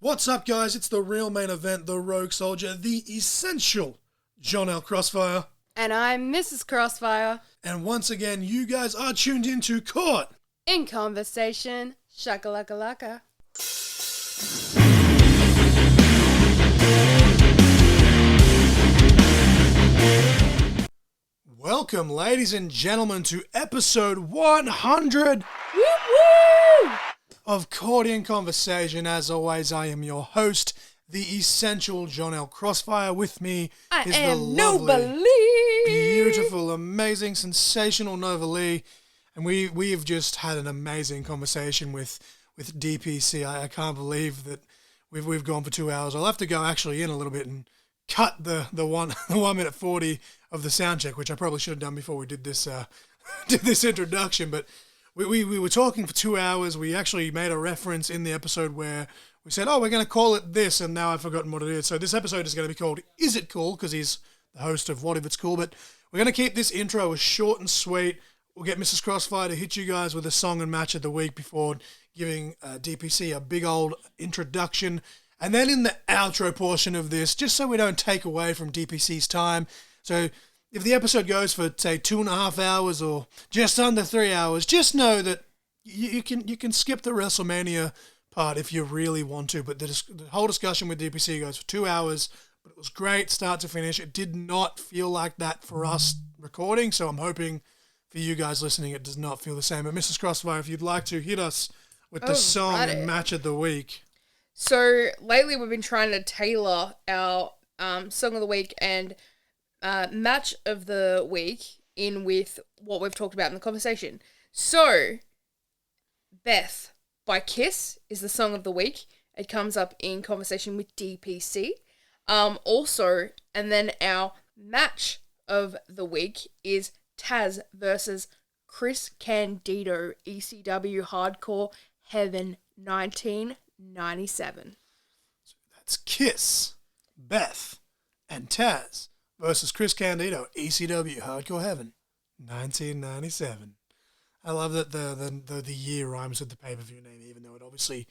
What's up, guys? It's the real main event, the Rogue Soldier, the essential Daniel-Paul Crossfire. And I'm Mrs Crossfire. And once again, you guys are tuned into Caught in Conversation. Shakalaka-laka. Welcome, ladies and gentlemen, to episode 100 Woo-woo! of Caught in Conversation. As always, I am your host, the essential Daniel-Paul Crossfire. With me is the lovely, beautiful, amazing, sensational Nova Lee. And we have just had an amazing conversation with DPC. I can't believe that we've gone for 2 hours. I'll have to go actually in a little bit and cut the 1 minute 40 of the sound check, which I probably should have done before we did this did this introduction. But we were talking for 2 hours. We actually made a reference in the episode where we said, oh, we're going to call it this, and now I've forgotten what it is. So this episode is going to be called Is It Cool? Because he's the host of What If It's Cool. But we're going to keep this intro as short and sweet. We'll get Mrs. Crossfire to hit you guys with a song and match of the week before giving DPC a big old introduction. And then in the outro portion of this, just so we don't take away from DPC's time, so if the episode goes for, say, 2.5 hours or just under 3 hours, just know that you can skip the WrestleMania part if you really want to. But the whole discussion with DPC goes for 2 hours, but it was great start to finish. It did not feel like that for us recording, so I'm hoping for you guys listening it does not feel the same. But Mrs. Crossfire, if you'd like to hit us with the song and match of the week. So lately we've been trying to tailor our song of the week and match of the week in with what we've talked about in the conversation. So, Beth by Kiss is the song of the week. It comes up in conversation with DPC. Also, and then our match of the week is Taz versus Chris Candido, ECW Hardcore Heaven 1997. So that's Kiss, Beth, and Taz versus Chris Candido, ECW Hardcore Heaven 1997. I love that the year rhymes with the pay-per-view name, even though it obviously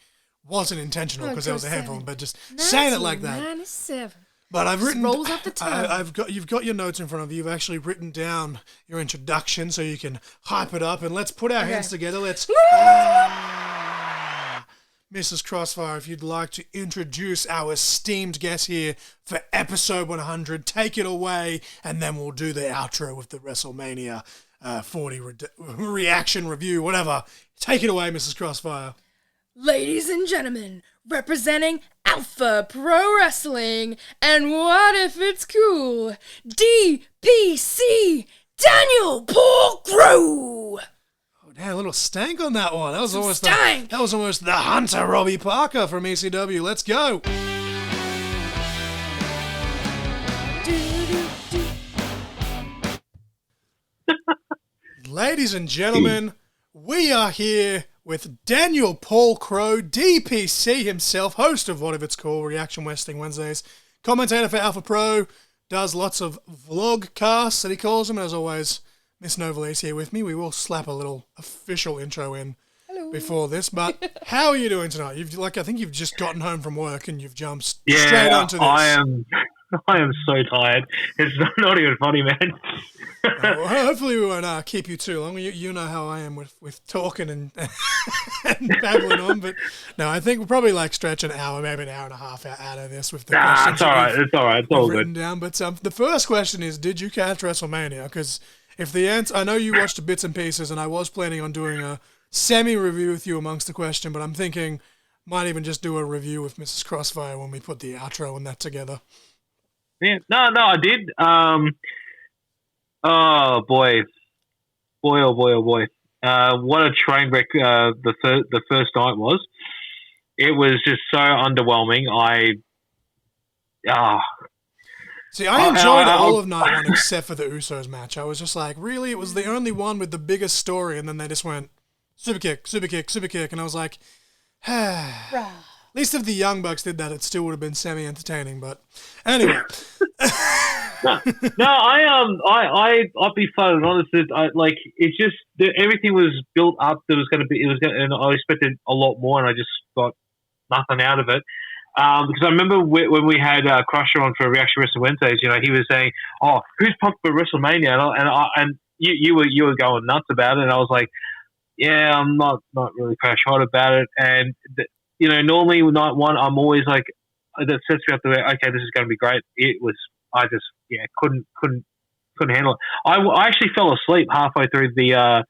wasn't intentional because there was a handful, but just saying it like that. 1997. But I've written. Rolls off the tongue. You've got your notes in front of you. You've actually written down your introduction so you can hype it up. And let's put our hands together. Let's. Mrs. Crossfire, if you'd like to introduce our esteemed guest here for episode 100, take it away, and then we'll do the outro with the WrestleMania 40 reaction review, whatever. Take it away, Mrs. Crossfire. Ladies and gentlemen, representing Alpha Pro Wrestling, and What If It's Cool, DPC Daniel-Paul Crowe. Oh, damn, a little stank on that one. That was almost the Hunter Robbie Parker from ECW. Let's go. Ladies and gentlemen, we are here with Daniel-Paul Crowe, DPC himself, host of What If It's Cool, Reaction Wrestling Wednesdays, commentator for Alpha Pro, does lots of vlog casts that he calls them. As always, Miss Novalee's here with me. We will slap a little official intro in before this, but how are you doing tonight? I think you've just gotten home from work and you've jumped straight onto this. I am so tired. It's not even funny, man. Well, hopefully we won't keep you too long. You know how I am with talking and babbling on, but no, I think we'll probably stretch an hour, maybe an hour and a half out of this with the questions. It's all right. It's all right. It's all written good. Down. But the first question is, did you catch WrestleMania? Because if the answer, I know you watched the bits and pieces, and I was planning on doing a semi-review with you amongst the question, but I'm thinking might even just do a review with Mrs. Crossfire when we put the outro and that together. Yeah, no, I did. Oh boy. What a train wreck the first night was. It was just so underwhelming. See, I enjoyed all of night one except for the Usos match. I was just like, really? It was the only one with the biggest story, and then they just went super kick, and I was like, at least if the Young Bucks did that, it still would have been semi-entertaining. But anyway, I'll be fun and honest. It's just everything was built up. That was going to be. And I expected a lot more, and I just got nothing out of it. Because I remember when we had Crusher on for Reaction Wrestling Wednesdays, he was saying, "Oh, who's pumped for WrestleMania?" And you were going nuts about it, and I was like, "Yeah, I'm not really crash hot about it." And normally night one, I'm always like, that sets me up to where, okay, this is going to be great. It was, I just couldn't handle it. I actually fell asleep halfway through the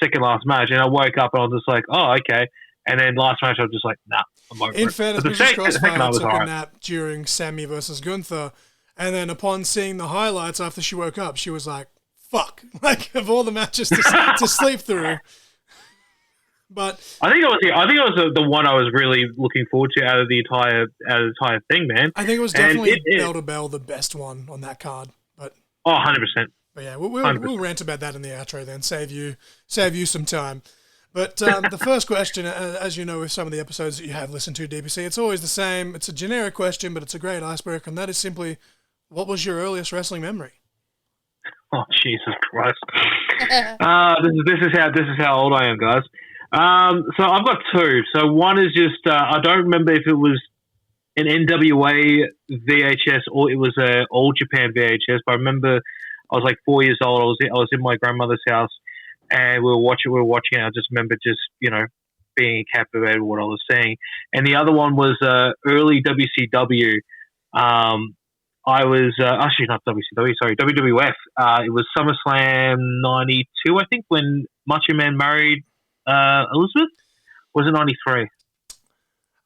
second last match, and I woke up and I was just like, oh, okay. And then last match, I was just like, nah, I'm over it. In fairness, Mrs Crossfire took a nap during Sammy versus Gunther, and then upon seeing the highlights after she woke up, she was like, fuck, like of all the matches to sleep through. But I think it was the one I was really looking forward to out of the entire thing, man. I think it was definitely bell to bell the best one on that card. But 100%. But yeah, we'll rant about that in the outro then. Save you some time. But the first question, as you know, with some of the episodes that you have listened to, DPC, it's always the same. It's a generic question, but it's a great icebreaker, and that is simply, what was your earliest wrestling memory? Oh, Jesus Christ! This is how old I am, guys. So I've got two. So one is just I don't remember if it was an NWA VHS or it was a All Japan VHS, but I remember I was like 4 years old. I was in my grandmother's house, and we were watching. And I just remember being captivated with what I was seeing. And the other one was early WCW. I was actually not WCW, sorry, WWF. It was SummerSlam '92, I think, when Macho Man married Elizabeth. Was it 93?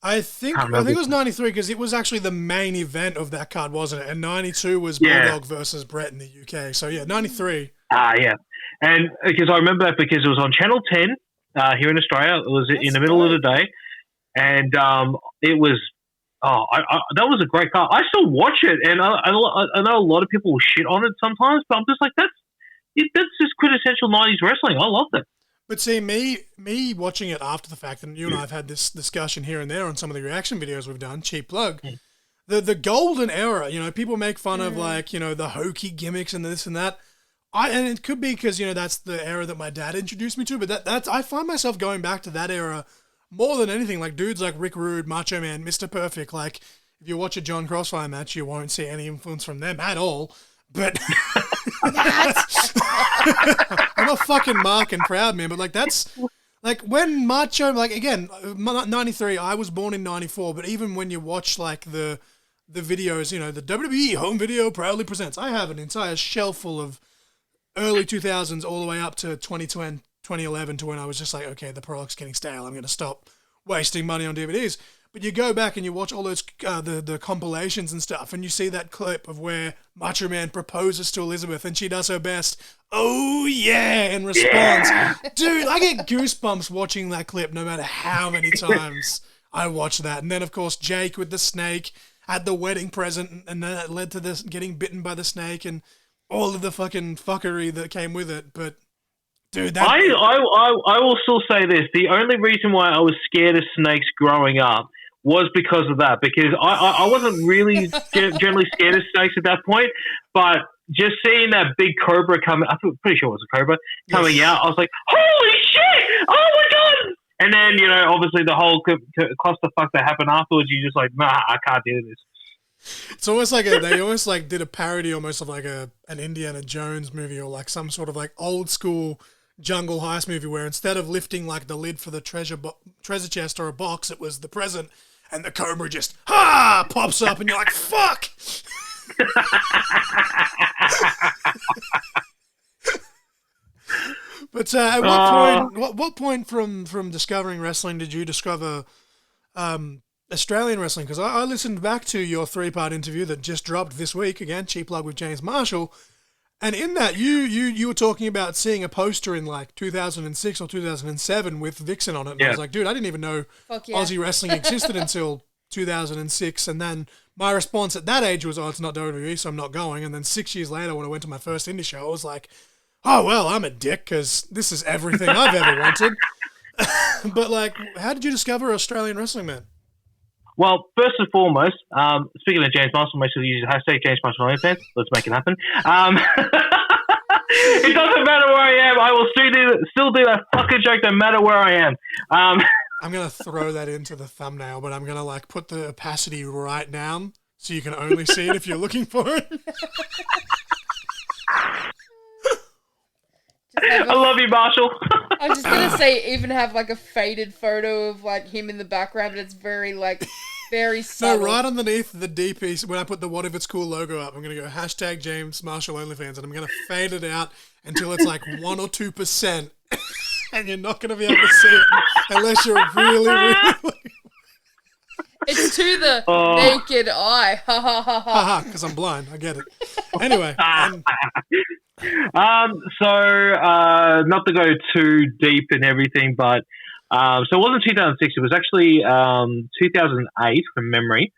I think it was 93 because it was actually the main event of that card, wasn't it? And 92 was Bulldog versus Brett in the UK. So yeah, 93. Yeah. And because I remember that because it was on Channel 10 here in Australia. It was in the middle of the day, and it was that was a great card. I still watch it, and I know a lot of people will shit on it sometimes, but I'm just like, that's just quintessential 90s wrestling. I loved it. But see, me watching it after the fact, and you and I have had this discussion here and there on some of the reaction videos we've done, cheap plug, the golden era, people make fun of the hokey gimmicks and this and that. And it could be because, that's the era that my dad introduced me to, but that's I find myself going back to that era more than anything. Like dudes like Rick Rude, Macho Man, Mr. Perfect, like if you watch a John Crossfire match, you won't see any influence from them at all. But I'm a fucking Mark and Proud man, but that's when Macho, again, 93, I was born in 94, but even when you watch the videos, the WWE home video proudly presents, I have an entire shelf full of early 2000s all the way up to 2010, 2011 to when I was just like, okay, the product's getting stale, I'm going to stop wasting money on DVDs. But you go back and you watch all those the compilations and stuff, and you see that clip of where Macho Man proposes to Elizabeth, and she does her best, oh yeah, in response. Yeah. Dude, I get goosebumps watching that clip no matter how many times I watch that. And then, of course, Jake with the snake at the wedding present, and then that led to this getting bitten by the snake and all of the fucking fuckery that came with it. But dude, I will still say this: the only reason why I was scared of snakes growing up was because of that. Because I wasn't really generally scared of snakes at that point, but just seeing that big cobra coming, I'm pretty sure it was a cobra coming out, I was like, holy shit! Oh my god! And then obviously the whole clusterfuck that happened afterwards, you're just like, nah, I can't do this. It's almost like they almost did a parody almost of an Indiana Jones movie or some sort of old school jungle heist movie where instead of lifting the lid for the treasure chest or a box, it was the present, and the cobra just pops up and you're like, fuck. But at what point from discovering wrestling did you discover Australian wrestling? Because I listened back to your 3-part interview that just dropped this week, again, cheap plug with James Marshall, and in that you were talking about seeing a poster in 2006 or 2007 with Vixen on it, and I was like, dude, I didn't even know Aussie wrestling existed until 2006, and then my response at that age was, it's not WWE, so I'm not going, and then 6 years later when I went to my first indie show, I was like, oh, well, I'm a dick because this is everything I've ever wanted. But how did you discover Australian wrestling, man? Well, first and foremost, speaking of James Marshall, make sure you use hashtag James Marshall OnlyFans. Let's make it happen. It doesn't matter where I am. I will still do that fucking joke no matter where I am. I'm going to throw that into the thumbnail, but I'm going to like put the opacity right down so you can only see it if you're looking for it. I love you, Marshall. I was just going to say, even have like a faded photo of like him in the background, but it's very like, very subtle. No, right underneath the DP, when I put the What If It's Cool logo up, I'm going to go hashtag James Marshall OnlyFans, and I'm going to fade it out until it's like 1 or 2%. And you're not going to be able to see it unless you're really, really... It's to the naked eye. Ha ha ha ha. Because I'm blind. I get it. Anyway. Not to go too deep in everything, but so it wasn't 2006. It was actually 2008 from memory.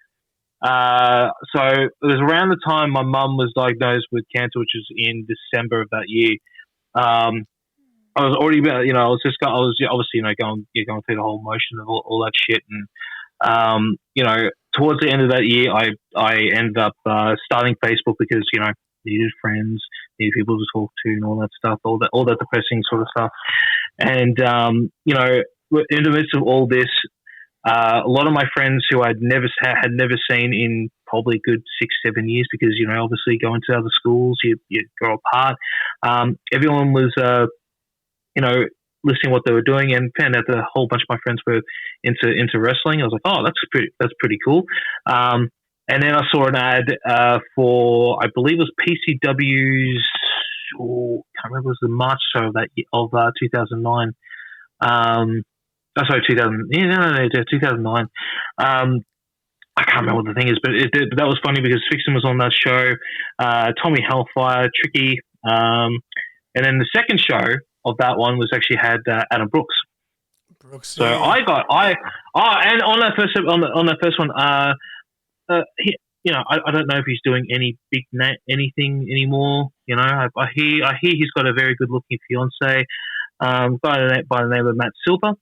So it was around the time my mum was diagnosed with cancer, which was in December of that year. I was already, I was obviously, going through the whole motion of all that shit, and towards the end of that year, I ended up starting Facebook because needed friends, needed people to talk to, and all that stuff, all that depressing sort of stuff, and in the midst of all this, a lot of my friends who had never seen in probably a good 6-7 years, because obviously going to other schools, you grow apart. Everyone was listening to what they were doing, and found out that a whole bunch of my friends were into wrestling. I was like, oh, that's pretty cool. And then I saw an ad for, I believe it was PCW's, can't remember, it was the March show of 2009. Sorry, 2009. I can't remember what the thing is, but that was funny because Fixin was on that show. Tommy Hellfire, Tricky, and then the second show of that one was actually had Adam Brooks. So yeah. And on that first one, he, I don't know if he's doing any big anything anymore. I hear he's got a very good looking fiance, by the name of Matt Silver.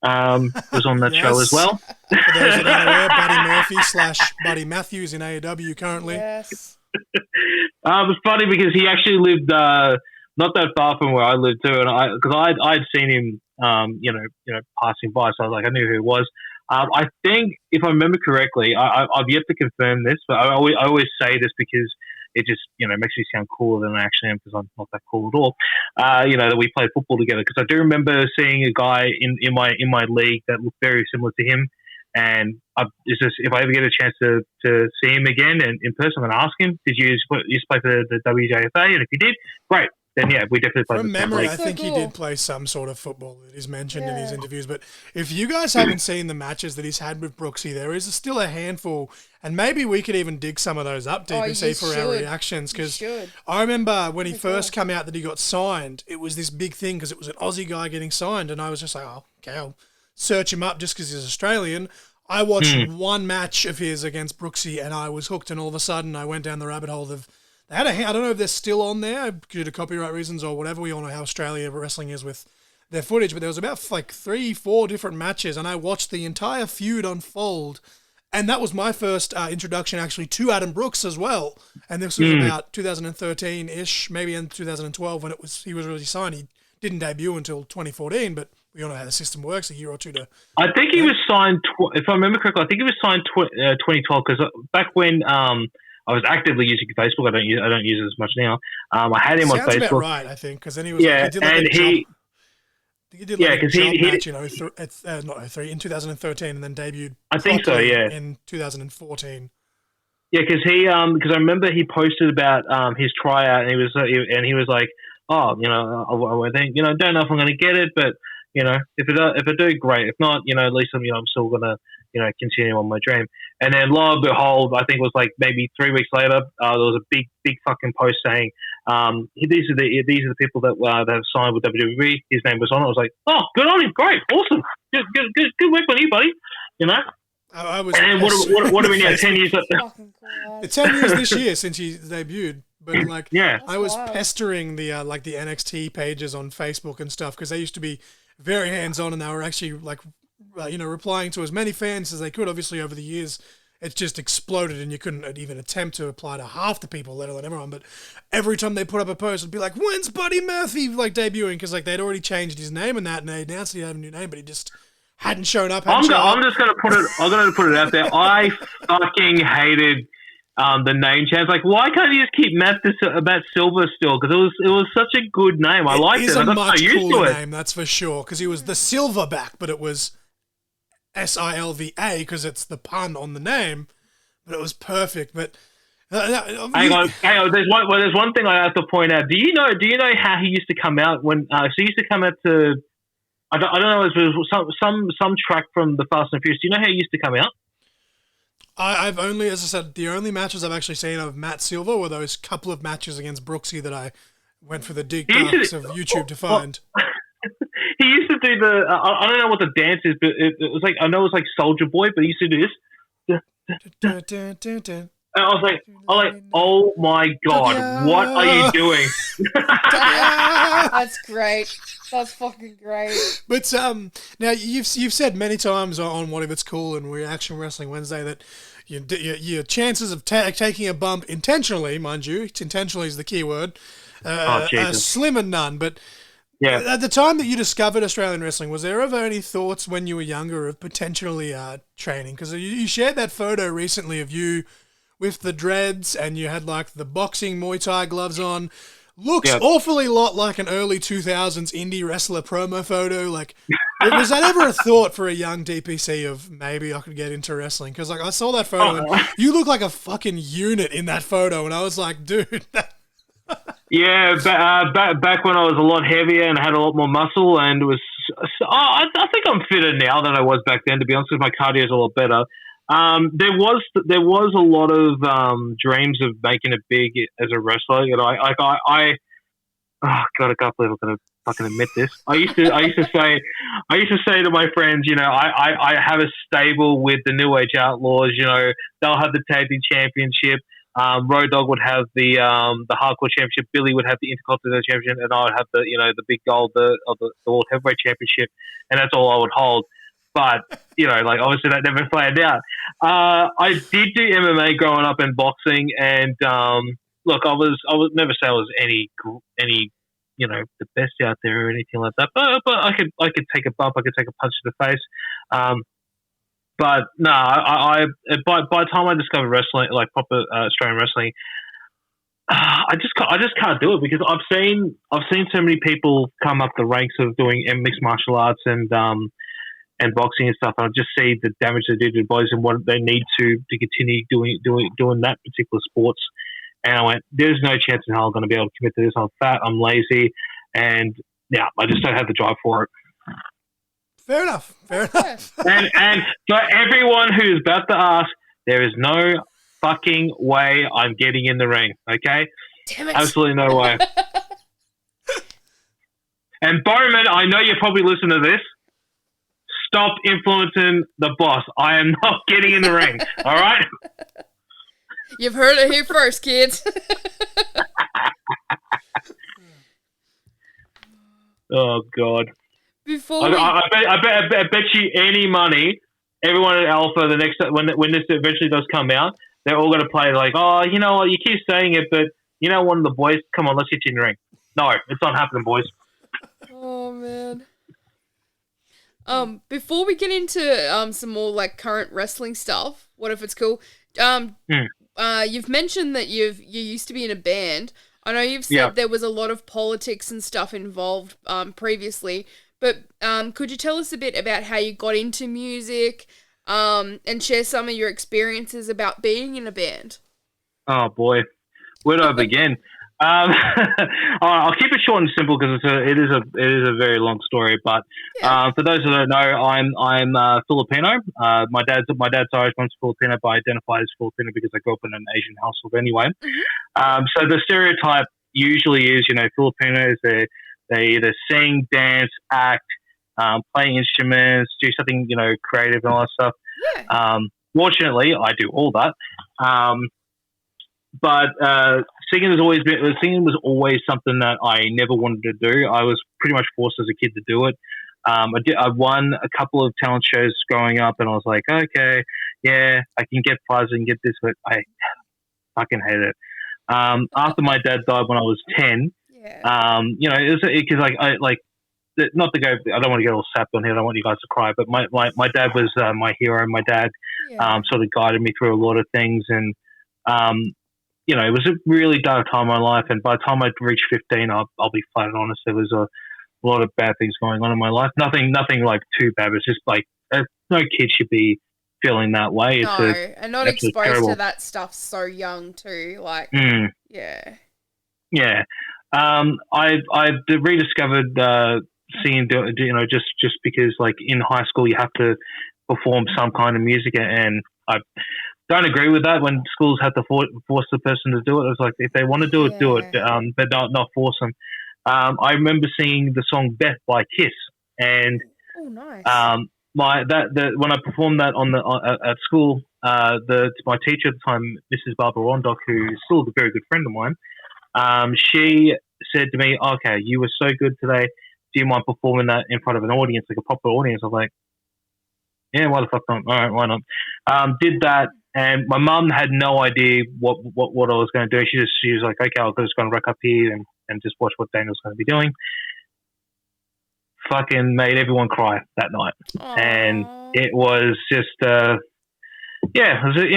Was on that show as well. For those that aren't aware, Buddy Murphy / Buddy Matthews in AEW currently. Yes. It was funny because he actually lived not that far from where I lived too, and I'd seen him, passing by, so I was like, I knew who he was. I think, if I remember correctly, I've yet to confirm this, but I always say this because it just, makes me sound cooler than I actually am, because I'm not that cool at all. That we played football together, because I do remember seeing a guy in my league that looked very similar to him, and if I ever get a chance to see him again in person, I'm going to ask him, did you used to play for the WJFA? And if you did, great. Then yeah, we definitely played. From memory, I think cool. He did play some sort of football that is mentioned in his interviews. But if you guys haven't seen the matches that he's had with Brooksy, there is still a handful, and maybe we could even dig some of those up, DPC, for our reactions. Because I remember when he first came out that he got signed, it was this big thing because it was an Aussie guy getting signed, and I was just like, oh, okay, I'll search him up just because he's Australian. I watched one match of his against Brooksy, and I was hooked, and all of a sudden I went down the rabbit hole of... I don't know if they're still on there due to copyright reasons or whatever. We all know how Australia wrestling is with their footage, but there was about 3-4 different matches, and I watched the entire feud unfold, and that was my first introduction actually to Adam Brooks as well. And this was about 2013-ish, maybe in 2012 when he was really signed. He didn't debut until 2014, but we all know how the system works, a year or two to... I think he was signed, if I remember correctly, I think he was signed 2012, because back when... I was actively using Facebook. I don't use it as much now. I had him on Facebook. Sounds about right, I think, because then he was he did like a job match in 2013, and then debuted. I think so, yeah, in 2014. Yeah, because I remember he posted about his tryout, and he was like, oh, I think don't know if I'm going to get it, but if I do, great. If not, at least I'm still gonna continue on my dream. And then lo and behold, I think it was like maybe 3 weeks later, there was a big fucking post saying, these are the people that have signed with WWE. His name was on it. I was like, oh, good on him, great, awesome, good work on you, buddy. I was. And what are we now? 10 years. 10 years this year since he debuted. But yeah, I was pestering the the NXT pages on Facebook and stuff because they used to be very hands-on, and they were actually replying to as many fans as they could. Obviously, over the years, it's just exploded, and you couldn't even attempt to apply to half the people, let alone everyone. But every time they put up a post, it'd be like, "When's Buddy Murphy debuting?" Because they'd already changed his name and that, and they announced he had a new name, but he just hadn't shown up. I'm just going to put it. I'm going to put it out there. I fucking hated the name change. Like, why can't you just keep Matt Silver still? Because it was such a good name. I liked it. It's a I got much so used cooler to it. name, that's for sure. Because he was the Silverback, but it was Silva because it's the pun on the name. But it was perfect. But hang on. There's one thing I have to point out. Do you know how he used to come out when? So he used to come out to. I don't know. It was some track from the Fast and Furious. Do you know how he used to come out? I've only, as I said, the only matches I've actually seen of Matt Silver were those couple of matches against Brooksy that I went for the deep darks of YouTube to find. He used to do the. I don't know what the dance is, but it was like, I know it was like Soldier Boy, but he used to do this. And I was like, oh my God, what are you doing? That's great. That's fucking great. But now you've said many times on What If It's Cool and Reaction Wrestling Wednesday that your chances of taking a bump intentionally, mind you, intentionally is the key word, are slim and none. But yeah, at the time that you discovered Australian wrestling, was there ever any thoughts when you were younger of potentially training? Because you shared that photo recently of you with the dreads and you had like the boxing Muay Thai gloves on. Looks awfully lot like an early 2000s indie wrestler promo photo. Like, was that ever a thought for a young DPC of maybe I could get into wrestling? Because like I saw that photo and you look like a fucking unit in that photo, and I was like, dude. Yeah, back when I was a lot heavier and had a lot more muscle, and it was. I think I'm fitter now than I was back then. To be honest, because my cardio is a lot better. There was a lot of dreams of making it big as a wrestler. You know, I can't believe I'm going to fucking admit this. I used to say to my friends, you know, I have a stable with the New Age Outlaws. You know, they'll have the tag team championship. Road Dogg would have the hardcore championship. Billy would have the Intercontinental championship, and I would have the big gold of the World Heavyweight Championship, and that's all I would hold. But, you know, like, obviously that never played out. I did do MMA growing up and boxing. And, look, I would never say I was any, you know, the best out there or anything like that. But I could take a bump. I could take a punch to the face. But no, by the time I discovered wrestling, like proper Australian wrestling, I just can't do it because I've seen so many people come up the ranks of doing mixed martial arts and boxing and stuff. I just see the damage they do to the bodies and what they need to continue doing that particular sports. And I went, there's no chance in hell I'm going to be able to commit to this. I'm fat, I'm lazy, and yeah, I just don't have the drive for it. Fair enough. And for everyone who's about to ask, there is no fucking way I'm getting in the ring. Okay, damn it. Absolutely no way. And Bowman, I know you probably listen to this. Stop influencing the boss. I am not getting in the ring. All right? You've heard it here first, kids. Oh, God. I bet you any money, everyone at Alpha, the next when this eventually does come out, they're all going to play like, oh, you know what, you keep saying it, but you know one of the boys, come on, let's get you in the ring. No, it's not happening, boys. Oh, man. Before we get into some more like current wrestling stuff, what if it's cool? You've mentioned that you used to be in a band. I know you've said there was a lot of politics and stuff involved previously, but could you tell us a bit about how you got into music and share some of your experiences about being in a band? Oh boy, where do I begin? I'll keep it short and simple because it is a very long story. But for those who don't know, I'm Filipino. My dad's Irish, mom's Filipino, but I identify as Filipino because I grew up in an Asian household anyway. Mm-hmm. So the stereotype usually is, you know, Filipinos they either sing, dance, act, play instruments, do something, you know, creative and all that stuff. Yeah. Fortunately, I do all that. But singing was always something that I never wanted to do. I was pretty much forced as a kid to do it. I won a couple of talent shows growing up, and I was like, okay, yeah, I can get prizes and get this, but I fucking hate it. After my dad died when I was 10, you know, it was because not to go. I don't want to get all sapped on here. I don't want you guys to cry. But my dad was my hero. My dad sort of guided me through a lot of things, and it was a really dark time in my life. And by the time I reached 15, I'll be flat and honest, there was a lot of bad things going on in my life. Nothing like too bad. It's just like no kid should be feeling that way. No, and not exposed to that stuff so young too. Like, yeah. I've rediscovered singing. Just because like in high school you have to perform some kind of music, and I don't agree with that when schools have to force the person to do it. It's like if they want to do it, do it, but not force them. I remember singing the song "Beth" by Kiss, and nice. When I performed that at school, my teacher at the time, Mrs Barbara Rondock, who is still a very good friend of mine, she said to me, "Okay, you were so good today. Do you mind performing that in front of an audience, like a proper audience?" I was like, "Yeah, why the fuck not? All right, why not?" Did that, and my mum had no idea what I was going to do. She was like, "Okay, I'm just going to rack up here and just watch what Daniel's going to be doing." Fucking made everyone cry that night. Aww. And it was just it was an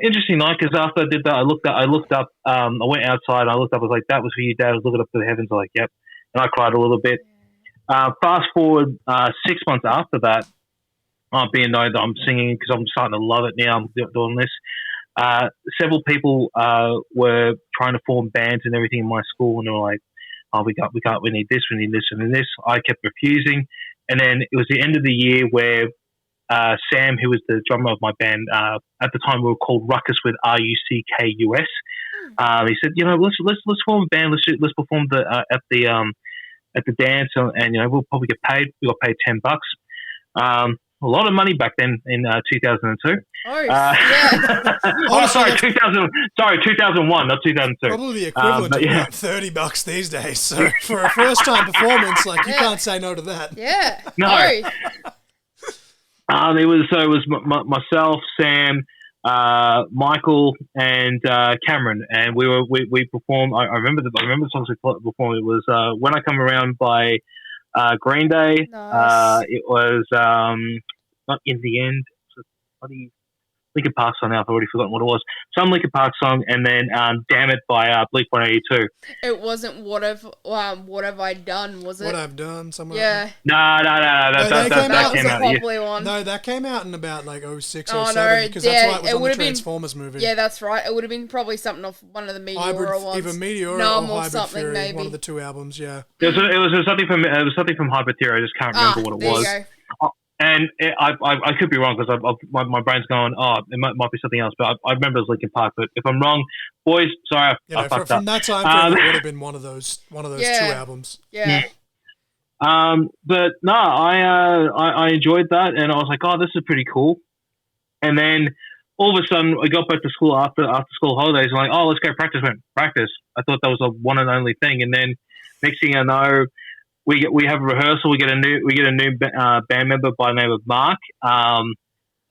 interesting night, because after I did that, I looked up, I went outside and I looked up, I was like, "That was for you, Dad." I was looking up to the heavens, like, "Yep," and I cried a little bit. Fast forward 6 months after that, being known that I'm singing, because I'm starting to love it now, I'm doing this. Several people were trying to form bands and everything in my school, and they were like, "Oh, we need this, we need this, and this." I kept refusing, and then it was the end of the year where Sam, who was the drummer of my band at the time, we were called Ruckus with RUCKUS. He said, let's form a band. Let's perform at the dance, and we'll probably get paid. We got paid $10. A lot of money back then in 2002. Oh, yeah. Sorry, 2001, not 2002. Probably the equivalent of about $30 these days. So for a first-time performance, like, you can't say no to that. Yeah. No. It was myself, Sam, Michael, and Cameron, and we performed. I remember the songs we performed. It was "When I Come Around" by Green Day. Nice. It was not "In the End." It was a bloody Linkin Park song. Now I've already forgotten what it was. Some Linkin Park song, and then "Damn It" by Blink-182. It wasn't what have I done? Was it? What I've Done? Somewhere. Yeah. No. That came out. Probably one. No, that came out in about like 06, Oh 07, no, because that's why it was on the Transformers movie. Yeah, that's right. It would have been probably something off one of the Meteora ones. Either Meteora or Hybrid something, Theory, maybe. one of the two albums. Yeah. It was something from Hybrid Theory. I just can't remember what it was. There you go. And I could be wrong, because my brain's going, it might be something else. But I remember it was Linkin Park. But if I'm wrong, boys, sorry, I fucked up. From that time, it would have been one of those two albums. Yeah. But no, I enjoyed that, and I was like, "Oh, this is pretty cool." And then all of a sudden, I got back to school after school holidays. I'm like, "Oh, let's go practice." Practice. I thought that was a one and only thing. And then next thing I know, we have a rehearsal. We get a new band member by the name of Mark.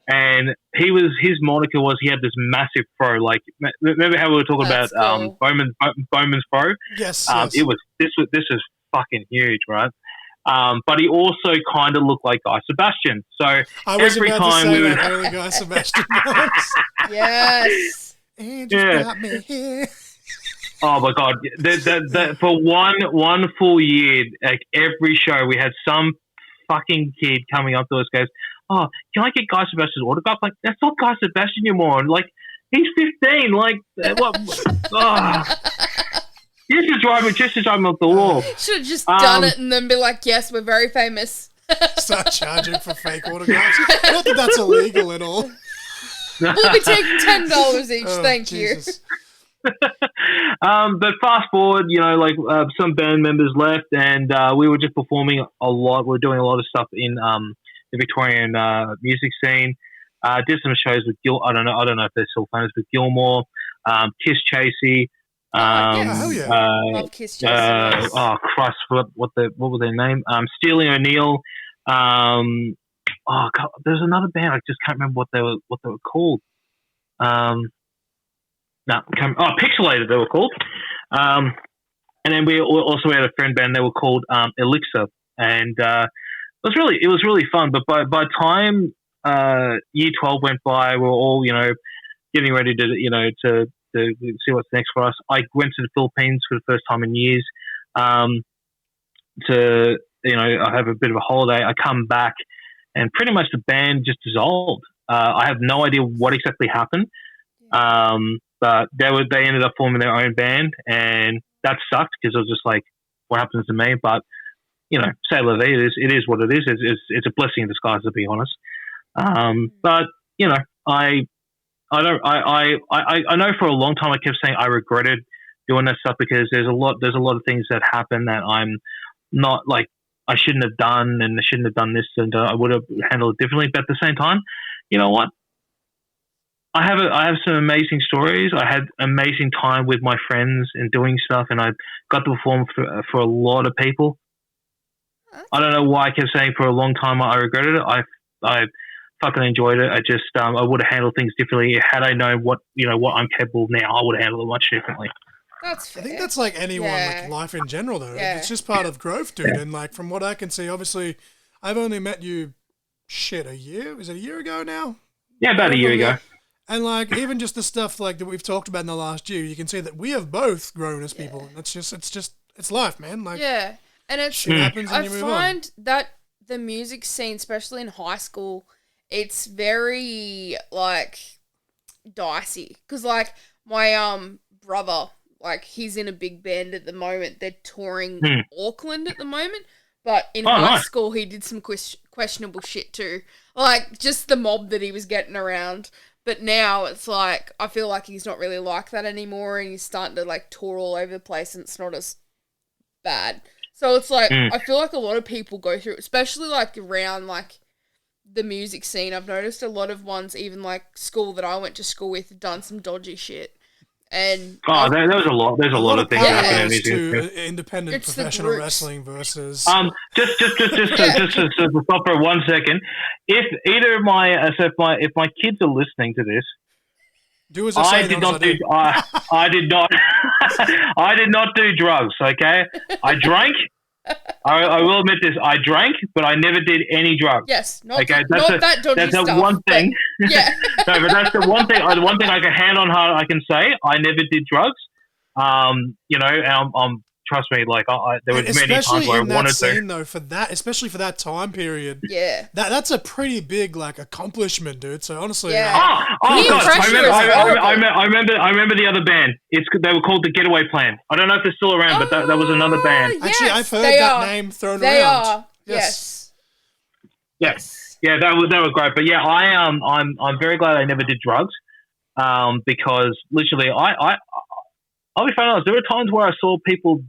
And his moniker was, he had this massive fro. Like, remember how we were talking about cool. Bowman's fro? Yes. This was fucking huge, right? But he also kind of looked like Guy Sebastian. So I was every about time to say we would, that early Guy Sebastian was. Yes. And just got me here. Oh my god! That for one full year, like every show, we had some fucking kid coming up to us, goes, "Oh, can I get Guy Sebastian's autograph?" Like, that's not Guy Sebastian, you moron. Like, he's 15. Like, what? Just to drive him off the wall. Should have just done it and then be like, "Yes, we're very famous." Start charging for fake autographs. Not that that's illegal at all. We'll be taking $10 each. Thank Jesus. you. But fast forward, some band members left, and we were just performing a lot. We were doing a lot of stuff in the Victorian music scene. Did some shows with I don't know if they're still famous, with Gilmore, Kiss Chasey. Love Kiss Chasey. Oh Christ! What was their name? Steely O'Neill. Oh God, there's another band. I just can't remember what they were called. Pixelated, they were called. And then we also had a friend band. They were called Elixir. and it was really fun. But by time year 12 went by, we were all getting ready to see what's next for us. I went to the Philippines for the first time in years. I have a bit of a holiday. I come back, and pretty much the band just dissolved. I have no idea what exactly happened, but they ended up forming their own band, and that sucked because it was just like, what happens to me? But say la vie, it is what it is. It's a blessing in disguise, to be honest. But I know for a long time I kept saying I regretted doing that stuff because there's a lot of things that happen that I'm not like I shouldn't have done, and I shouldn't have done this, and I would have handled it differently. But at the same time, you know what? I have some amazing stories. I had amazing time with my friends and doing stuff, and I got to perform for a lot of people. I don't know why I kept saying for a long time I regretted it. I fucking enjoyed it. I just I would have handled things differently had I known what I'm capable of now. I would have handled it much differently. That's fair. I think that's like anyone, like life in general, though. Yeah. It's just part of growth, dude. And like from what I can see, obviously, I've only met you, a year? Is it a year ago now? Yeah, about a year ago. And like even just the stuff like that we've talked about in the last year, you can see that we have both grown as people. And it's life, man. Like and it happens and you move on. I find that the music scene, especially in high school, it's very like dicey because like my brother, like he's in a big band at the moment. They're touring Auckland at the moment, but in high school he did some questionable shit too, like just the mob that he was getting around. But now it's like I feel like he's not really like that anymore, and he's starting to like tour all over the place, and it's not as bad. So it's like I feel like a lot of people go through, especially like around like the music scene. I've noticed a lot of ones, even like school that I went to school with, have done some dodgy shit. And there's a lot. There's a lot of things happening in music. Independent professional wrestling versus. Just to stop for 1 second. If either of my if my kids are listening to this, do as I did not do. I did not. I did not do drugs. Okay, I drank. I will admit this. I drank, but I never did any drugs. Yes, not that dodgy that's stuff. That's one thing. But, yeah. No, but that's the one thing. The one thing I can hand on heart I can say I never did drugs. And trust me, like there was many times where I wanted scene, though, especially for that time period. Yeah, that's a pretty big like accomplishment, dude. So honestly, yeah. I remember the other band. They were called the Getaway Plan. I don't know if they're still around, but that was another band. Yes, actually, I've heard that name thrown around. They are. Yes. Yeah, they were great. But yeah, I'm very glad I never did drugs, because literally I'll be honest. There were times where I saw people,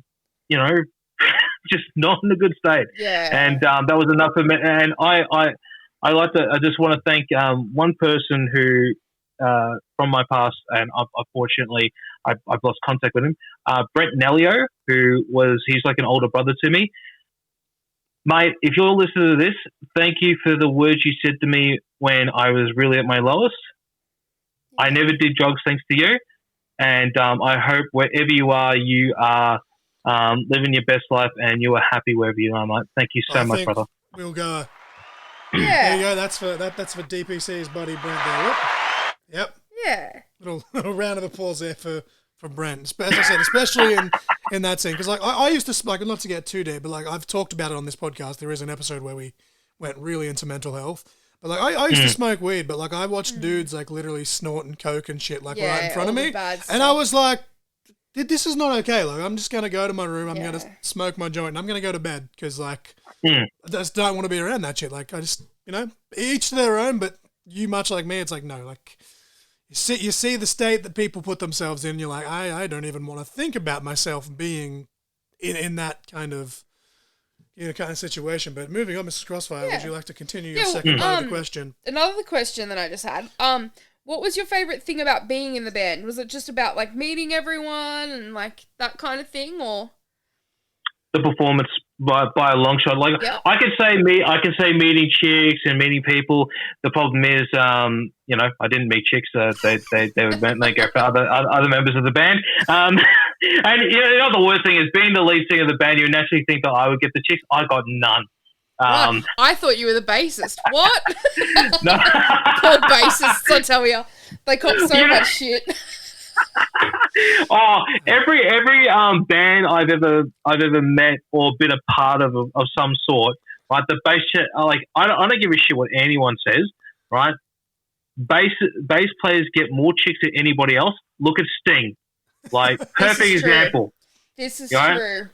just not in a good state. Yeah. And that was enough for me. And I just want to thank one person who from my past, and unfortunately I've lost contact with him. Brent Nellio, he's like an older brother to me. Mate, if you're listening to this, thank you for the words you said to me when I was really at my lowest. I never did drugs thanks to you. And I hope wherever you are living your best life, and you are happy wherever you are, mate. Thank you so much, brother. We'll go. Yeah. There you go. That's for DPC's buddy Brent there. Yep. Yeah. Little round of applause there for Brent. As I said, especially in that scene, because like I used to like, not to get too deep, but like I've talked about it on this podcast. There is an episode where we went really into mental health. But like I used to smoke weed, but like I watched dudes like literally snorting coke and shit like right in front of me, and I was like, "This is not okay." Like I'm just gonna go to my room, I'm gonna smoke my joint, and I'm gonna go to bed because like I just don't want to be around that shit. Like I just each to their own. But you, much like me, it's like no, like you see the state that people put themselves in. You're like I don't even want to think about myself being in that kind of. Kind of situation. But moving on, Mrs. Crossfire, would you like to continue your second part of the question? Another question that I just had. What was your favorite thing about being in the band? Was it just about like meeting everyone and like that kind of thing, or the performance by a long shot? Like I can say meeting chicks and meeting people. The problem is, I didn't meet chicks. They would go for other members of the band. And you know the worst thing is being the lead singer of the band. You naturally think that I would get the chicks. I got none. I thought you were the bassist. What? No. Poor bassists, I tell you, they cop so much shit. Every band I've ever met or been a part of some sort, right? The bass, like I don't give a shit what anyone says, right? Bass players get more chicks than anybody else. Look at Sting, like perfect example. This is true.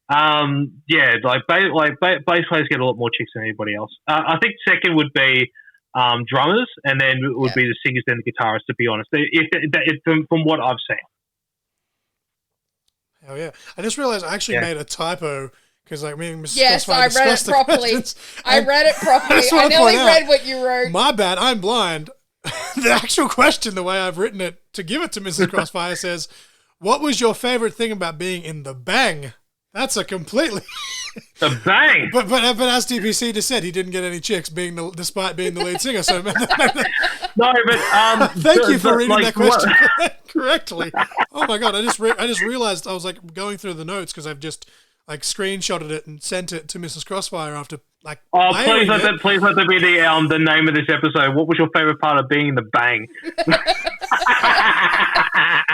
Like bass players get a lot more chicks than anybody else. I think second would be drummers, and then it would be the singers, then the guitarists. To be honest, if from what I've seen. Hell yeah! I just realized I actually made a typo because like me and Mrs. Yes, I read it properly. I nearly read what you wrote. My bad. I'm blind. The actual question, the way I've written it to give it to Mrs. Crossfire says, "What was your favorite thing about being in the Bang?" That's a completely the Bang. But as DPC just said, he didn't get any chicks despite being the lead singer. So no, but thank you for reading that question correctly. Oh my god, I just realized I was like going through the notes because I've just like screenshotted it and sent it to Mrs. Crossfire after like. Oh, please let that be the name of this episode. What was your favorite part of being in the Bang?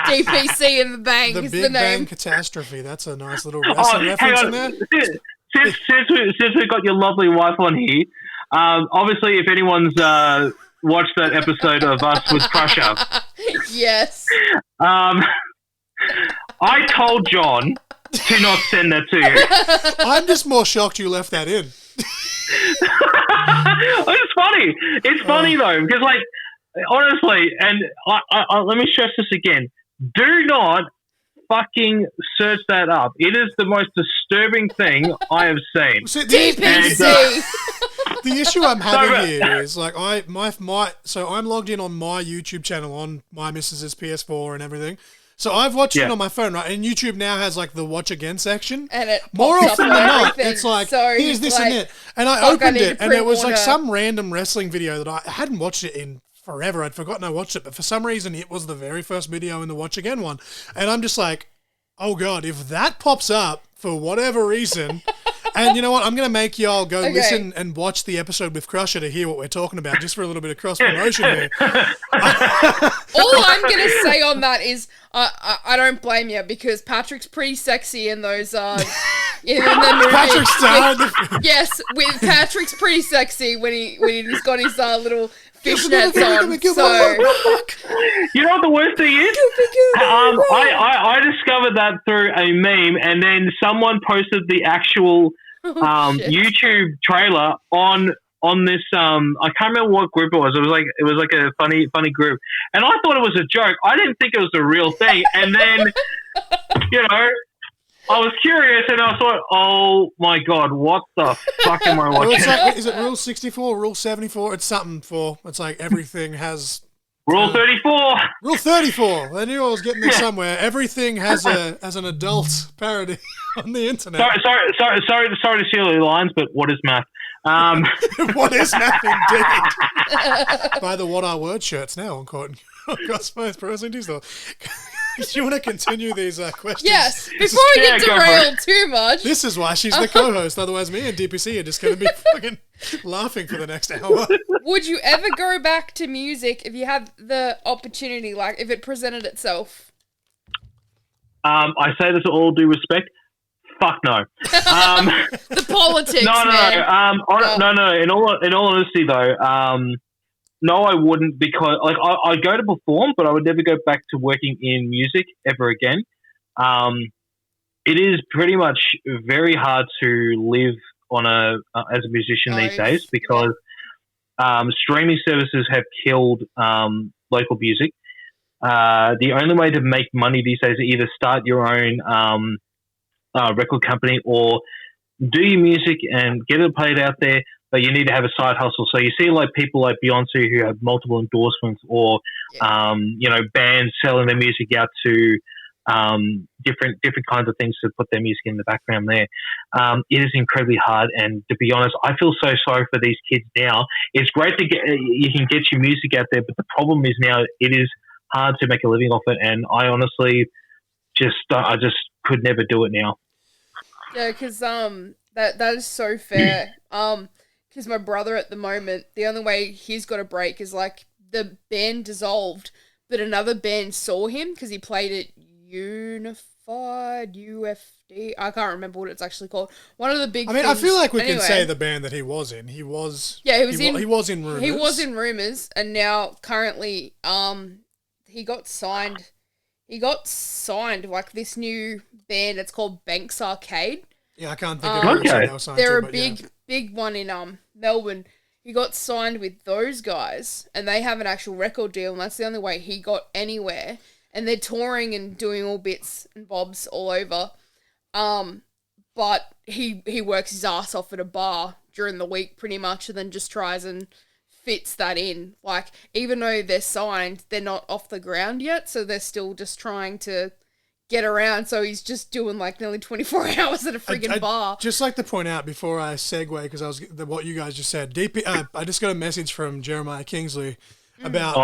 DPC in the Bang the is Big the name. Bang Catastrophe. That's a nice little wrestling reference in there. Since we've got your lovely wife on here, obviously if anyone's watched that episode of us with Crusher, yes, I told John to not send that to you. I'm just more shocked you left that in. It's funny. It's funny though, because like honestly, and I let me stress this again: do not fucking search that up. It is the most disturbing thing I have seen. DPC. The issue I'm having here is like so I'm logged in on my YouTube channel on my Mrs.'s PS4 and everything. So I've watched it on my phone, right? And YouTube now has like the watch again section. And it more often than not, everything. it's like, so here's this like, and it. And I opened it and it was order. like some random wrestling video that I hadn't watched it in forever. I'd forgotten I watched it, but for some reason it was the very first video in the watch again one. And I'm just like, oh God, if that pops up for whatever reason, and you know what, I'm going to make y'all go listen and watch the episode with Crusher to hear what we're talking about, just for a little bit of cross-promotion here. All I'm going to say on that is I don't blame you, because Patrick's pretty sexy in those in the movie. Patrick's star. Yes, Patrick's pretty sexy when he's got his little fishnets on. So you know what the worst thing is? I discovered that through a meme, and then someone posted the actual YouTube trailer on this I can't remember what group it was. It was like a funny group, and I thought it was a joke. I didn't think it was a real thing, and then you know, I was curious, and I thought, oh my God, what the fuck am I watching? Is it Rule 64, Rule 74? It's something for. It's like everything has. Rule 34. Rule 34. I knew I was getting there somewhere. Everything has an adult parody on the internet. Sorry to steal your lines, but what is math? What is math indeed? By the What Are Word shirts now on Crossfire's Pro Wrestling Diesel. Do you want to continue these questions? Yes, before we get derailed too much. This is why she's the co-host. Otherwise, me and DPC are just going to be fucking laughing for the next hour. Would you ever go back to music if you had the opportunity, like if it presented itself? I say this with all due respect. Fuck no. The politics, no. man. In all honesty, though, no, I wouldn't, because like I go to perform, but I would never go back to working in music ever again. It is pretty much very hard to live on as a musician these days, because streaming services have killed local music. The only way to make money these days is either start your own record company or do your music and get it played out there, but you need to have a side hustle. So you see like people like Beyonce who have multiple endorsements, or bands selling their music out to different kinds of things to put their music in the background there. It is incredibly hard, and to be honest, I feel so sorry for these kids now. It's great you can get your music out there, but the problem is now it is hard to make a living off it, and I honestly I just could never do it now. Yeah, because that is so fair. Because my brother at the moment, the only way he's got a break is like the band dissolved, but another band saw him because he played at Unified UFD. I can't remember what it's actually called. One of the big. I feel like we can say the band that he was in. He was in Rumours. He was in Rumours, and now currently, he got signed. He got signed like this new band. It's called Banks Arcade. Yeah, I can't think of it. They're a big one in Melbourne. He got signed with those guys, and they have an actual record deal, and that's the only way he got anywhere. And they're touring and doing all bits and bobs all over. But he works his ass off at a bar during the week pretty much, and then just tries and fits that in. Like, even though they're signed, they're not off the ground yet, so they're still just trying to get around. So he's just doing like nearly 24 hours at a friggin' bar. Just like to point out before I segue, because what you guys just said. I just got a message from Jeremiah Kingsley about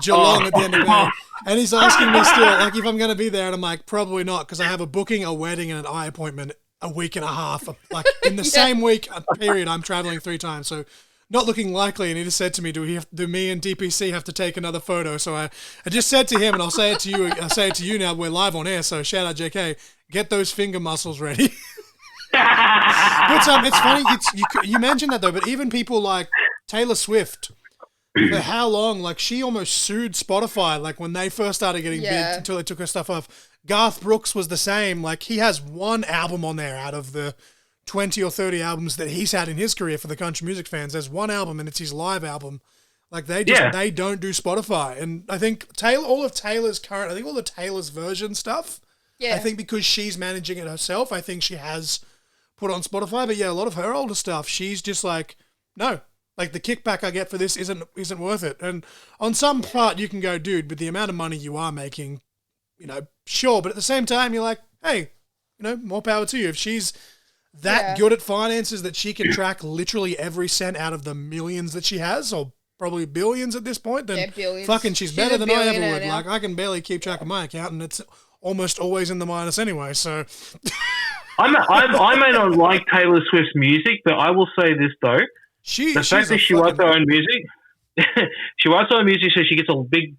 Geelong at the end of the day, and he's asking me still like if I'm going to be there, and I'm like probably not, because I have a booking, a wedding, and an eye appointment a week and a half. Like in the same week period, I'm traveling 3 times, so. Not looking likely, and he just said to me, do me and DPC have to take another photo? So I just said to him, and I'll say it to you. I'll say it to you now. We're live on air, so shout out JK. Get those finger muscles ready. But it's funny. You mentioned that though, but even people like Taylor Swift, for how long? Like she almost sued Spotify. Like when they first started getting big until they took her stuff off. Garth Brooks was the same. Like he has one album on there out of the 20 or 30 albums that he's had in his career for the country music fans. There's one album and it's his live album. Like they don't do Spotify. And I think all of Taylor's version stuff, I think because she's managing it herself, I think she has put on Spotify. But yeah, a lot of her older stuff, she's just like, no, like the kickback I get for this isn't worth it. And on some part you can go, dude, but the amount of money you are making, sure. But at the same time, you're like, hey, more power to you. If she's that good at finances that she can track literally every cent out of the millions that she has, or probably billions at this point, then fucking she's better than I ever would. Now. Like I can barely keep track of my account, and it's almost always in the minus anyway. So I may not like Taylor Swift's music, but I will say this though: the fact that she writes her own music. She writes her own music, so she gets a big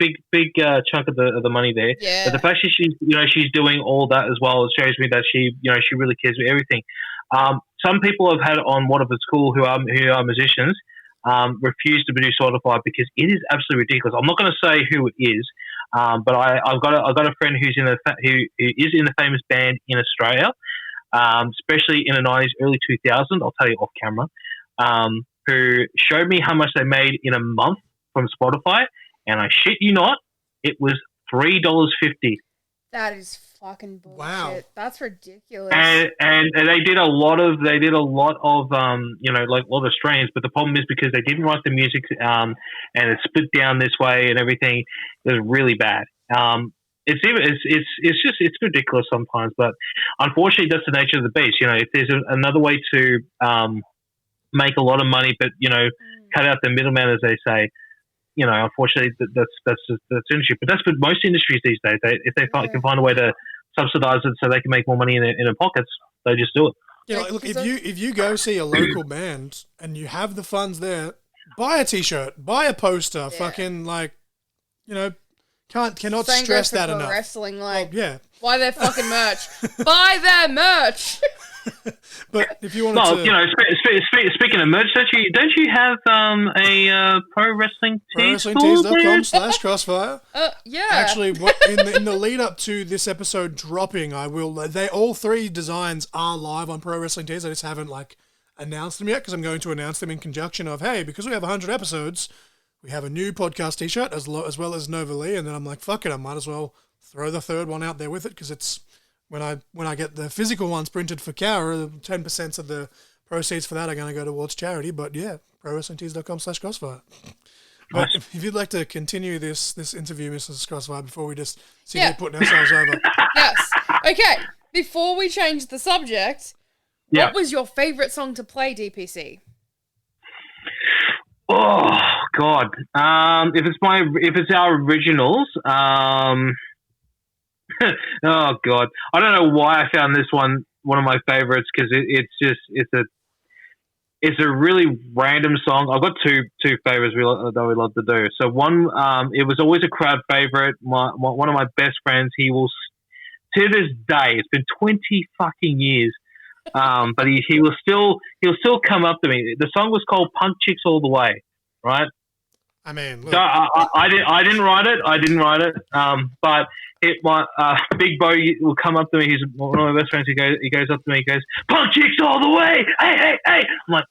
chunk of the money there. Yeah. But the fact that she's doing all that as well, it shows me that she really cares about everything. Some people have had on What If It's Cool who are musicians refuse to produce Spotify because it is absolutely ridiculous. I'm not going to say who it is, but I've got a friend who is in a famous band in Australia, especially in the 90s, early 2000s. I'll tell you off camera. Who showed me how much they made in a month from Spotify, and I shit you not, it was $3.50. That is fucking bullshit. Wow, that's ridiculous. And they did a lot of like a lot of streams, but the problem is because they didn't write the music, and it's split down this way and everything. It was really bad. It's ridiculous sometimes, but unfortunately, that's the nature of the beast. If there's another way to make a lot of money, but cut out the middleman, as they say. Unfortunately, that's an issue. But that's for most industries these days. If they can find a way to subsidize it so they can make more money in their pockets, they just do it. Yeah, look, if you go see a local band and you have the funds there, buy a T-shirt, buy a poster, fucking cannot stress that enough. Wrestling, buy their fucking merch, buy their merch. But if you want to, speaking of merch, don't you have a pro wrestling tees? ProWrestlingTees.com/Crossfire. Yeah. Actually, in the lead up to this episode dropping, all 3 designs are live on Pro Wrestling Tees. I just haven't announced them yet because I'm going to announce them in conjunction of, hey, because we have 100 episodes, we have a new podcast T-shirt as well as Nova Lee, and then I'm like, fuck it, I might as well throw the 3rd one out there with it because it's. When I get the physical ones printed for Cara, 10% of the proceeds for that are going to go towards charity. But yeah, ProWrestlingTees.com/Crossfire. But if you'd like to continue this interview, Mrs. Crossfire, before we just sit here putting ourselves over. Yes. Okay. Before we change the subject, what was your favourite song to play, DPC? Oh God. If it's our originals, Oh God, I don't know why I found this one of my favorites because it's a really random song. I've got two favorites that we love to do. So one, it was always a crowd favorite. One of my best friends, he will to this day. It's been 20 fucking years, but he'll still come up to me. The song was called "Punk Chicks All the Way," right? I mean, look. So I didn't write it. But my Big Bo will come up to me. He's one of my best friends. He goes up to me. He goes, "Punk Chicks all the way! Hey!" I'm like,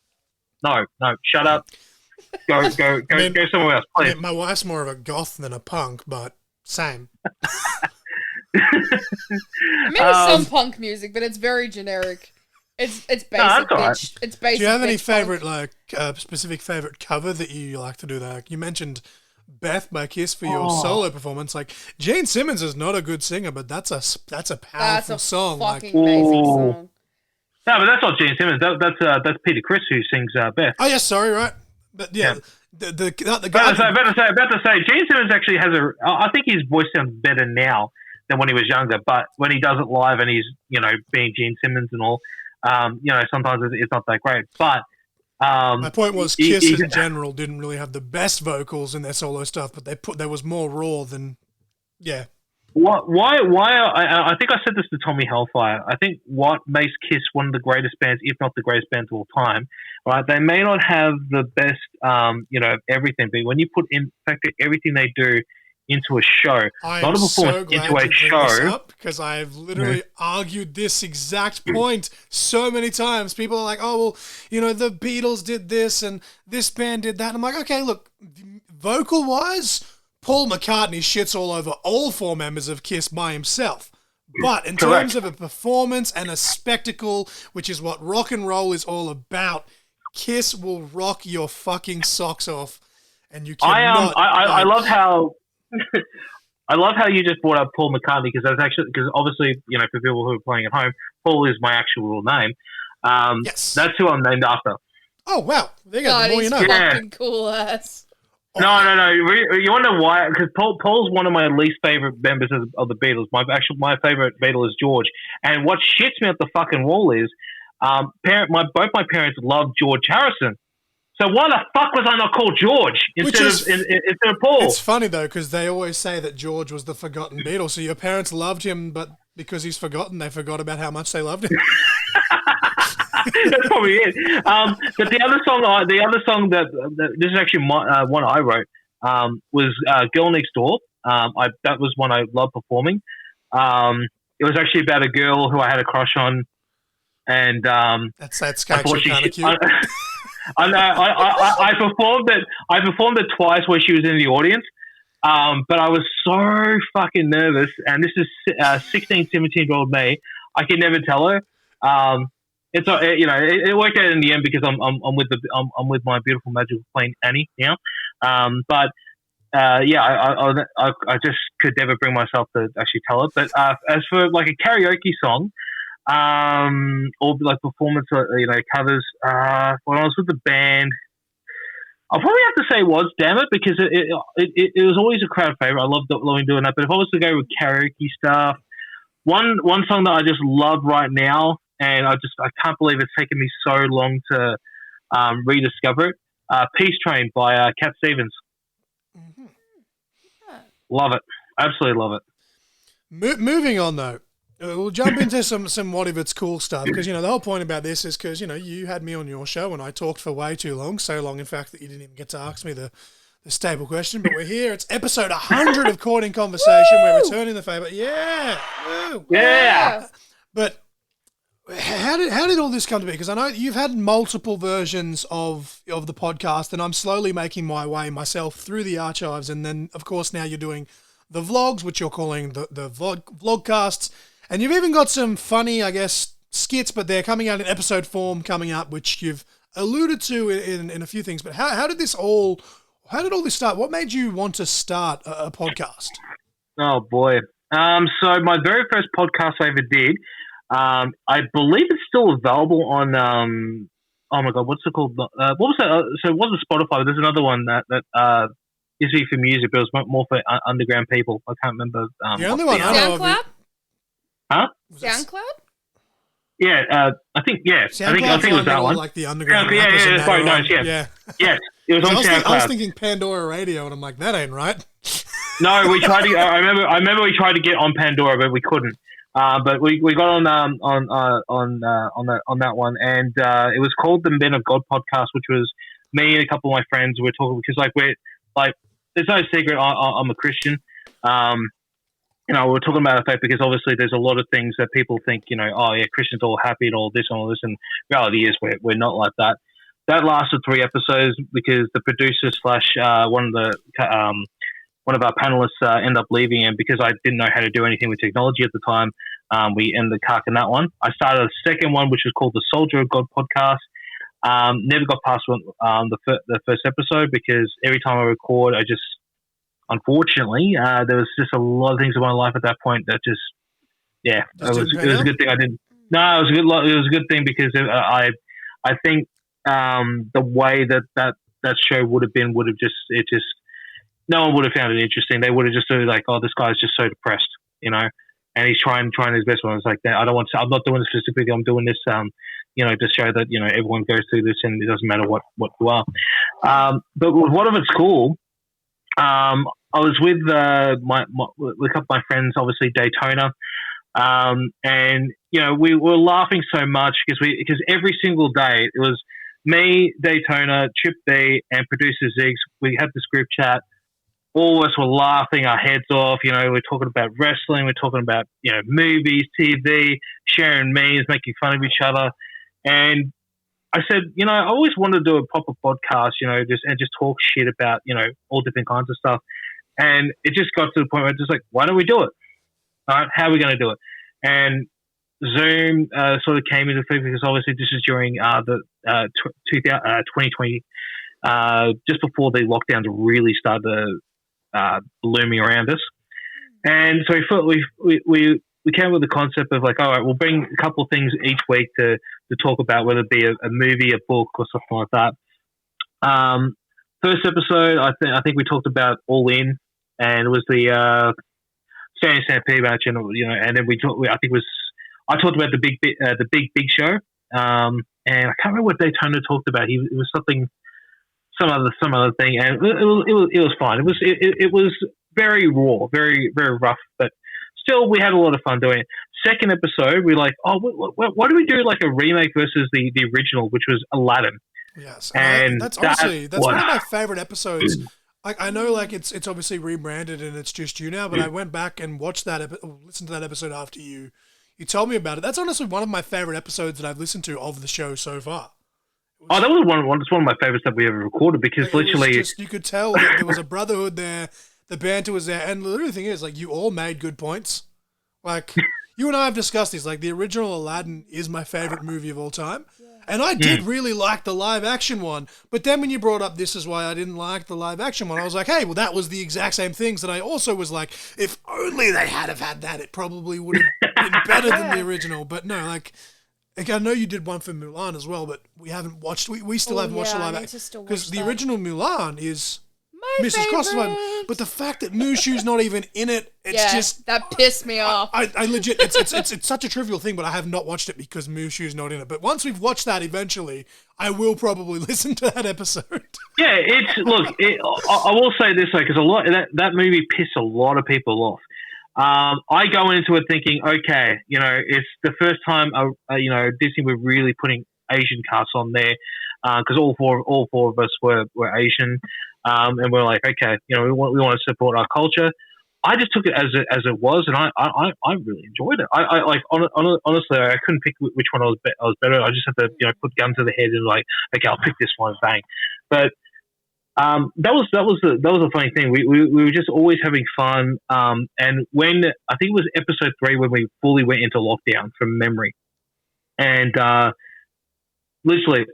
no, shut up. Go somewhere else, please. I mean, my wife's more of a goth than a punk, but same. I mean, there's some punk music, but it's very generic. It's basic, bitch. Right. It's basic. Do you have any favorite, specific favorite cover that you like to do? That you mentioned Beth by Kiss for your solo performance. Like Gene Simmons is not a good singer, but that's a powerful song. Fucking amazing song. No, but that's not Gene Simmons. That's Peter Criss who sings Beth. Oh yeah, sorry, right? But yeah. The guy. About to say, Gene Simmons actually has I think his voice sounds better now than when he was younger. But when he does it live and he's being Gene Simmons and all. Sometimes it's not that great, but my point was Kiss in general didn't really have the best vocals in their solo stuff, but there was more raw than Why? I think I said this to Tommy Hellfire. I think what makes Kiss one of the greatest bands, if not the greatest band of all time, right? They may not have the best, everything, but when you put in fact everything they do into a show, not a performance, into a show. Because I've literally argued this exact point so many times. People are like, "Oh, well, the Beatles did this and this band did that." And I'm like, okay, look, vocal-wise, Paul McCartney shits all over all four members of Kiss by himself. But in terms of a performance and a spectacle, which is what rock and roll is all about, Kiss will rock your fucking socks off, and you cannot. I love how. I love how you just brought up Paul McCartney because obviously for people who are playing at home, Paul is my actual real name. Yes, that's who I'm named after. Oh wow, there you go. The more you know. Fucking cool ass. No. You want to know why? Because Paul's one of my least favorite members of the Beatles. My favorite Beatle is George. And what shits me at the fucking wall is, both my parents loved George Harrison. So why the fuck was I not called George instead of Paul? It's funny though because they always say that George was the forgotten Beatle. So your parents loved him, but because he's forgotten, they forgot about how much they loved him. That's probably it. But the other song that this is actually one I wrote was "Girl Next Door." That was one I loved performing. It was actually about a girl who I had a crush on, and that's actually kind of cute. I know. I performed it twice where she was in the audience, but I was so fucking nervous. And this is 16, 17-year-old me. I could never tell her. It worked out in the end because I'm with my beautiful magical queen Annie now. I just could never bring myself to actually tell her. But as for like a karaoke song, or like performance, covers. When I was with the band, I'll probably have to say was "Damn It" because it was always a crowd favorite. I loving doing that. But if I was to go with karaoke stuff, one song that I just love right now, and I can't believe it's taken me so long to rediscover it. "Peace Train" by Cat Stevens. Mm-hmm. Love it, absolutely love it. Moving on though. We'll jump into some what if it's cool stuff because the whole point about this is because you had me on your show and I talked for way too long, so long in fact that you didn't even get to ask me the staple question. But we're here. It's episode 100 of Caught in Conversation. We're returning the favour. Yeah, woo. Yeah. But how did all this come to be? Because I know you've had multiple versions of the podcast, and I'm slowly making my way myself through the archives, and then of course now you're doing the vlogs, which you're calling the vlogcasts. And you've even got some funny, I guess, skits, but they're coming out in episode form coming up, which you've alluded to in a few things. But how did all this start? What made you want to start a podcast? Oh, boy. So my very first podcast I ever did, I believe it's still available on, oh my God, what's it called? What was that? So it wasn't Spotify, but there's another one that used to be for music, but it was more for underground people. I can't remember. The only one I know of. Huh? SoundCloud? Yeah, I think I think it was that one. Like the underground. Sorry, no, yeah. Yes, it was on SoundCloud. I was thinking Pandora Radio, and I'm like, that ain't right. No, we tried to. I remember we tried to get on Pandora, but we couldn't. But we got on that one, and it was called the Men of God podcast, which was me and a couple of my friends were talking because we're there's no secret I'm a Christian. We're talking about the fact because obviously there's a lot of things that people think, oh yeah, Christians are all happy and all this, and reality is we're not like that. That lasted 3 episodes because the producer / one of our panelists ended up leaving, and because I didn't know how to do anything with technology at the time, we ended up carking that one. I started a second one, which was called the Soldier of God podcast. Never got past the first episode because every time I record, unfortunately, there was just a lot of things in my life at that point that it was a good thing I didn't. No, it was a good thing because I think the way that show would have just no one would have found it interesting. They would have just been like, oh, this guy's just so depressed, and he's trying his best. When I was like, I'm not doing this specifically. I'm doing this, to show that everyone goes through this, and it doesn't matter what you are. But one of it's cool. I was with with a couple of my friends, obviously Daytona, and we were laughing so much because every single day it was me, Daytona, Trip B, and producer Ziggs. We had this group chat. All of us were laughing our heads off. We're talking about wrestling, we're talking about movies, TV, sharing memes, making fun of each other, and I said, I always wanted to do a proper podcast, just talk shit about, all different kinds of stuff. And it just got to the point where it's just like, why don't we do it? All right, how are we going to do it? And Zoom sort of came into effect because obviously this is during the 2020, just before the lockdowns really started looming around us. And so we thought we came up with the concept of like, all right, we'll bring a couple of things each week to talk about, whether it be a movie, a book, or something like that. First episode, I think we talked about All In, and it was the Stanley Stampede match, and and then I talked about the big show, and I can't remember what Daytona talked about. It was some other thing, and it was fine. It was very raw, very very rough, but still we had a lot of fun doing it. Second episode, we're like, oh, why do we do like a remake versus the original, which was Aladdin? Yes, and that's one of my favorite episodes. I know, like it's obviously rebranded and it's just you now, but I went back and watched listened to that episode after you told me about it. That's honestly one of my favorite episodes that I've listened to of the show so far. That was one of my favorites that we ever recorded because literally you could tell that there was a brotherhood there, the banter was there, and the other thing is like you all made good points. Like you and I have discussed this. Like the original Aladdin is my favorite movie of all time. And I did really like the live action one. But then when you brought up this is why I didn't like the live action one, I was like, hey, well, that was the exact same things that I also was like, if only they had have had that, it probably would have been better than the original. But no, like I know you did one for Mulan as well, but we haven't watched, we still haven't watched the live action. Because the original Mulan is Mrs. Crossfire, but the fact that Mushu's not even in it, it's just that pissed me off. I legit, it's such a trivial thing, but I have not watched it because Mushu's not in it. But once we've watched that, eventually, I will probably listen to that episode. Yeah, I will say this though, because that movie pissed a lot of people off. I go into it thinking, okay, it's the first time, Disney were really putting Asian casts on there, because all four of us were Asian. And we're like, okay, we want to support our culture. I just took it as it was, and I really enjoyed it. Honestly, I couldn't pick which one I was better. I just had to put gun to the head and like, okay, I'll pick this one, bang. But that was a funny thing. We were just always having fun. And when I think it was episode 3 when we fully went into lockdown from memory, and literally,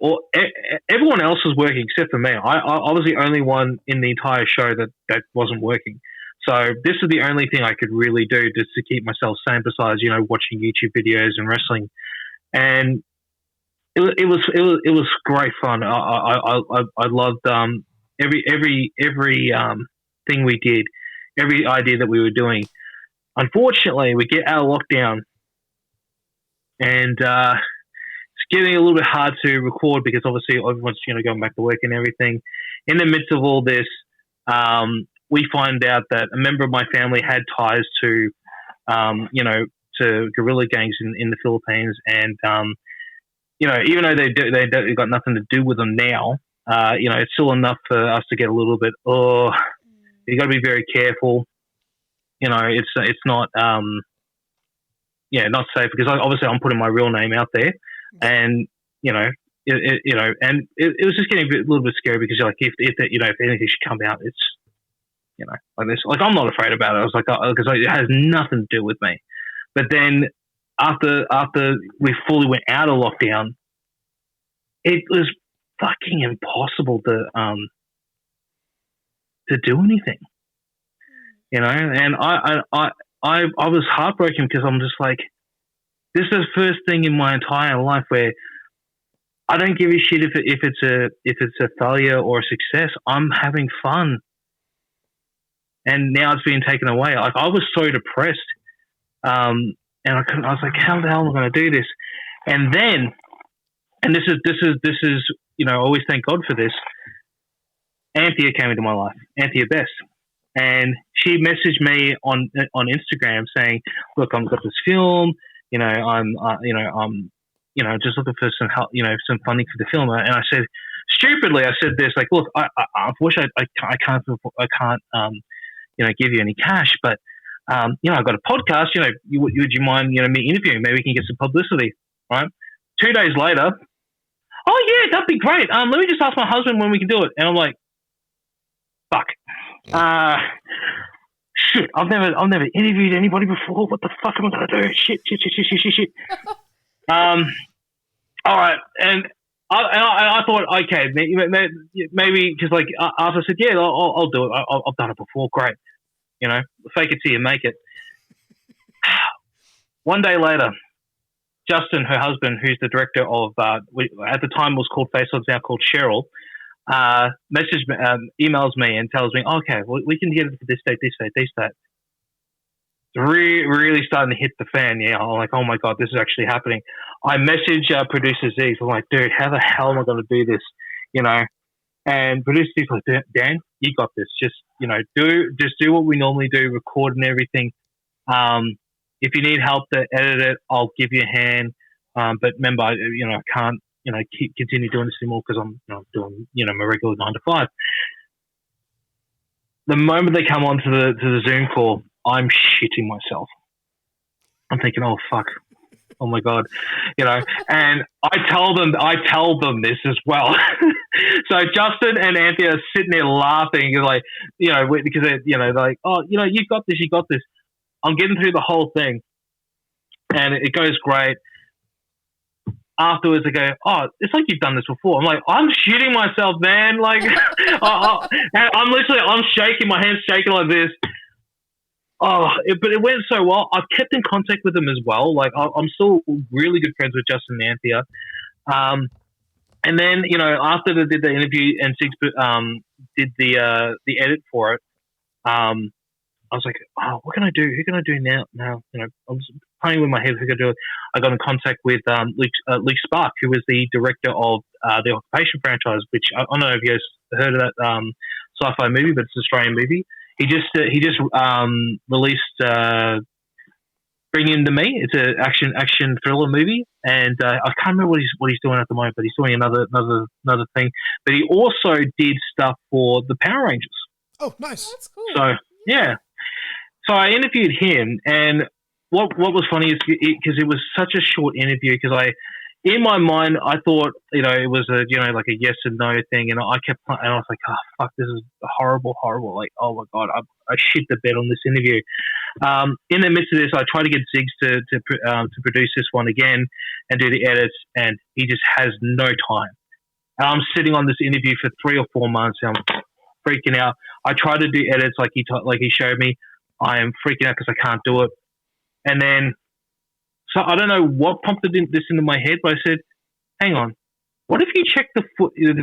everyone else was working except for me. I was the only one in the entire show that wasn't working. So this is the only thing I could really do just to keep myself sane besides, watching YouTube videos and wrestling. And it was great fun. I loved every thing we did, every idea that we were doing. Unfortunately, we get out of lockdown and it's getting a little bit hard to record because obviously everyone's going back to work and everything. In the midst of all this, we find out that a member of my family had ties to to guerrilla gangs in the Philippines, and even though they got nothing to do with them now, it's still enough for us to get a little bit. Oh, you got to be very careful. It's not not safe because obviously I'm putting my real name out there, and and it was just getting a little bit scary because you're like if anything should come out, it's like this. Like I'm not afraid about it. I was like because it has nothing to do with me. But then after we fully went out of lockdown, it was fucking impossible to do anything. And I was heartbroken because I'm just like, this is the first thing in my entire life where I don't give a shit if it's a failure or a success. I'm having fun, and now it's being taken away. Like I was so depressed, and I was like, how the hell am I going to do this? And then, and this is I always thank God for this. Anthea came into my life, Anthea Best. And she messaged me on Instagram saying, "Look, I've got this film. I'm just looking for some help, some funding for the film." And I said, stupidly, this, like, "Look, I unfortunately I can't give you any cash, but I've got a podcast. Would you mind me interviewing? Maybe we can get some publicity, right?" 2 days later, "Oh yeah, that'd be great. Let me just ask my husband when we can do it." And I'm like, "Fuck." Shit, I've never interviewed anybody before. What the fuck am I gonna do? Shit. All right, and I thought, okay, maybe because like after I said, yeah, I'll do it. I've done it before. Great, fake it till you make it. 1 day later, Justin, her husband, who's the director of at the time it was called Face Off, now called Cheryl. Emails me and tells me, okay, well, we can get it for this date. It's really starting to hit the fan. Yeah, I'm like, oh my God, this is actually happening. I message producer Z. I'm like, dude, how the hell am I going to do this? And producer Z's like, Dan, you got this. Just do what we normally do, record and everything. If you need help to edit it, I'll give you a hand. But remember, I can't. Continue doing this anymore because I'm doing my regular 9 to 5. The moment they come on to the Zoom call, I'm shitting myself. I'm thinking, oh fuck, oh my God, and I tell them this as well. So Justin and Anthea are sitting there laughing, like because they're like, oh you got this. I'm getting through the whole thing, and it goes great. Afterwards, they go, oh, it's like you've done this before. I'm like, I'm shitting myself, man. Like, I'm shaking, my hands shaking like this. But it went so well. I've kept in contact with them as well. Like, I'm still really good friends with Justin and Anthea. And then, after they did the interview and Six did the edit for it, I was like, oh, what can I do? Who can I do now? I'm just playing with my head. Who can I do it? I got in contact with Luke Spark, who was the director of the Occupation franchise, which I don't know if you guys heard of that sci-fi movie, but it's an Australian movie. He just released Bring In to Me. It's an action thriller movie, and I can't remember what he's doing at the moment, but he's doing another thing. But he also did stuff for the Power Rangers. Oh, nice. That's cool. So yeah. So I interviewed him, and what was funny is because it was such a short interview, because in my mind, I thought, it was like a yes and no thing. And I was like, oh, fuck, this is horrible. Like, oh my God, I shit the bed on this interview. In the midst of this, I tried to get Ziggs to produce this one again and do the edits, and he just has no time. And I'm sitting on this interview for 3 or 4 months, and I'm freaking out. I tried to do edits like he showed me. I am freaking out because I can't do it. And then, so I don't know what prompted this into my head, but I said, hang on, what if you check the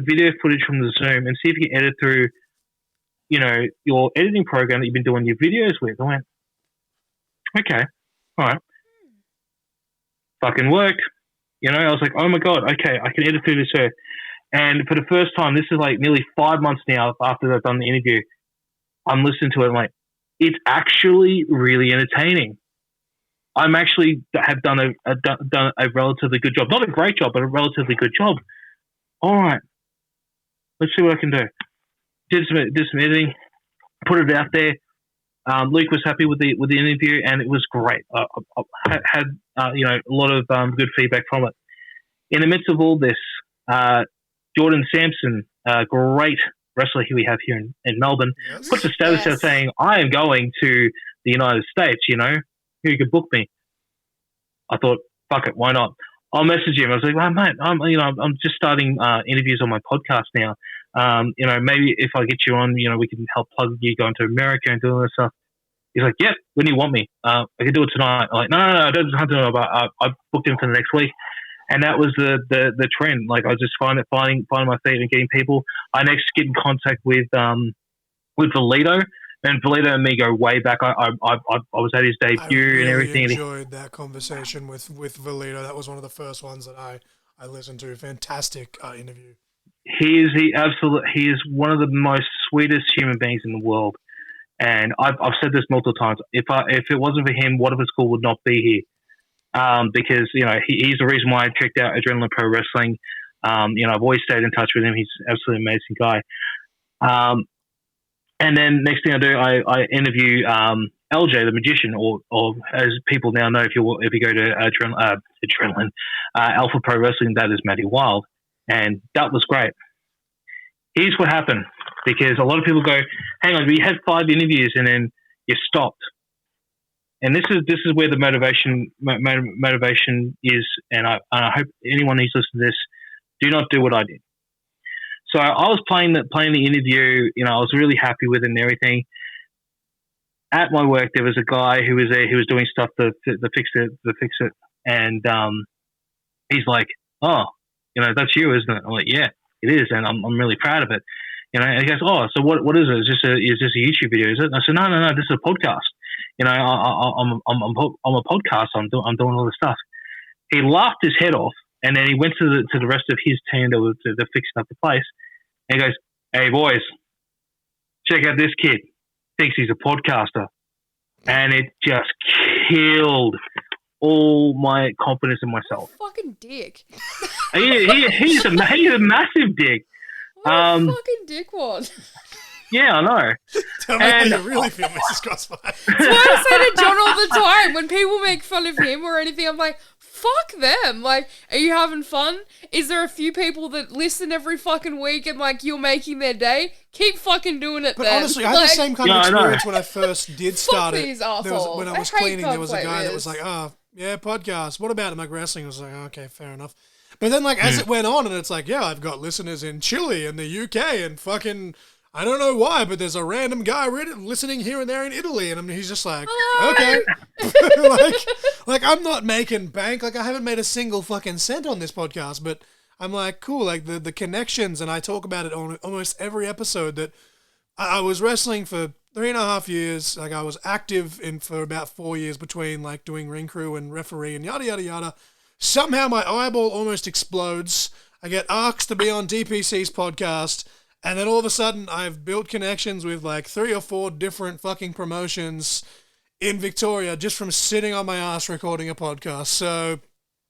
video footage from the Zoom and see if you can edit through, your editing program that you've been doing your videos with? I went, okay, all right. Fucking worked. You know, I was like, oh my God, okay, I can edit through this here. And for the first time, this is like nearly 5 months now after I've done the interview, I'm listening to it and like, it's actually really entertaining. I'm actually have done a relatively good job. Not a great job, but a relatively good job. All right. Let's see what I can do. Did some editing, put it out there. Luke was happy with the interview, and it was great. I had a lot of good feedback from it. In the midst of all this, Jordan Sampson, great wrestler who we have here in Melbourne, puts a status out saying, "I am going to the United States. You know, who could book me?" I thought, "Fuck it, why not?" I'll message him. I was like, "Well, mate, I'm just starting interviews on my podcast now. Maybe if I get you on, we can help plug you going to America and doing all this stuff." He's like, "Yep, when do you want me? I can do it tonight." I'm like, "No, I don't have to know about. I booked him for the next week." And that was the trend. Like, I was just finding my feet and getting people. I next get in contact with Valito. And Valito and me go way back. I was at his debut and everything. I enjoyed that conversation with Valito. That was one of the first ones that I listened to. Fantastic interview. He is one of the most sweetest human beings in the world. And I've said this multiple times. If it wasn't for him, What If It's Cool would not be here. Because he's the reason why I checked out Adrenaline Pro Wrestling. I've always stayed in touch with him. He's an absolutely amazing guy. And then next thing I do, I interview LJ, the magician, or as people now know, if you go to Adrenaline, Alpha Pro Wrestling, that is Matty Wild, and that was great. Here's what happened, because a lot of people go, "Hang on, we had 5 interviews and then you stopped." And this is where the motivation is, and I hope anyone who's listening to this, do not do what I did. So I was playing the interview. I was really happy with it and everything. At my work, there was a guy who was there. He was doing stuff to fix it, and he's like, "Oh, that's you, isn't it?" I'm like, "Yeah, it is," and I'm really proud of it. And he goes, "Oh, so what is it? Is this a YouTube video? Is it?" And I said, "No, this is a podcast. I'm a podcast. I'm doing all this stuff." He laughed his head off. And then he went to the rest of his team that was to fixing up the place. And he goes, "Hey, boys, check out this kid. Thinks he's a podcaster." And it just killed all my confidence in myself. Fucking dick. He's a massive dick. What a fucking dickwad. Yeah, I know. Tell me how you really feel, Mrs. Crossfire. That's why I say to John all the time, when people make fun of him or anything, I'm like, fuck them. Like, are you having fun? Is there a few people that listen every fucking week and, like, you're making their day? Keep fucking doing it, But then. honestly, I had the same kind of experience when I first did start it. These assholes. When I was cleaning, there was a guy that was like, "Oh, yeah, podcast. What about it? Like wrestling?" I was like, "Okay, fair enough." But then, like, as it went on, and it's like, "Yeah, I've got listeners in Chile and the UK and fucking... I don't know why, but there's a random guy listening here and there in Italy," and he's just like, "Okay." like I'm not making bank. Like, I haven't made a single fucking cent on this podcast, but I'm like, cool. Like the connections, and I talk about it on almost every episode that I was wrestling for 3.5 years. Like, I was active for about 4 years between like doing ring crew and referee and yada yada yada. Somehow my eyeball almost explodes. I get asked to be on DPC's podcast. And then all of a sudden, I've built connections with like 3 or 4 different fucking promotions in Victoria just from sitting on my ass recording a podcast. So,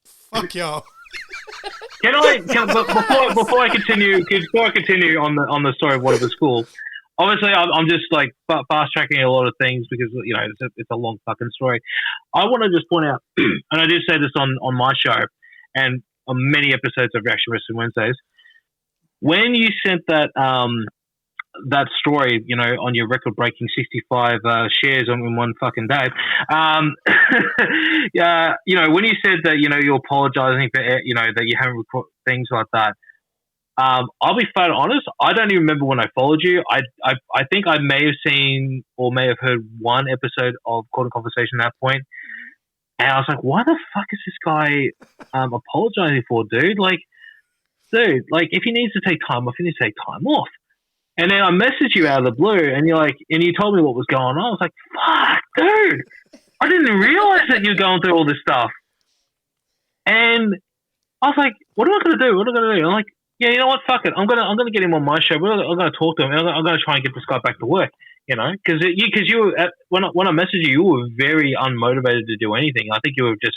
fuck y'all. Before I continue on the story of What If It's Cool, obviously I'm just like fast tracking a lot of things because it's a long fucking story. I want to just point out, and I did say this on my show and on many episodes of Reaction Wrestling Wednesdays. When you sent that story, on your record-breaking 65 shares in one fucking day, when you said that, you're apologising for, that you haven't recorded things like that, I'll be flat honest, I don't even remember when I followed you. I think I may have seen or may have heard one episode of Quarter Conversation at that point, and I was like, why the fuck is this guy apologising for, dude? Dude, if he needs to take time off, he needs to take time off. And then I messaged you out of the blue, and you told me what was going on. I was like, fuck, dude, I didn't realize that you're going through all this stuff. And I was like, what am I going to do? What am I going to do? I'm like, yeah, you know what? Fuck it. I'm gonna get him on my show. I'm gonna talk to him. I'm gonna try and get this guy back to work. You know, because you were when I messaged you were very unmotivated to do anything. I think you were just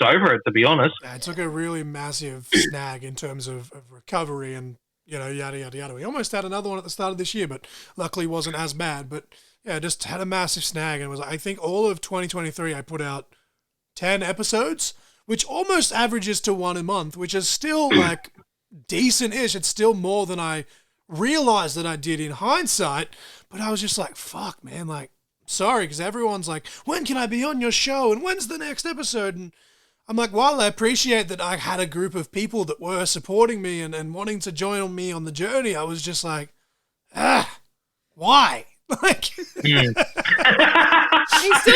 over it, to be honest. Yeah, it took a really massive snag in terms of recovery and yada yada yada. We almost had another one at the start of this year, but luckily wasn't as bad. But yeah, just had a massive snag, and it was I think all of 2023 I put out 10 episodes, which almost averages to one a month, which is still like decent-ish. It's still more than I realized that I did in hindsight, but I was just like, fuck, man, like, sorry, because everyone's like, when can I be on your show, and when's the next episode? And I'm like, while I appreciate that I had a group of people that were supporting me and wanting to join me on the journey, I was just like, why? Like, he still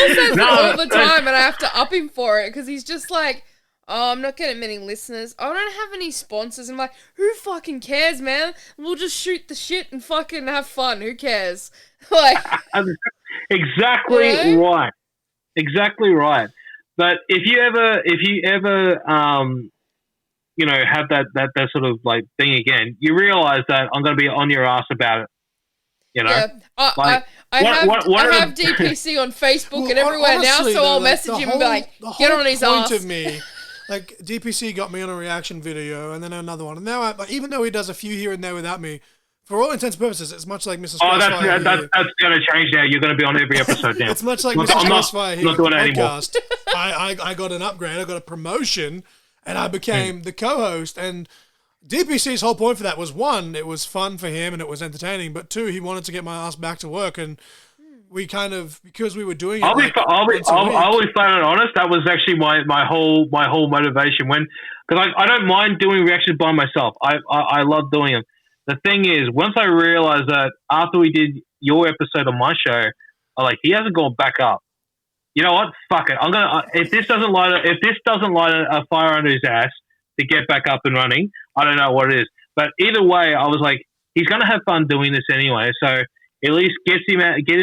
says it all the time, and I have to up him for it because he's just like, oh, I'm not getting many listeners. I don't have any sponsors. And I'm like, who fucking cares, man? We'll just shoot the shit and fucking have fun. Who cares? Like, exactly right. Exactly right. But if you ever, have that sort of like thing again, you realize that I'm going to be on your ass about it. You know, I have DPC on Facebook and everywhere honestly, now, so I'll message him and be like, get on his ass. Of me, like DPC got me on a reaction video and then another one, and now even though he does a few here and there without me, for all intents and purposes, it's much like Mrs. Crossfire. That's going to change now. You're going to be on every episode now. It's much like Mrs. Crossfire here on the podcast. I got an upgrade. I got a promotion, and I became the co-host. And DPC's whole point for that was, one, it was fun for him and it was entertaining, but two, he wanted to get my ass back to work, and we kind of, because we were doing it. I'll be always flat and honest. That was actually my whole motivation because I don't mind doing reactions by myself. I love doing them. The thing is, once I realized that after we did your episode on my show, I'm like, he hasn't gone back up. You know what? Fuck it. I'm gonna if this doesn't light a fire under his ass to get back up and running, I don't know what it is. But either way, I was like, he's gonna have fun doing this anyway. So at least get him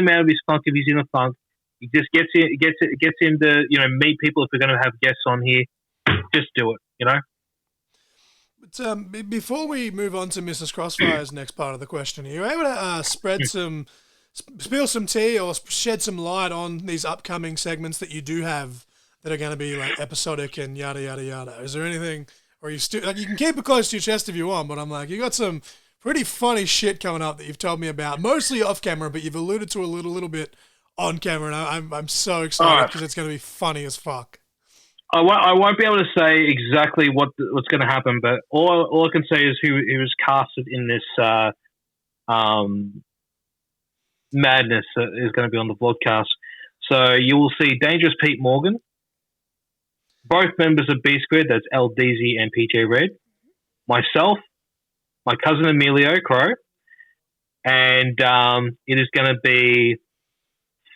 out of his funk if he's in a funk. He just gets him to meet people if we're gonna have guests on here. Just do it, you know. But before we move on to Mrs. Crossfire's next part of the question, are you able to spill some tea or shed some light on these upcoming segments that you do have that are going to be like episodic and yada yada yada? Is there anything, or you still like, you can keep it close to your chest if you want, but I'm like, you got some pretty funny shit coming up that you've told me about, mostly off camera, but you've alluded to a little bit on camera, and I'm so excited because it's going to be funny as fuck. I won't be able to say exactly what's going to happen, but all I can say is who was casted in this madness that is going to be on the vlogcast. So you will see Dangerous Pete Morgan, both members of B Squared, that's LDZ and PJ Red, myself, my cousin Emilio Crowe, and it is going to be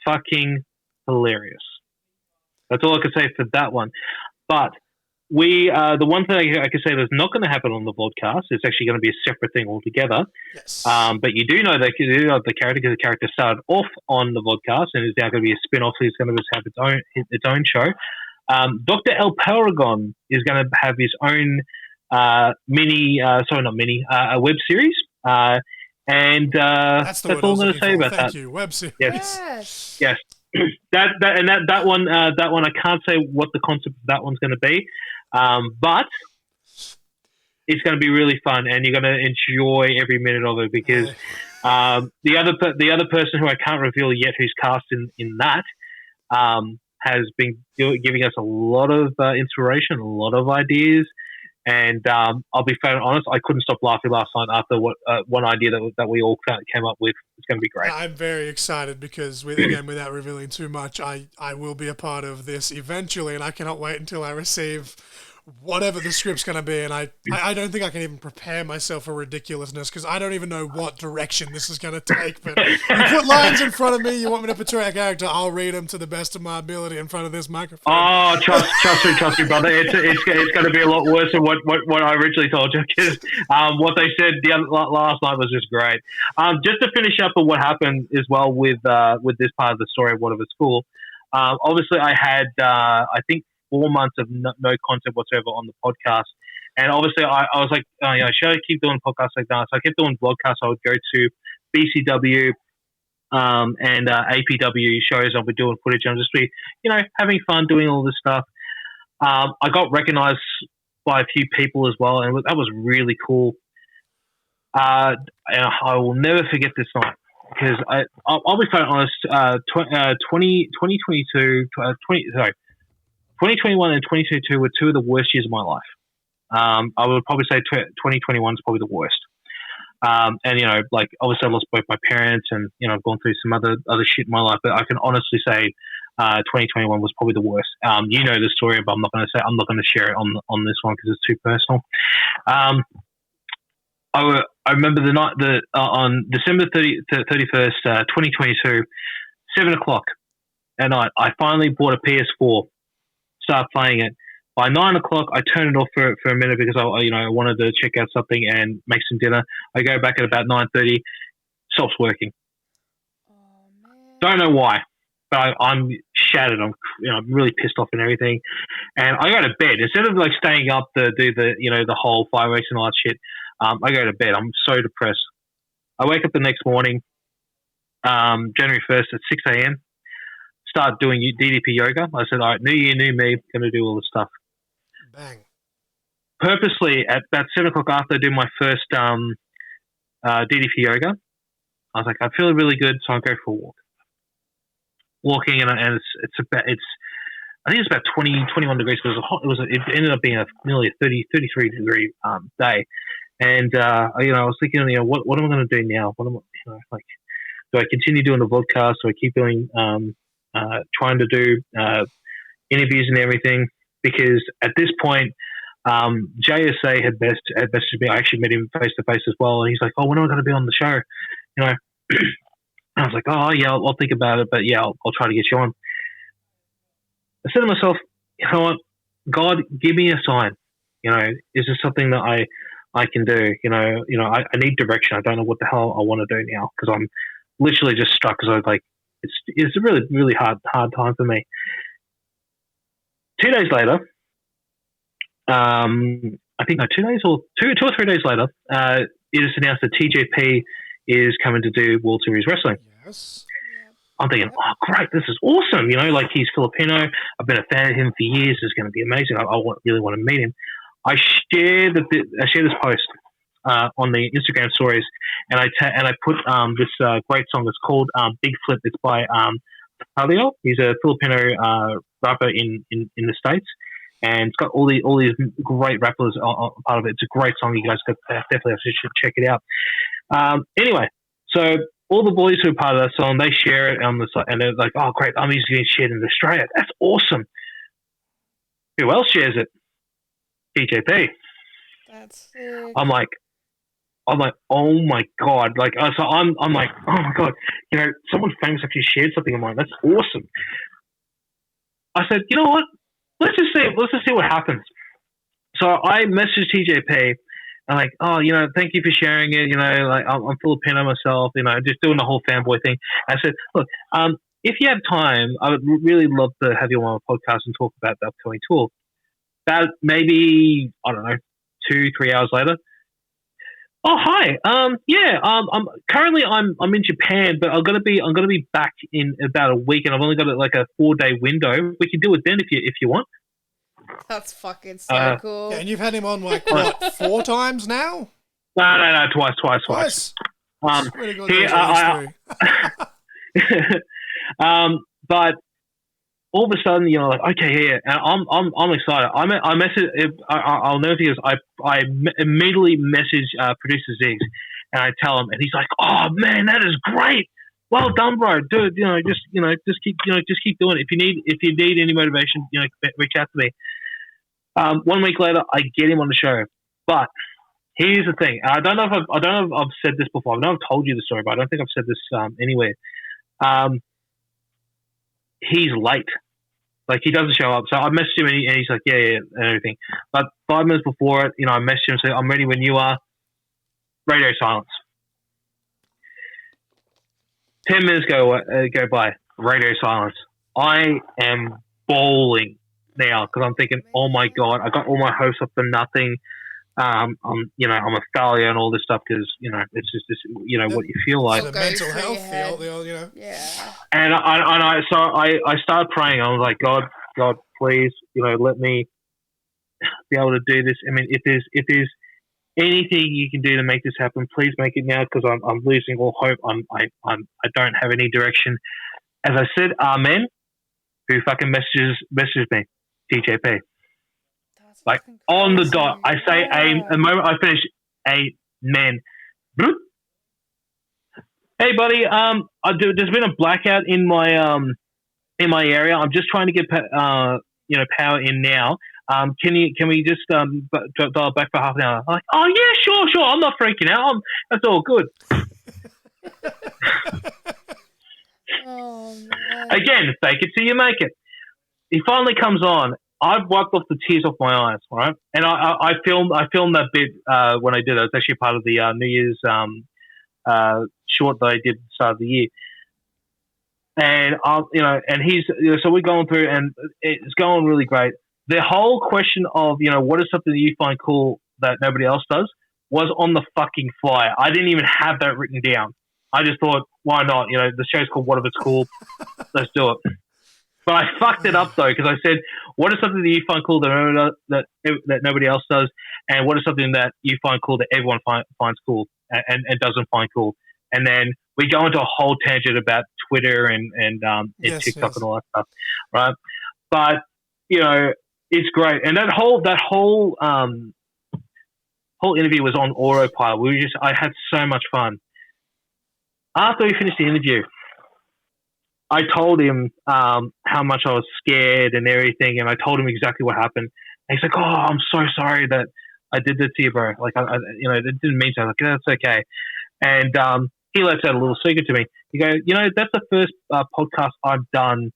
fucking hilarious. That's all I can say for that one. But the one thing I can say that's not going to happen on the podcast is actually going to be a separate thing altogether. Yes. But you do know the character, because the character started off on the podcast and is now going to be a spin-off, so it's going to have its own show. Dr. El Paragon is going to have his own a web series. And that's all I'm going to say about that. Thank you, web series. Yes. That one I can't say what the concept of that one's going to be, but it's going to be really fun, and you're going to enjoy every minute of it, because the other person who I can't reveal yet, who's cast in that, has been giving us a lot of inspiration, a lot of ideas. And I'll be fair and honest, I couldn't stop laughing last night after one idea that we all came up with. It's going to be great. I'm very excited because, without revealing too much, I will be a part of this eventually, and I cannot wait until I receive whatever the script's going to be. And I don't think I can even prepare myself for ridiculousness, because I don't even know what direction this is going to take. But you put lines in front of me, you want me to portray a character, I'll read them to the best of my ability in front of this microphone. Oh, trust me, brother. It's going to be a lot worse than what I originally told you, because what they said last night was just great. Just to finish up on what happened as well with this part of the story of What If It's Cool. Obviously, I had I think 4 months of no content whatsoever on the podcast. And obviously, I was like, should I keep doing podcasts like that? So I kept doing vlogcasts. I would go to BCW and APW shows. I'll be doing footage. I'll just be, having fun doing all this stuff. I got recognized by a few people as well, and that was really cool. And I will never forget this night because I'll be quite honest. 2021 and 2022 were two of the worst years of my life. I would probably say 2021 is probably the worst. And obviously I lost both my parents, and I've gone through some other shit in my life. But I can honestly say, 2021 was probably the worst. The story, but I'm not going to share it on this one because it's too personal. I remember the night on December 31st, 2022, 7:00 at night. I finally bought a PS4, started playing it. By 9:00, I turned it off for a minute because I wanted to check out something and make some dinner. I go back at about 9:30, stops working. Oh, man. Don't know why, but I'm shattered. I'm really pissed off and everything. And I go to bed instead of staying up to do the whole fireworks and all that shit. I go to bed. I'm so depressed. I wake up the next morning, January 1st at 6 a.m. Start doing DDP yoga. I said, all right, new year, new me. Going to do all this stuff. Bang. Purposely, at about 7:00 after I do my first DDP yoga, I was like, I feel really good, so I'll go for a walk. Walking, and it's I think it's about 21 degrees because it ended up being nearly a 33 degree day. And I was thinking, what am I going to do now? What am I, do I continue doing the podcast? Do I keep doing trying to do interviews and everything? Because at this point, JSA had messaged me. I actually met him face to face as well, and he's like, "Oh, when am I going to be on the show?" I was like, "Oh, yeah, I'll think about it, but yeah, I'll try to get you on." I said to myself, "You know what? God, give me a sign. Is this something that I can do? I need direction. I don't know what the hell I want to do now because I'm literally just stuck. Because I was like, it's a really, really hard time for me." 2 days later, I think 2 days or two or 3 days later, it is announced that TJP is coming to do World Series Wrestling. Yes. I'm thinking, oh, great, this is awesome. He's Filipino. I've been a fan of him for years. It's going to be amazing. I really want to meet him. I share this post on the Instagram stories, and I put this great song. It's called Big Flip. It's by Talio. He's a Filipino rapper in the States, and it's got all these great rappers on part of it. It's a great song. You guys definitely should check it out. Anyway, so all the boys who are part of that song, they share it on the site, and they're like, "Oh, great! I'm using it shared in Australia. That's awesome." Who else shares it? TJP. That's sick. I'm like, oh my god! So I'm like, oh my god! Someone famous actually shared something of mine. That's awesome. I said, you know what? Let's just see what happens. So I messaged TJP. I'm like, oh, thank you for sharing it. I'm Filipino myself. Just doing the whole fanboy thing. I said, look, if you have time, I would really love to have you on my podcast and talk about the upcoming tour. About maybe, I don't know, 2-3 hours later. Oh, hi. I'm currently I'm in Japan, but I'm gonna be back in about a week, and I've only got a 4-day window. We can do it then if you want. That's fucking so cool. Yeah, and you've had him on 4 times now? No, twice. Swear to God, but all of a sudden, okay, yeah, and I'm excited. I message. I'll never forget this. I immediately message producer Ziggs, and I tell him, and he's like, "Oh man, that is great. Well done, bro. Dude, just keep doing it. If you need any motivation, reach out to me." 1 week later, I get him on the show, but here's the thing. I don't know if I've said this before. I know I've told you the story, but I don't think I've said this anywhere. He's late. He doesn't show up. So I messaged him and he's like, yeah, and everything. But 5 minutes before it, I messaged him and said, I'm ready when you are. Radio silence. 10 minutes go by. Radio silence. I am bawling now because I'm thinking, oh my God, I got all my hopes up for nothing. I'm a failure and all this stuff because it's just this, what you feel like. The mental health feel, Yeah. And I started praying. I was like, God, please, let me be able to do this. I mean, if there's anything you can do to make this happen, please make it now because I'm losing all hope. I don't have any direction. As I said, amen. Who fucking messages me? TJP. Like on the dot. I say amen. The moment I finish, amen. Hey buddy, there's been a blackout in my area. I'm just trying to get power in now. Can we just dial back for half an hour? I'm like, oh yeah, sure. I'm not freaking out. That's all good. Oh man. Again, fake it till you make it. He finally comes on. I've wiped off the tears off my eyes, right? And I filmed that bit when I did it. It was actually part of the New Year's short that I did at the start of the year. And and he's so we're going through, and it's going really great. The whole question of what is something that you find cool that nobody else does was on the fucking flyer. I didn't even have that written down. I just thought, why not? The show's called What If It's Cool? Let's do it. But I fucked it up though because I said, what is something that you find cool that nobody else does, and what is something that you find cool that everyone finds cool and doesn't find cool? And then we go into a whole tangent about Twitter and TikTok and all that stuff, right? But it's great, and that whole interview was on autopilot. I had so much fun. After we finished the interview, I told him how much I was scared and everything, and I told him exactly what happened. And he's like, "Oh, I'm so sorry that I did that to you, bro. Like, I it didn't mean to." I was like, "That's okay." And he lets out a little secret to me. He goes, "That's the first podcast I've done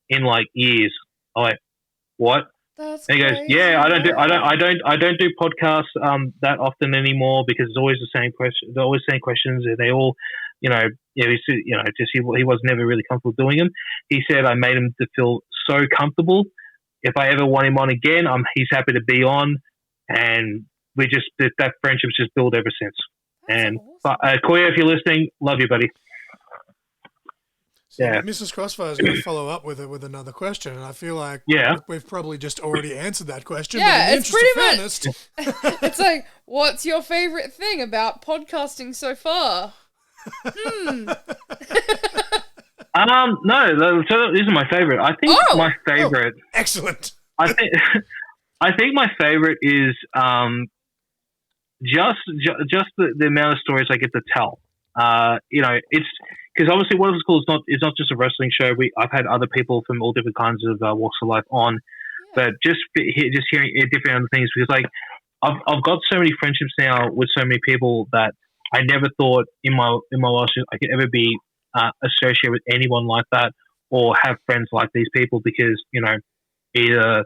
in like years." I'm like, "What?" That's and he goes, crazy. "Yeah, I don't do podcasts that often anymore because it's always the same question. They're always the same questions, and they all, he was never really comfortable doing them." He said, "I made him to feel so comfortable. If I ever want him on again, he's happy to be on." And that friendship's just built ever since. That's But Koya, if you're listening, love you, buddy. So yeah, Mrs. Crossfire is going to follow up with another question, and I feel like we've probably just already answered that question. Yeah, but it's pretty much. It's like, what's your favorite thing about podcasting so far? No, so these are my favorite. I think my favorite. Excellent. I think my favorite is just the amount of stories I get to tell. It's because obviously What If It's Cool is not just a wrestling show. I've had other people from all different kinds of walks of life on, but just hearing different other things because like I've got so many friendships now with so many people that I never thought in my life I could ever be associated with anyone like that or have friends like these people because either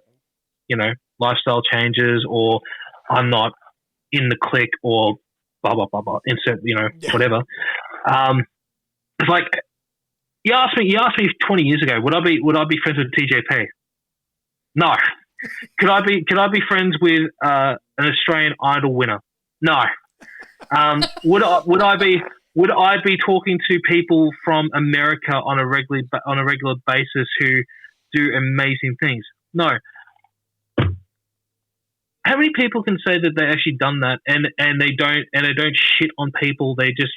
lifestyle changes or I'm not in the clique or blah blah blah blah insert whatever. It's like you asked me 20 years ago would I be friends with TJP? No. Could I be friends with an Australian Idol winner? No. Would I be talking to people from America on a regular basis who do amazing things? No. How many people can say that they actually done that and they don't shit on people? They just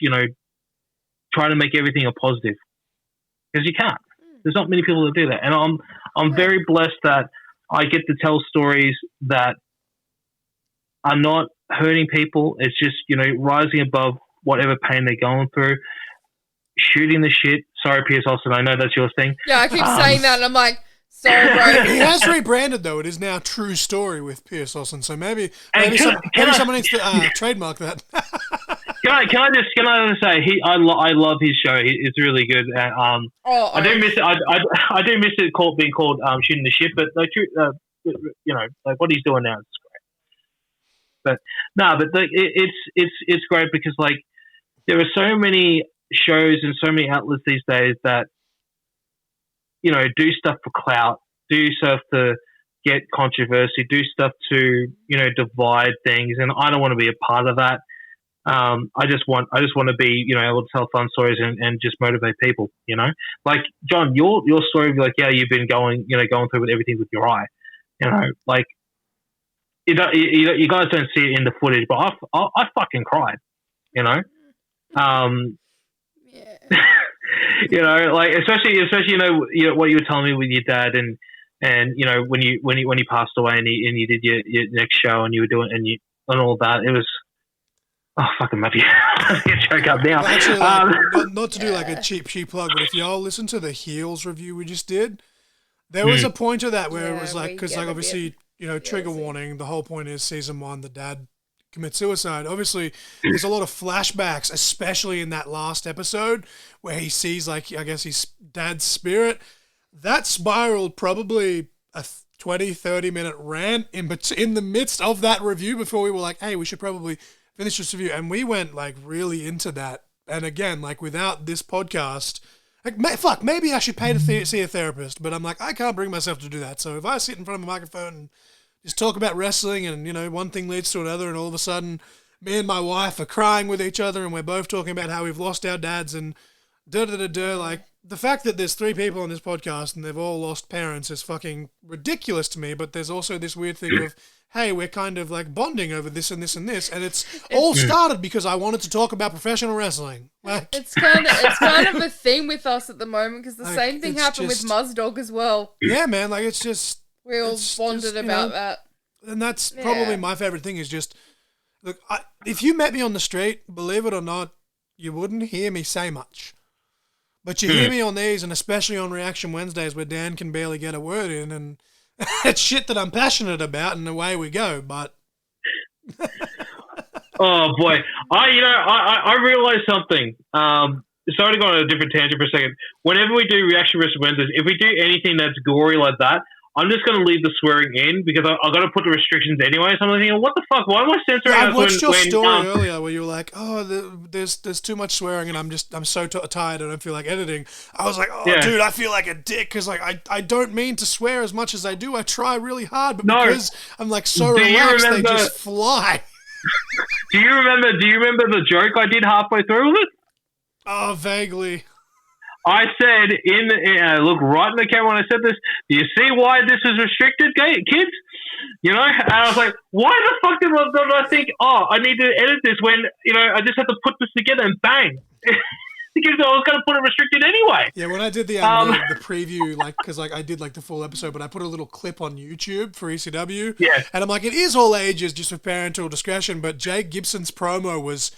try to make everything a positive because you can't. There's not many people that do that, and I'm very blessed that I get to tell stories that are not hurting people. It's just rising above whatever pain they're going through, shooting the shit. Sorry, Pierce Austin, I know that's your thing. Yeah, I keep saying that, and I'm like, sorry, bro. He has rebranded though. It is now True Story with Pierce Austin. So maybe someone needs to trademark that. Can I just say I love his show. It's really good. I do miss it. I do miss it being called shooting the shit. But like what he's doing now is great. But it's great because like there are so many shows and so many outlets these days that do stuff for clout, do stuff to get controversy, do stuff to divide things, and I don't want to be a part of that. I just want to be able to tell fun stories and just motivate people. Like John, your story, like you've been going through with everything with your eye. Like you guys don't see it in the footage, but I fucking cried. Yeah. Like especially what you were telling me with your dad and when you passed away and you did your next show and you were doing and all that, it was fucking maybe choke up now. Well, actually, not to do like a cheap plug, but if y'all listen to the Heels review we just did, there was a point of that where it was like, because like obviously trigger warning. The whole point is season 1, the dad commits suicide. Obviously, there's a lot of flashbacks, especially in that last episode where he sees like I guess his dad's spirit. That spiraled probably a 20-30 minute rant in the midst of that review before we were like, hey, we should probably finish this review. And we went like really into that. And again, like without this podcast, like maybe I should pay to see a therapist, but I'm like, I can't bring myself to do that. So if I sit in front of a microphone and just talk about wrestling and, one thing leads to another and all of a sudden me and my wife are crying with each other and we're both talking about how we've lost our dads and like the fact that there's 3 people on this podcast and they've all lost parents is fucking ridiculous to me, but there's also this weird thing of, hey, we're kind of like bonding over this and this and this, and it's all started because I wanted to talk about professional wrestling. Like, it's kind of a theme with us at the moment because the same thing happened with Muzdog as well. Yeah, man, like it's just we all bonded about that, and that's probably my favorite thing is just look. If you met me on the street, believe it or not, you wouldn't hear me say much. But you hear me on these, and especially on Reaction Wednesdays where Dan can barely get a word in, and it's shit that I'm passionate about, and away we go. But oh boy, I realized something. Sorry to go on a different tangent for a second. Whenever we do Reaction Wednesdays, if we do anything that's gory like that, I'm just going to leave the swearing in because I've got to put the restrictions anyway. So I'm thinking, what the fuck? Why am I censoring? I watched your story earlier where you were like, "Oh, there's too much swearing, and I'm so tired, I don't feel like editing." I was like, "Oh, dude, I feel like a dick because like I don't mean to swear as much as I do. I try really hard, but because I'm like so relaxed, they just fly." Do you remember the joke I did halfway through with it? Oh, vaguely. I said look right in the camera when I said this. Do you see why this is restricted, kids? And I was like, why the fuck did I think? Oh, I need to edit this when I just have to put this together and bang. Because I was going to put it restricted anyway. Yeah, when I did the preview, because I did like the full episode, but I put a little clip on YouTube for ECW. Yeah, and I'm like, it is all ages, just with parental discretion. But Jake Gibson's promo was.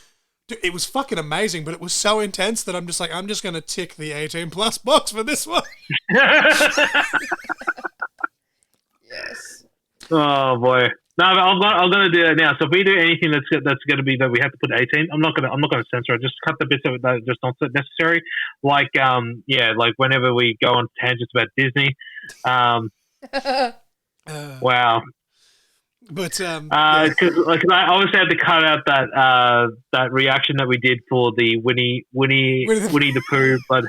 It was fucking amazing, but it was so intense that I'm just going to tick the 18 plus box for this one. Yes. Oh boy. No, I'm going to do that now. So if we do anything that's going to be that we have to put 18, I'm not going to censor it. Just cut the bits of it that are just not necessary. Like like whenever we go on tangents about Disney. Wow. But because I obviously had to cut out that reaction that we did for the Winnie the Pooh, but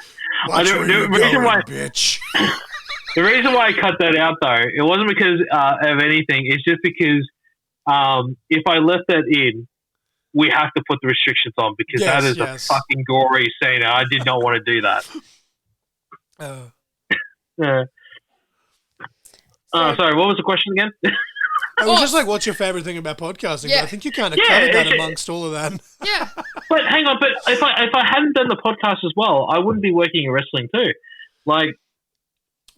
the reason why I cut that out though, it wasn't because of anything. It's just because if I left that in, we have to put the restrictions on because that is a fucking gory scene. And I did not want to do that. Sorry, what was the question again? It was just like, what's your favorite thing about podcasting? Yeah. But I think you kind of covered that amongst all of that. Yeah. But hang on, but if I hadn't done the podcast as well, I wouldn't be working in wrestling too. Like,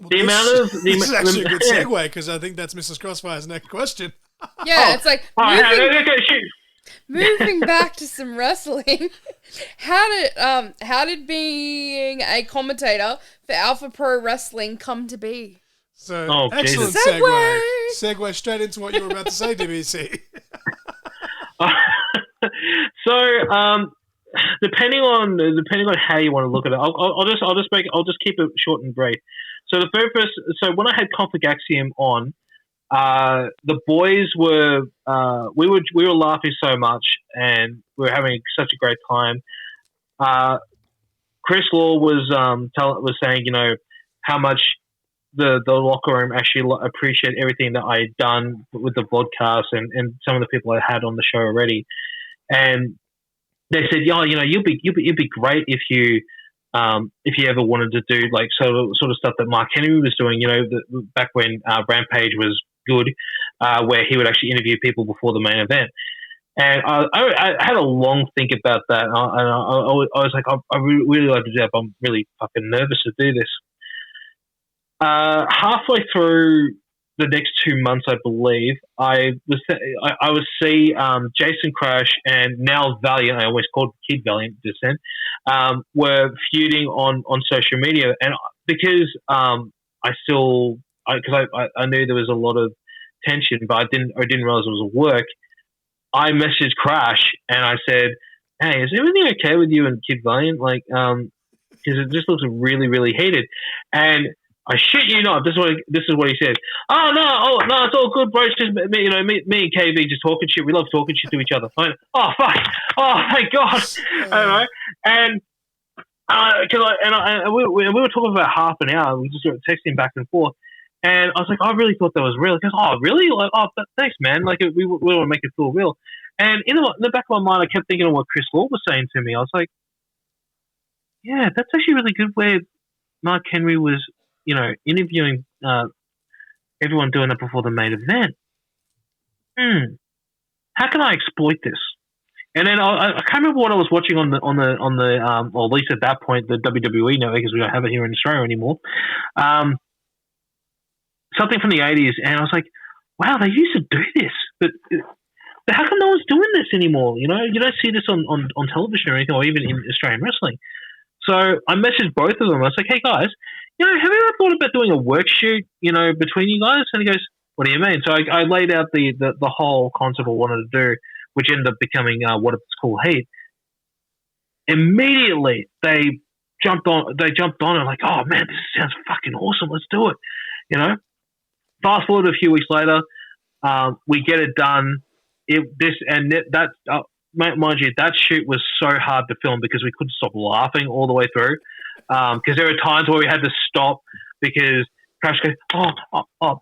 this is actually a good segue because I think that's Mrs Crossfire's next question. Yeah, it's like moving back to some wrestling. How did being a commentator for Alpha Pro Wrestling come to be? So excellent segue straight into what you were about to say, DBC. So depending on how you want to look at it, I'll just keep it short and brief. So so when I had Conflict Axiom on, the boys were we were laughing so much and we were having such a great time. Chris Law was saying how much the locker room actually appreciate everything that I had done with the podcast and some of the people I had on the show already, and they said, "Yeah, you'd be great if you ever wanted to do like sort of stuff that Mark Henry was doing, back when Rampage was good, where he would actually interview people before the main event." And I had a long think about that, and I was like, I really like to do that, but I'm really fucking nervous to do this. Halfway through the next 2 months, I believe, I would see Jason Crash and now Valiant, I always called Kid Valiant just then, were feuding on social media, and because I knew there was a lot of tension, but I didn't realize it was work. I messaged Crash and I said, "Hey, is everything okay with you and Kid Valiant? Like, because it just looks really, really heated." And I shit you not, this is what he said. "Oh no, it's all good, bro. It's just me and KB just talking shit. We love talking shit to each other." Oh fuck! Oh thank God! I don't know. And we were talking for about half an hour. We just sort of texting back and forth. And I was like, I really thought that was real. He goes, "Oh, really? Like, oh, thanks, man. Like, we want to make it feel real." And in the back of my mind, I kept thinking of what Chris Law was saying to me. I was like, yeah, that's actually really good where Mark Henry was, interviewing everyone doing that before the main event. How can I exploit this? And then I can't remember what I was watching on the or at least at that point, the WWE network, because we don't have it here in Australia anymore. Something from the 80s, and I was like, wow, they used to do this, but how come no one's doing this anymore? You don't see this on television or anything, or even in Australian wrestling. So I messaged both of them. I was like, "Hey guys, have you ever thought about doing a work shoot, between you guys?" And he goes, "What do you mean?" So I laid out the whole concept I wanted to do, which ended up becoming what it's called, Heat. Immediately they jumped on and like, "Oh man, this sounds fucking awesome. Let's do it." Fast forward a few weeks later, we get it done. Mind you, that shoot was so hard to film because we couldn't stop laughing all the way through. Because there were times where we had to stop because Crash goes, "Oh,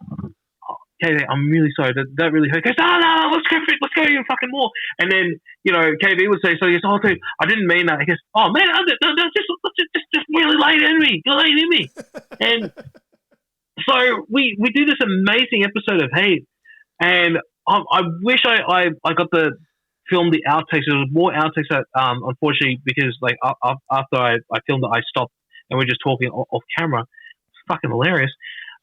KB, I'm really sorry. That really hurt." He goes, "No, let's go even fucking more." And then, KB would say, so he goes, "Oh, dude, I didn't mean that." He goes, "Oh, man, just really lay it in me. You're laying in me." And so we do this amazing episode of Heat, and I wish I got to film the outtakes. There was more outtakes that, unfortunately, because like after I filmed it, I stopped and we're just talking off camera. It's fucking hilarious.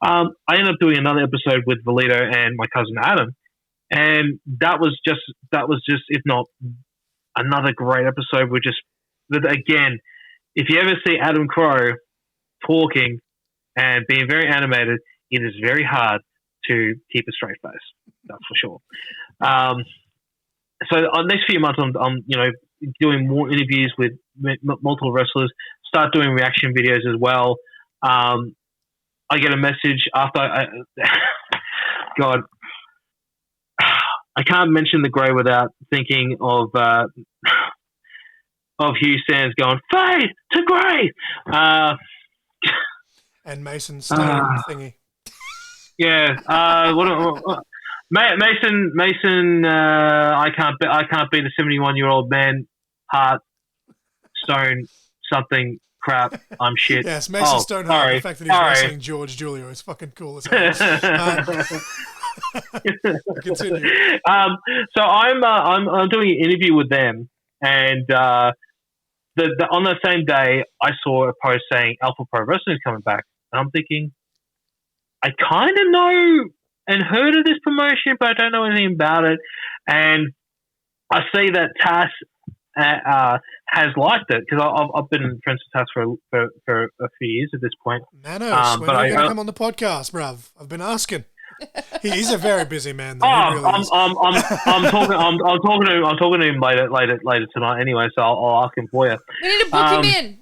I ended up doing another episode with Valito and my cousin Adam, and that was just if not another great episode. Again, if you ever see Adam Crowe talking and being very animated, it is very hard to keep a straight face. That's for sure. So the next few months, I'm doing more interviews with multiple wrestlers. Start doing reaction videos as well. I get a message after God, I can't mention the Grey without thinking of Hugh Sands going fade to Grey. And Mason Stone thingy. Yeah. Mason. I can't be the 71-year-old man. Heart, Stone, something crap. I'm shit. Yes, Mason Stoneheart. The fact that he's wrestling George Julio is fucking cool as hell. Continue. So I'm doing an interview with them, and on the same day, I saw a post saying Alpha Pro Wrestling is coming back, and I'm thinking, I kind of know and heard of this promotion, but I don't know anything about it. And I see that Tass has liked it because I've been friends with Tass for a few years at this point. Manos, when are you going to come on the podcast, bruv? I've been asking. He's a very busy man, though. I'm talking to him later tonight anyway, so I'll ask him for you. We need to book him in.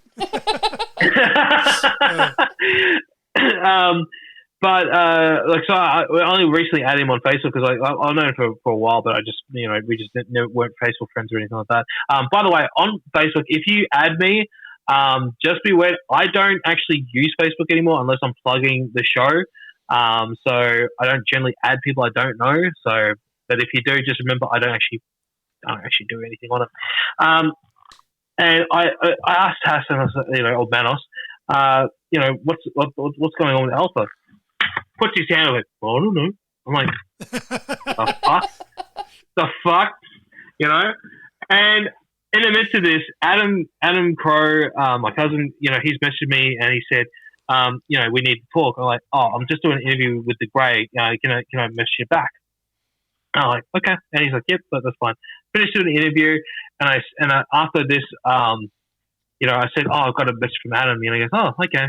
So I only recently added him on Facebook because I've known him for a while, but I just we just weren't Facebook friends or anything like that. By the way, on Facebook, if you add me, Just be aware, I don't actually use Facebook anymore unless I'm plugging the show. So I don't generally add people I don't know. So, but if you do, just remember I don't actually do anything on it. And I asked Hassan, or Manos, what's going on with Alpha? Puts his hand over it. Well, I don't know. I'm like, the fuck, And in the midst of this, Adam Crowe, my cousin, he's messaged me and he said, we need to talk. I'm like, I'm just doing an interview with the Grey. Can I message you back? I'm like, okay. And he's like, yep, that's fine. Finished doing the interview, and I after this, I said, I've got a message from Adam. He goes, okay,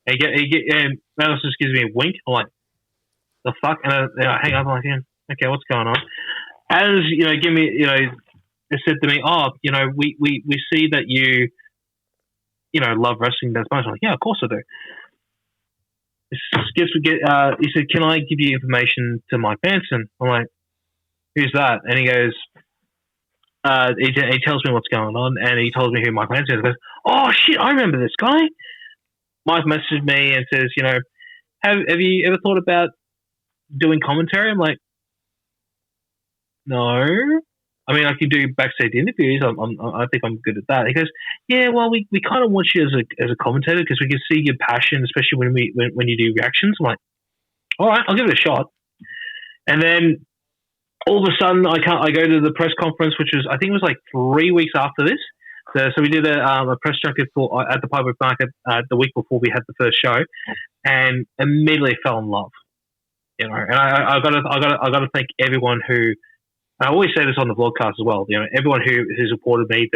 and Manos just gives me a wink. I'm like, the fuck? And I hang up. I'm like, okay, what's going on? Adam's, give me, it said to me, we see that you, love wrestling that much. I'm like, yeah, of course I do. He said, can I give you information to Mike Manson? I'm like, who's that? And he goes, he tells me what's going on, and he tells me who Mike Manson is. He goes, oh shit, I remember this guy. Mike messaged me and says, have you ever thought about doing commentary? I'm like, no. I mean, I can do backstage interviews. I think I'm good at that. He goes, yeah, well, we kind of want you as a commentator because we can see your passion, especially when you do reactions. I'm like, all right, I'll give it a shot. And then all of a sudden, I go to the press conference, which was, I think it was like 3 weeks after this. So we did a press junket at the public market the week before we had the first show, and immediately fell in love. And I got to thank everyone who. I always say this on the broadcast as well. Everyone who supported me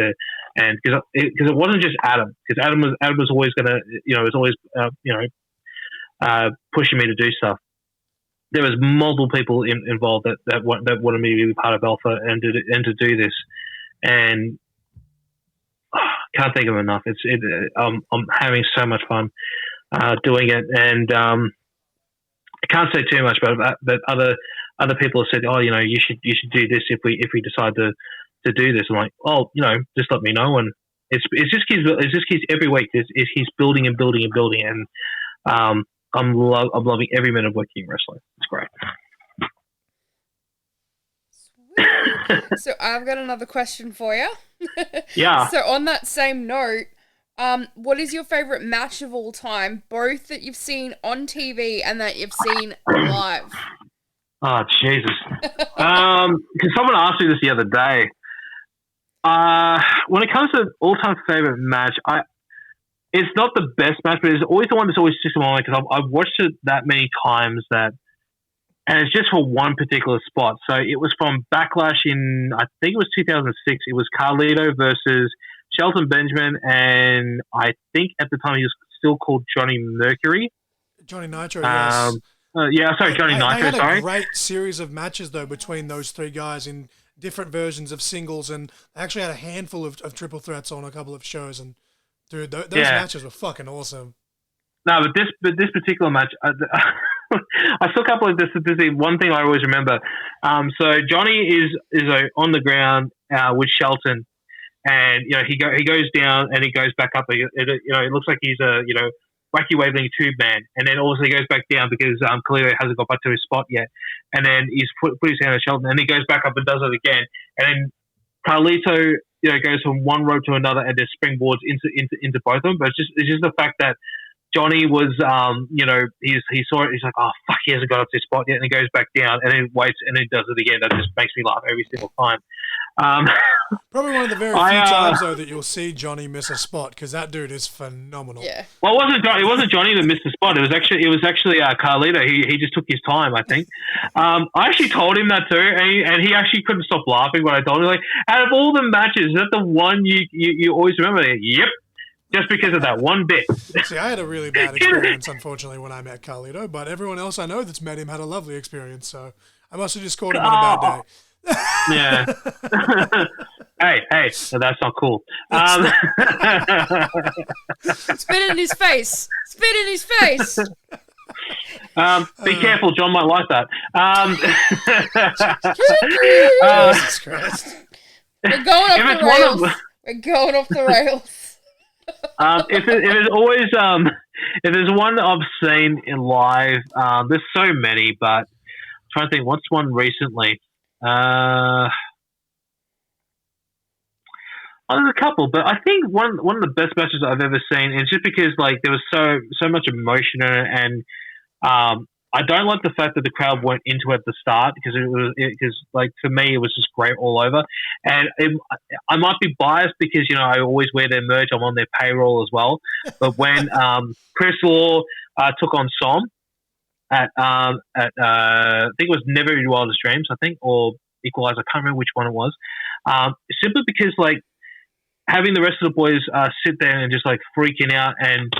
and because it wasn't just Adam, because Adam was always gonna, pushing me to do stuff. There was multiple people involved that wanted me to be part of Alpha and to do this, and can't think of enough. I'm having so much fun doing it, and I can't say too much, but other people have said, you should do this if we decide to do this. I'm like, just let me know. And it just keeps every week. It keeps building and building and building, and I'm loving every minute of working in wrestling. It's great. Sweet. So I've got another question for you. Yeah. So on that same note, what is your favorite match of all time, both that you've seen on TV and that you've seen live? Oh, Jesus. Because someone asked me this the other day. When it comes to all-time favorite match, it's not the best match, but it's always the one that's always sticks in my mind because I've watched it that many times and it's just for one particular spot. So it was from Backlash in, I think it was 2006. It was Carlito versus Shelton Benjamin, and I think at the time he was still called Johnny Mercury. Johnny Nitro, yes. Johnny Nitro, They had a great series of matches, though, between those three guys in different versions of singles, and they actually had a handful of triple threats on a couple of shows, and dude, those matches were fucking awesome. No, but this particular match, I saw a couple of this. One thing I always remember. So Johnny is on the ground with Shelton, and he goes down and he goes back up. It looks like he's a wacky waving tube man, and then also he goes back down because Carlito hasn't got back to his spot yet, and then he's put his hand on Shelton, and he goes back up and does it again, and then Carlito goes from one rope to another and just springboards into both of them. But it's just the fact that Johnny was, he saw it. He's like, oh fuck, he hasn't got up to his spot yet, and he goes back down, and then waits, and then does it again. That just makes me laugh every single time. Probably one of the very few times though that you'll see Johnny miss a spot, because that dude is phenomenal. Yeah. Well, it wasn't Johnny that missed the spot. It was actually Carlito. He just took his time, I think. I actually told him that too, and he actually couldn't stop laughing when I told him. Like, out of all the matches, is that the one you always remember? Yep. Just because of that one bit. See, I had a really bad experience, unfortunately, when I met Carlito, but everyone else I know that's met him had a lovely experience, so I must have just caught him on a bad day. Yeah. hey, so that's not cool. Spit in his face. Spit in his face. Be careful, John might like that. Jesus Christ. We're going off the rails. We're going off the rails. If there's always if there's one I've seen in live, there's so many, but I'm trying to think what's one recently. There's a couple, but I think one of the best matches I've ever seen is just because like there was so much emotion in it, and I don't like the fact that the crowd weren't into it at the start because because like for me it was just great all over, and I might be biased because I always wear their merch, I'm on their payroll as well, but when Chris Law took on Som at I think it was Never Your Wildest Dreams, I think, or Equalizer, I can't remember which one it was, simply because like having the rest of the boys sit there and just like freaking out, and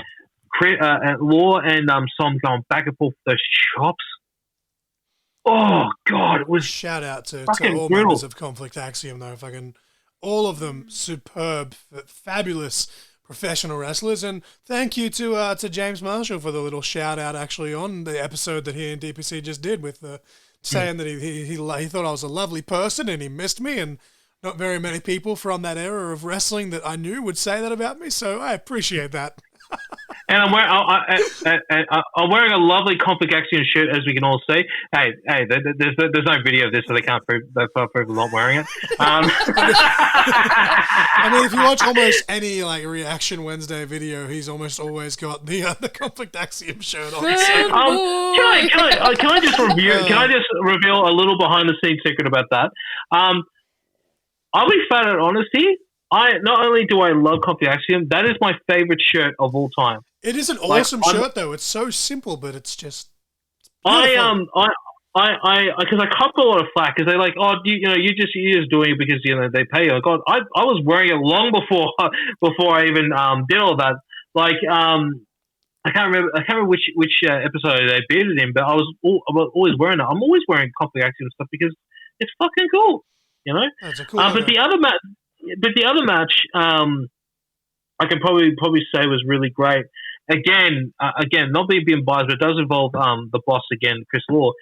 Law and Som going back and forth with those chops. Oh God, it was shout out to brutal. all members of Conflict Axiom though. All of them superb, fabulous professional wrestlers, and thank you to James Marshall for the little shout out actually on the episode that he and DPC just did with saying that he thought I was a lovely person and he missed me, and not very many people from that era of wrestling that I knew would say that about me, so I appreciate that. And I'm wearing a lovely Conflict Axiom shirt, as we can all see. Hey, there's no video of this, so they can't prove I'm not wearing it. I mean, if you watch almost any like Reaction Wednesday video, he's almost always got the Conflict Axiom shirt on. So. Can I just reveal a little behind the scenes secret about that? I'll be fat at honesty. Not only do I love Conflict Axiom, that is my favorite shirt of all time. It is an awesome shirt, though. It's so simple, but it's just. Because I cop a lot of flack because they're like, oh, you're just doing it because they pay you. God, I was wearing it long before I even did all that. Like I can't remember which episode they bearded in, but I was always wearing it. I'm always wearing Conflict Axiom stuff because it's fucking cool. That's a cool. But the other match, I can probably say was really great. Again, not being biased, but it does involve the boss again, Chris Law,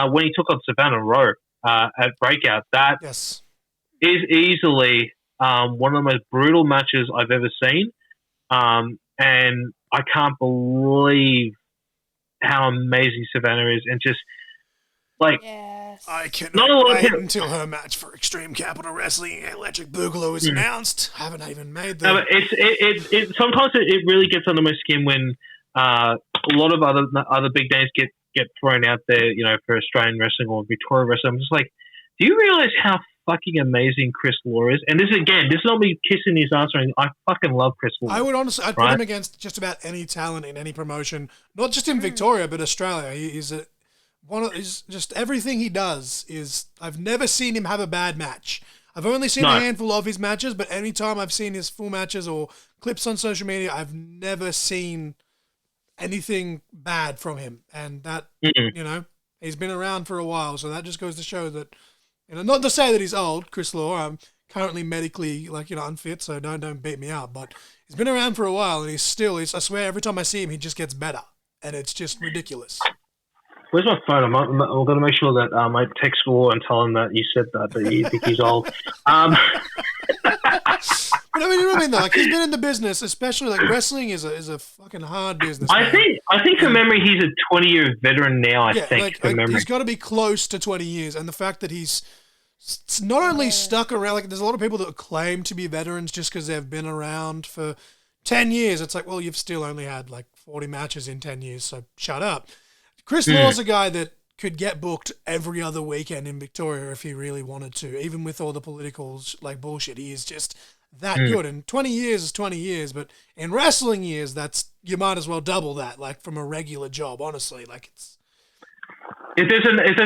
when he took on Savannah Rowe at Breakout. That is easily one of the most brutal matches I've ever seen, and I can't believe how amazing Savannah is, and just like. Yes. I cannot wait until her match for Extreme Capital Wrestling Electric Boogaloo is announced. I haven't even made the. No, sometimes it really gets under my skin when a lot of other big names get thrown out there, for Australian wrestling or Victoria wrestling. I'm just like, do you realize how fucking amazing Chris Law is? And this is not me kissing his ass or anything. I fucking love Chris Law. I would honestly, I'd put him against just about any talent in any promotion, not just in Victoria but Australia. He's just everything he does is. I've never seen him have a bad match. I've only seen a handful of his matches, but anytime I've seen his full matches or clips on social media, I've never seen anything bad from him. And that, he's been around for a while, so that just goes to show that, not to say that he's old, Chris Law. I'm currently medically unfit, so don't beat me up. But he's been around for a while, and I swear every time I see him, he just gets better, and it's just ridiculous. Where's my phone? I'm going to make sure that I text Law and tell him that you said that you think he's old. But I mean, you know what I mean, though? Like, he's been in the business, especially like wrestling is a fucking hard business. I think from memory, he's a 20-year veteran now. I think from memory, he's got to be close to 20 years, and the fact that he's not only stuck around. Like, there's a lot of people that claim to be veterans just because they've been around for 10 years. It's like, well, you've still only had like 40 matches in 10 years, so shut up. Chris Law's a guy that could get booked every other weekend in Victoria if he really wanted to, even with all the political bullshit. He is just that good. And 20 years is 20 years, but in wrestling years, you might as well double that, like from a regular job. Honestly, it's. If there's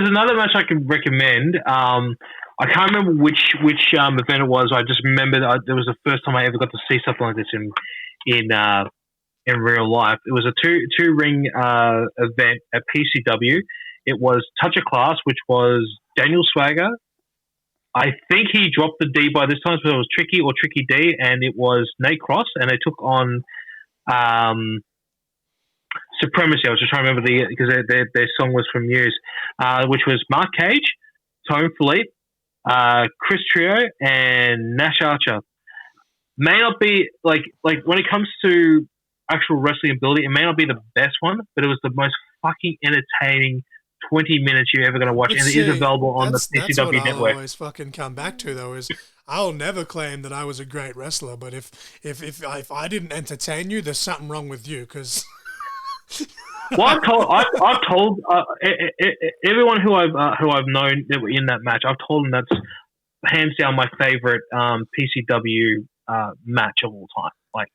another match I can recommend, I can't remember which event it was. I just remember that it was the first time I ever got to see something like this in real life. It was a two ring event at PCW. It was Touch of Class, which was Daniel Swagger. I think he dropped the D by this time, so it was Tricky or Tricky D, and it was Nate Cross, and they took on Supremacy. I was just trying to remember because their song was from Muse, which was Mark Cage, Tone Philippe, Chris Trio, and Nash Archer. may not be like when it comes to actual wrestling ability, it may not be the best one, but it was the most fucking entertaining 20 minutes you're ever going to watch, and it is available on the PCW that's what network. I'll always fucking come back to, though, is I'll never claim that I was a great wrestler, but if I didn't entertain you, there's something wrong with you, because... Well, I've told everyone who I've known that were in that match, I've told them that's hands down my favorite PCW match of all time. Like,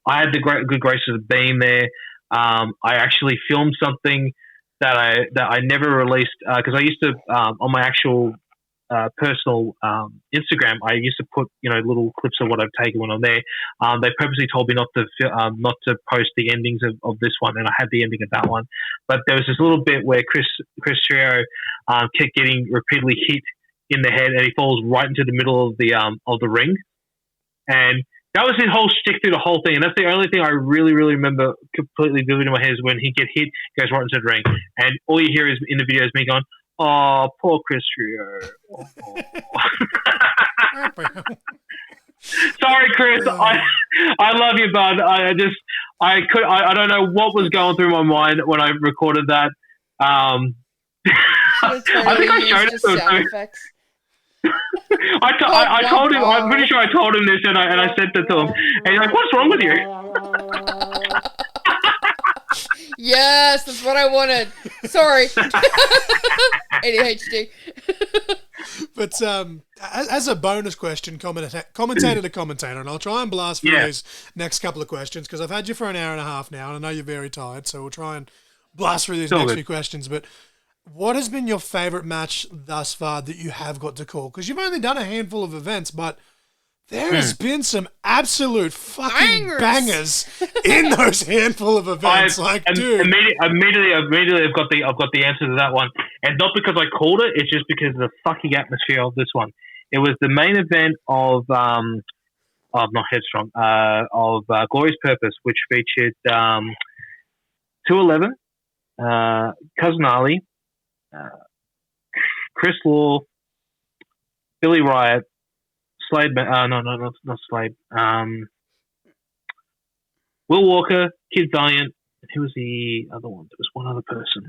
I had the good graces of being there. I actually filmed something that I never released because I used to on my actual personal Instagram, I used to put little clips of what I've taken when I'm there. They purposely told me not to post the endings of this one, and I had the ending of that one. But there was this little bit where Chris Trio kept getting repeatedly hit in the head, and he falls right into the middle of the ring, and that was his whole shtick through the whole thing. And that's the only thing I really, really remember completely vivid in my head is when he gets hit, goes right into the ring, and all you hear is in the video is me going, "Oh, poor Chris Trio." Oh. Sorry, Chris. I love you, bud. I don't know what was going through my mind when I recorded that. I think I showed it to him. I told him. I'm pretty sure I told him this, and I sent it to him. And he's like, "What's wrong with you?" Yes, that's what I wanted. Sorry, ADHD. But as a bonus question, commentator to commentator, and I'll try and blast through these next couple of questions because I've had you for an hour and a half now, and I know you're very tired, so we'll try and blast through these next few questions. But what has been your favourite match thus far that you have got to call? Because you've only done a handful of events, but there has been some absolute fucking bangers in those handful of events. Dude, immediately, I've got the answer to that one, and not because I called it. It's just because of the fucking atmosphere of this one. It was the main event of not Headstrong, of Glorious Purpose, which featured 211, Cousin Ali, Chris Law, Billy Riot, Slade, not Slade. Will Walker, Kid Valiant. Who was the other one? There was one other person.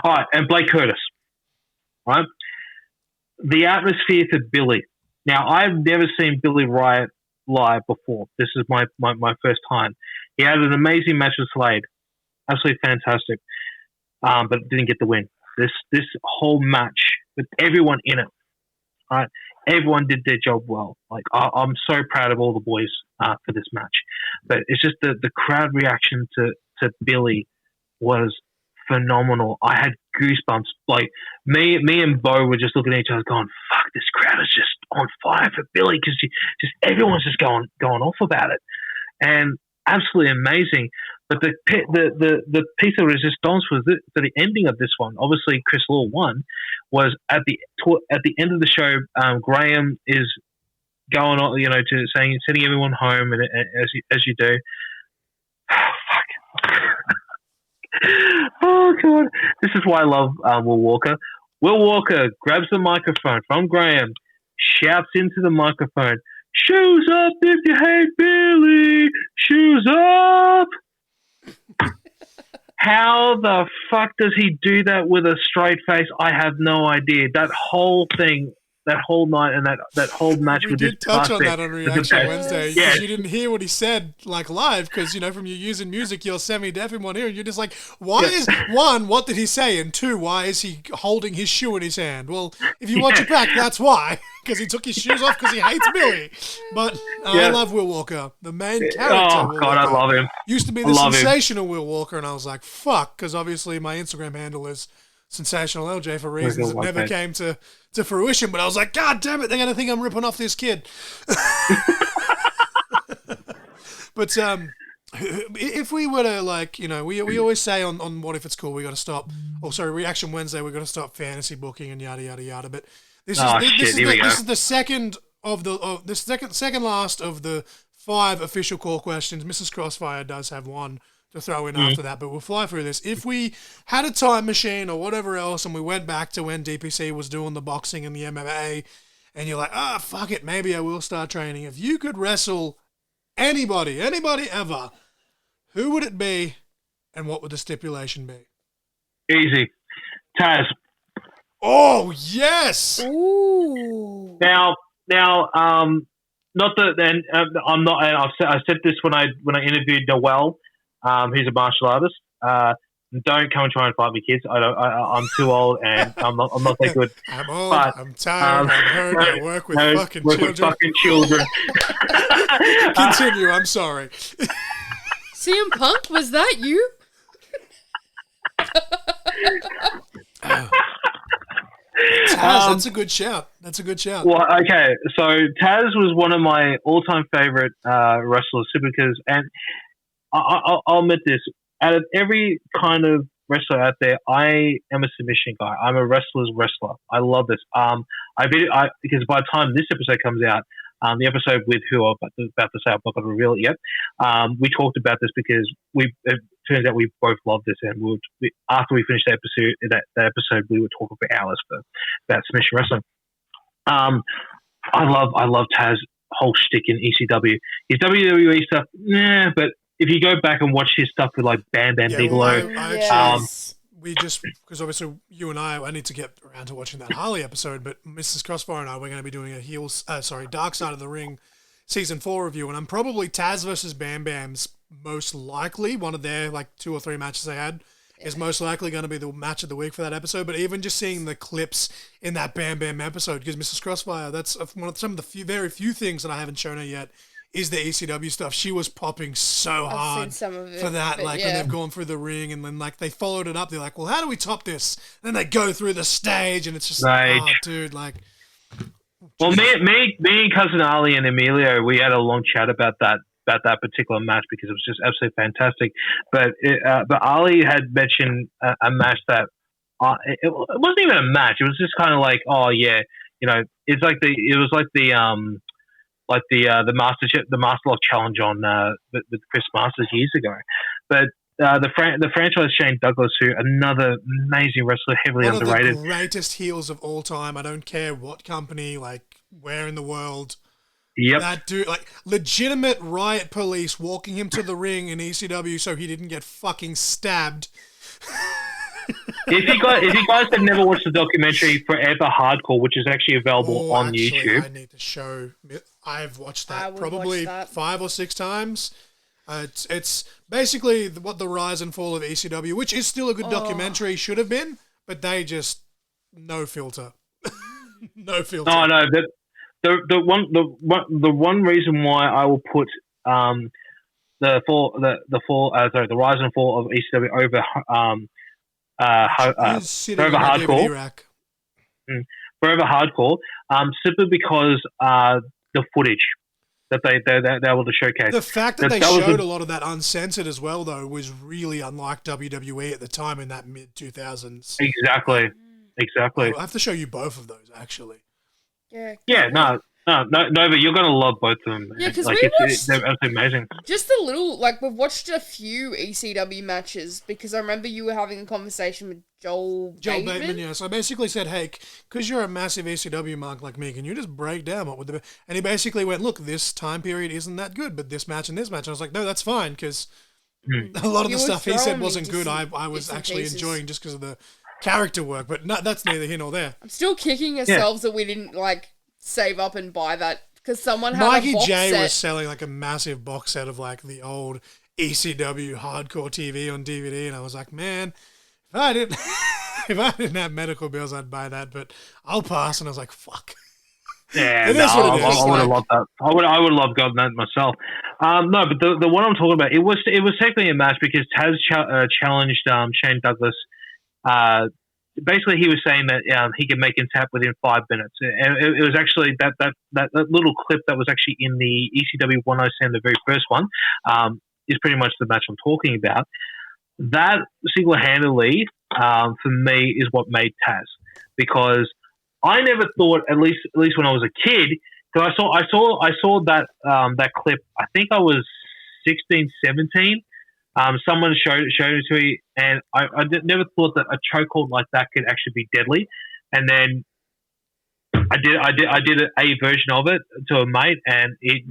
All right, and Blake Curtis. All right. The atmosphere for Billy. Now, I've never seen Billy Riot live before. This is my first time. He had an amazing match with Slade. Absolutely fantastic. But didn't get the win. This whole match with everyone in it. All right. Everyone did their job well. Like, I'm so proud of all the boys for this match. But it's just the crowd reaction to Billy was phenomenal. I had goosebumps. Like, me and Bo were just looking at each other going, fuck, this crowd is just on fire for Billy, because just everyone's just going off about it. And absolutely amazing. But the piece of resistance was for the ending of this one. Obviously, Chris Law won. Was at the end of the show, Graham is going on, to saying, sending everyone home, and as you do. Fuck. Oh God, this is why I love Will Walker. Will Walker grabs the microphone from Graham, shouts into the microphone, "Shoes up if you hate Billy! Shoes up!" How the fuck does he do that with a straight face? I have no idea. That whole thing, that whole night, and that whole match we with did this touch on that on Reaction Wednesday. Yeah. You didn't hear what he said live because from you using music, you're semi-deaf in one ear, and you're just like, why is one? What did he say? And two, why is he holding his shoe in his hand? Well, if you watch it back, that's why, because he took his shoes off because he hates Billy. But I love Will Walker, the main character. Oh Will God, Walker. I love him. Used to be the sensational Will Walker, and I was like, fuck, because obviously my Instagram handle is Sensational LJ for reasons that never came to fruition, but I was like, God damn it, they're going to think I'm ripping off this kid. But if we were to, we always say on What If It's Cool, we got to stop, Reaction Wednesday, we got to stop fantasy booking and yada, yada, yada. But this is the second second last of the 5 official core questions. Mrs Crossfire does have one to throw in after that, but we'll fly through this. If we had a time machine or whatever else and we went back to when DPC was doing the boxing and the MMA, and you're like, fuck it, maybe I will start training. If you could wrestle anybody ever, who would it be, and what would the stipulation be? Easy. Taz. Oh, yes! Ooh. Now, not that. Then I'm not. And I said this when I interviewed Noel, who's a martial artist. Don't come and try and fight me, kids. I'm too old and I'm not that good. I'm old. I'm tired. I'm hurt. I work with fucking children. Continue. I'm sorry. CM Punk, was that you? Taz, that's a good shout. Well, okay, so Taz was one of my all-time favorite wrestlers, because, and I'll admit this, out of every kind of wrestler out there, I am a submission guy. I'm a wrestler's wrestler. I love this. Because by the time this episode comes out, the episode with who I'm about to say, I'm not going to reveal it yet. We talked about this because it turns out we both love this, and after we finished that episode, we would talk for hours about submission wrestling. I love Taz's whole shtick in ECW. His WWE stuff, but if you go back and watch his stuff with like Bam Bam Bigelow, we just, because obviously you and I need to get around to watching that Harley episode, but Mrs Crossfire and I, we're going to be doing a Dark Side of the Ring season 4 review, and I'm probably Taz versus Bam Bam's most likely, one of their like 2 or 3 matches they had, is most likely going to be the match of the week for that episode. But even just seeing the clips in that Bam Bam episode, because Mrs Crossfire, that's some of the very few things that I haven't shown her yet, is the ECW stuff. She was popping so hard for that, like when they've gone through the ring, and then like they followed it up. They're like, well, how do we top this? And then they go through the stage, and it's just dude, like. Well, me and cousin Ali and Emilio, we had a long chat about that particular match, because it was just absolutely fantastic. But Ali had mentioned a match that it wasn't even a match. It was just kind of like, oh yeah, it's like the Master Lock Challenge on with Chris Masters years ago. But the franchise Shane Douglas, who another amazing wrestler, heavily underrated, one of the greatest heels of all time. I don't care what company, like where in the world. Yep. That dude, like legitimate riot police walking him to the ring in ECW so he didn't get fucking stabbed. If you guys have never watched the documentary Forever Hardcore, which is actually available on YouTube, I need to show. I've watched that probably 5 or 6 times. It's basically what the rise and fall of ECW, which is still a good documentary, should have been, but they just no filter, no filter. Oh no, the one reason why I will put the rise and fall of ECW over Forever Hardcore. Forever Hardcore, simply because the footage that they're able to showcase. The fact that they showed a lot of that uncensored as well, though, was really unlike WWE at the time in that mid-2000s. Exactly. I'll have to show you both of those, actually. Yeah, no, but you're going to love both of them. Yeah, because they're absolutely amazing. Just a little, we've watched a few ECW matches, because I remember you were having a conversation with Joel Bateman. Yeah. So I basically said, hey, because you're a massive ECW mark like me, can you just break down what would the... And he basically went, look, this time period isn't that good, but this match and this match. And I was like, no, that's fine, because a lot of the stuff he said wasn't good. I was actually enjoying just because of the character work, but that's neither here nor there. I'm still kicking ourselves that we didn't, save up and buy that, because someone had Mikey a box J set. was selling a massive box set of the old ECW hardcore TV on DVD, and I was like, man, if I didn't have medical bills, I'd buy that, but I'll pass. And I was like, fuck. Yeah, I would have loved that. I would have loved gotten that myself. No, but the one I'm talking about, it was technically a match, because Taz challenged Shane Douglas. Basically, he was saying that he could make him tap within 5 minutes, and it was actually that little clip that was actually in the ECW 107, the very first one, is pretty much the match I'm talking about. That single-handedly, for me, is what made Taz, because I never thought, at least when I was a kid, because I saw that clip. I think I was 16, 17. Someone showed it to me, and I never thought that a chokehold like that could actually be deadly. And then I did a version of it to a mate, and it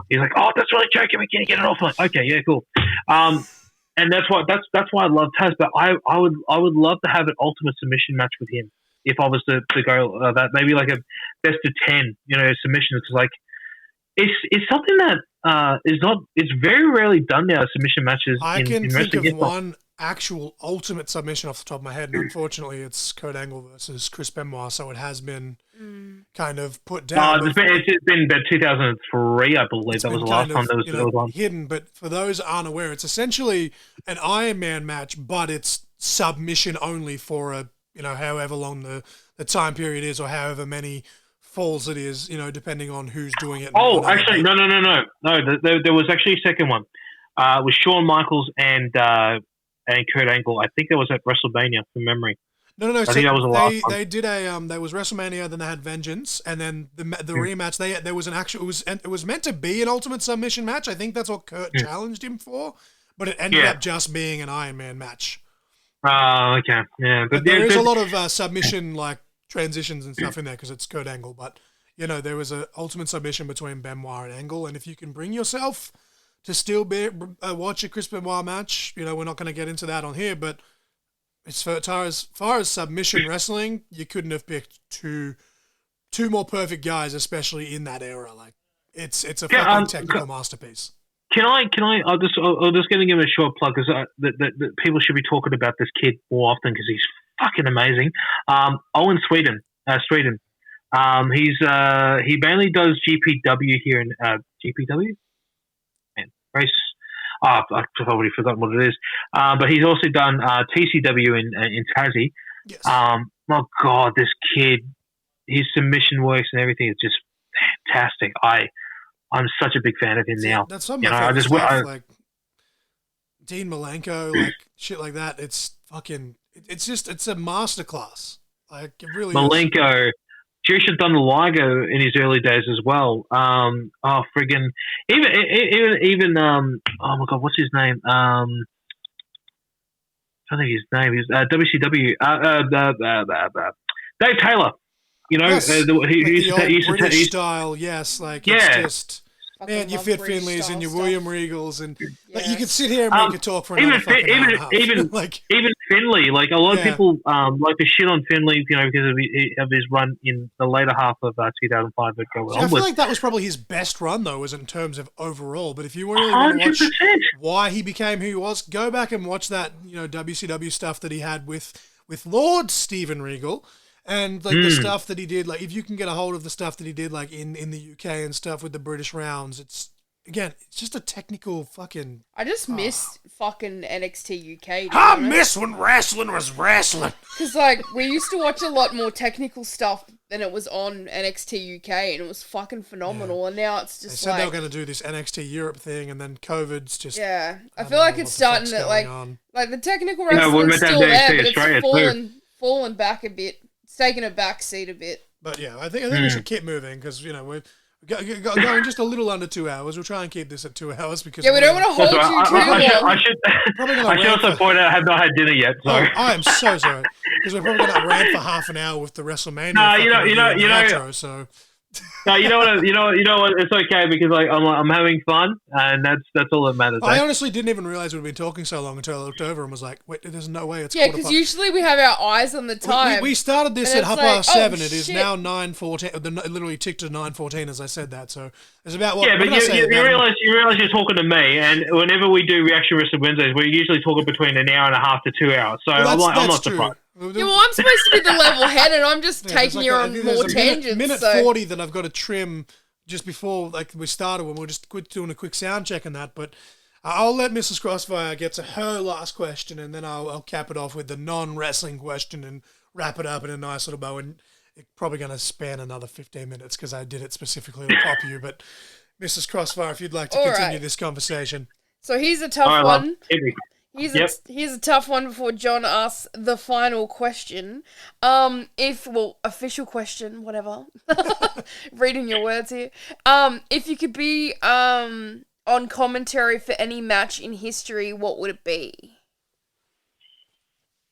He's like, oh, that's really joking. Can you get it off? Like, okay, yeah, cool. And that's why I love Taz. But I would love to have an ultimate submission match with him if I was to go that, maybe like a best of 10, submissions. Because like it's something that it's very rarely done now. Submission matches. I can in think wrestling. of one actual ultimate submission off the top of my head, and unfortunately, it's Kurt Angle versus Chris Benoit, so it has been kind of put down. It's been about 2003, I believe. That was the last time there was one. Hidden, but for those who aren't aware, it's essentially an Iron Man match, but it's submission only for a however long the time period is, or however many falls it is, depending on who's doing it. Oh, actually, no. There was actually a second one. It was Shawn Michaels and Kurt Angle. I think that was at WrestleMania from memory. No. I think that was the last one. They did there was WrestleMania, then they had Vengeance, and then the rematch. There was an actual. It was meant to be an ultimate submission match. I think that's what Kurt challenged him for, but it ended up just being an Iron Man match. Oh, okay, yeah. But there is a lot of submission like transitions and stuff in there because it's Kurt Angle. But there was an ultimate submission between Benoit and Angle, and if you can bring yourself to still watch a Chris Benoit match, we're not going to get into that on here, but as far as submission wrestling, you couldn't have picked two more perfect guys, especially in that era. Like it's a fucking technical masterpiece. Can I? I'm just going to give him a short plug because that people should be talking about this kid more often because he's fucking amazing. Owen Sweden. He mainly does GPW here in GPW. Race. I've already forgotten what it is. But he's also done TCW in Tassie. Yes. Oh God, this kid, his submission works and everything is just fantastic. I'm such a big fan of him now. That's some of my favorite stuff, like Dean Malenko, like shit like that. It's fucking. It's a masterclass. Like it really. Malenko. Jushin Thunder Liger in his early days as well. Friggin' even oh my God, what's his name? I don't think his name is WCW. Dave Taylor. Yes. He used to British style. Yes, like it's just. Man, your Fit Finleys and your William Regals, and like, you could sit here and make a talk for another fucking hour and a half. Even Finley, like a lot of people like to shit on Finley, because of his run in the later half of 2005. I feel like that was probably his best run, though, was in terms of overall. But if you really want to watch why he became who he was, go back and watch that WCW stuff that he had with Lord Steven Regal. And like the stuff that he did, like if you can get a hold of the stuff that he did, like in the UK and stuff with the British rounds, it's just a technical fucking. I just miss fucking NXT UK. I miss when wrestling was wrestling. Because like we used to watch a lot more technical stuff than it was on NXT UK, and it was fucking phenomenal. And now it's just they said they were going to do this NXT Europe thing, and then COVID's just. Yeah, I feel like it's starting to like the technical wrestling's still there, but it's fallen back a bit. Taking a back seat a bit. But yeah, I think we should keep moving because we're going just a little under 2 hours. We'll try and keep this at 2 hours because we don't want to hold you too long. I should also point out I have not had dinner yet. So I am so sorry because we're probably going to rant for half an hour with the WrestleMania. So. No, you know what? It's okay because I'm having fun, and that's all that matters. I honestly didn't even realize we'd been talking so long until I looked over and was like, "Wait, there's no way it's." Yeah, because usually we have our eyes on the time. We started this at 7:30. It is now 9:14. It literally ticked to 9:14 as I said that. So it's about what? Yeah, but you realize you're talking to me, and whenever we do Reaction Wrestling Wednesdays, we're usually talking between an hour and a half to 2 hours. So I'm not surprised. Yeah, well, I'm supposed to be the level head, and I'm just taking you on more tangents. Minute 40 that I've got to trim just before we started when we were just doing a quick sound check on that. But I'll let Mrs Crossfire get to her last question, and then I'll cap it off with the non-wrestling question and wrap it up in a nice little bow. And it's probably going to span another 15 minutes because I did it specifically to pop you. But Mrs Crossfire, if you'd like to continue this conversation. So here's a tough one. Here's a tough one before John asks the final question. Official question, whatever. Reading your words here. If you could be on commentary for any match in history, what would it be?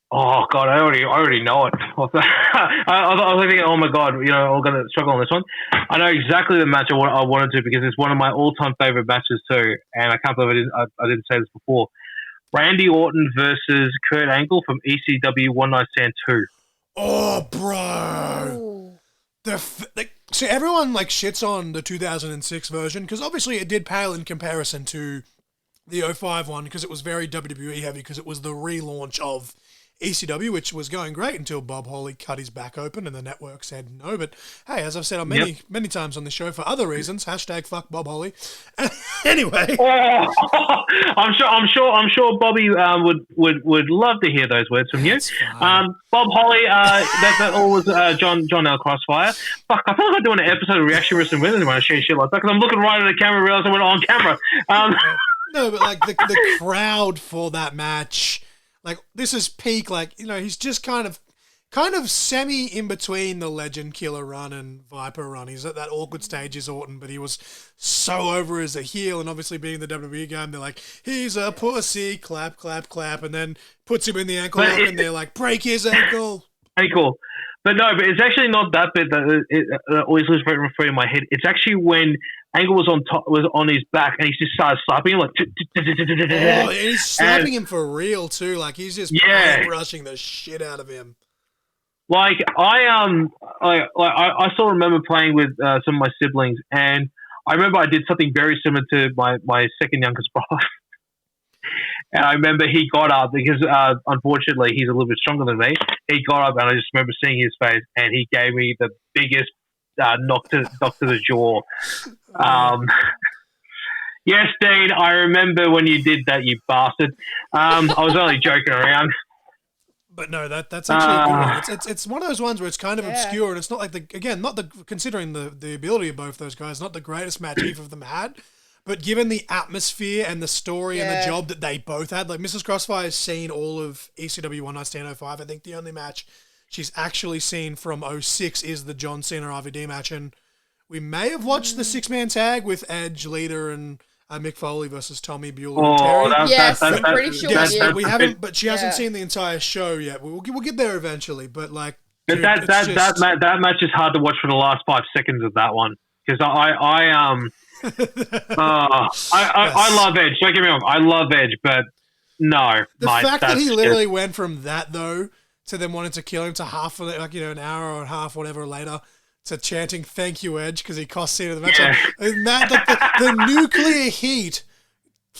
Oh God, I already know it. I was thinking, oh my God, you know, I'm gonna struggle on this one. I know exactly the match I wanted to because it's one of my all-time favorite matches too, and I can't believe I didn't say this before. Randy Orton versus Kurt Angle from ECW One Night Stand 2. Oh, bro. See, everyone like shits on the 2006 version because obviously it did pale in comparison to the 05 one because it was very WWE heavy because it was the relaunch of ECW, which was going great until Bob Holly cut his back open and the network said no. But hey, as I've said on many times on the show for other reasons, #fuck Bob Holly. Anyway, I'm sure Bobby would love to hear those words from you. Bob Holly, that all was John L. Crossfire. Fuck, I feel like I'm doing an episode of Reaction Wrestling Women when I share shit like that because I'm looking right at the camera, realize I went on camera. No, but like the crowd for that match. Like, this is peak, like, you know, he's just kind of semi in between the Legend Killer run and Viper run. He's at that awkward stage as Orton, but he was so over as a heel, and obviously being the WWE guy, and they're like, he's a pussy, clap, clap, clap, and then puts him in the ankle lock, and they're like, break his ankle. Ankle. But no, but it's actually not that bit that always lives right in front of my head. It's actually when Angle was on his back, and he just started slapping him like. And he's slapping him for real too. Like he's just brushing the shit out of him. Like I still remember playing with some of my siblings, and I remember I did something very similar to my second youngest brother. And I remember he got up because, unfortunately, he's a little bit stronger than me. He got up, and I just remember seeing his face, and he gave me the biggest knock to the jaw. Yes, Dean, I remember when you did that, you bastard. I was only joking around. But no, that's actually a good one. It's one of those ones where it's kind of obscure, and it's not like considering the ability of both those guys, not the greatest match either of them had. But given the atmosphere and the story and the job that they both had, like Mrs Crossfire has seen all of ECW One Night Stand 05. I think the only match she's actually seen from 06 is the John Cena RVD match. And we may have watched the 6-man tag with Edge, Leader, and Mick Foley versus Tommy Bueller and Terry. Yes, I'm pretty sure. Yes, but we haven't. But she hasn't seen the entire show yet. We'll get there eventually. But like, dude, that match is hard to watch for the last 5 seconds of that one because I love Edge. Don't get me wrong. I love Edge, but no. The fact that he literally went from that though to them wanting to kill him to half of it, like an hour or a half, whatever later, to chanting "Thank you, Edge" because he cost Cena the match. The nuclear heat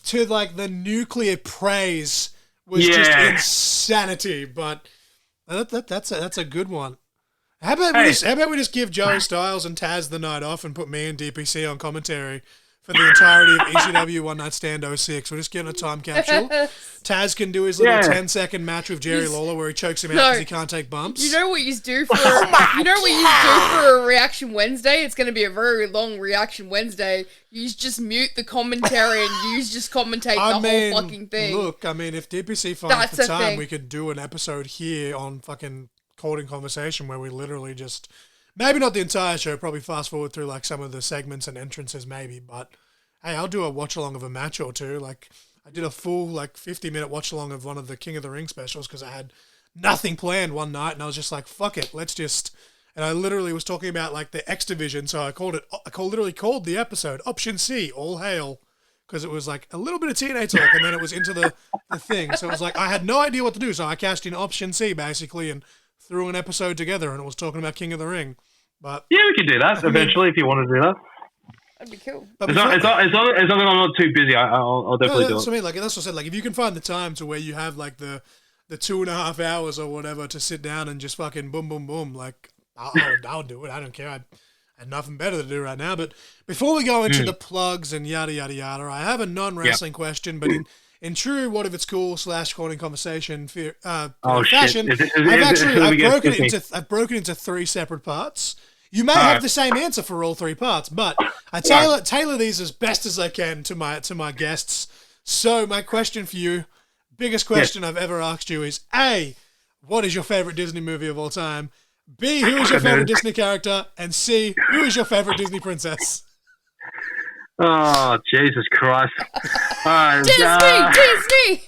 to like the nuclear praise was just insanity. But that's a good one. How about we just give Joey Styles and Taz the night off and put me and DPC on commentary for the entirety of ECW One Night Stand 06. We're just getting a time capsule. Taz can do his little 10-second match with Jerry Lawler where he chokes him out because he can't take bumps. You know what you do for a Reaction Wednesday? It's going to be a very long Reaction Wednesday. You just mute the commentary and you just commentate the whole fucking thing. Look, I mean, if DPC finds the time, we could do an episode here on fucking Holding Conversation where we literally just, maybe not the entire show, probably fast forward through like some of the segments and entrances maybe, but hey, I'll do a watch along of a match or two. Like I did a full like 50-minute watch along of one of the King of the Ring specials because I had nothing planned one night and I was just like, fuck it, let's just, and I literally was talking about like the X Division, so I literally called the episode Option C, All Hail, because it was like a little bit of TNA talk and then it was into the thing. So it was like I had no idea what to do, so I cashed in Option C basically and threw an episode together, and it was talking about King of the Ring. But yeah, we could do that eventually if you want to do that. That'd be cool. As long as I'm not too busy, I'll definitely do it. That's what I mean. Like that's what I said. Like if you can find the time to where you have like the 2.5 hours or whatever to sit down and just fucking boom, boom, boom. Like I'll do it. I don't care. I had nothing better to do right now. But before we go into the plugs and yada yada yada, I have a non-wrestling question, but in true What If It's Cool / Holding Conversation fashion, I've broken it into 3 separate parts. You may have the same answer for all 3 parts, but I tailor these as best as I can to my guests. So my question for you, biggest question I've ever asked you is A, what is your favorite Disney movie of all time? B, who is your favorite Disney character? And C, who is your favorite Disney princess? Oh, Jesus Christ. Disney!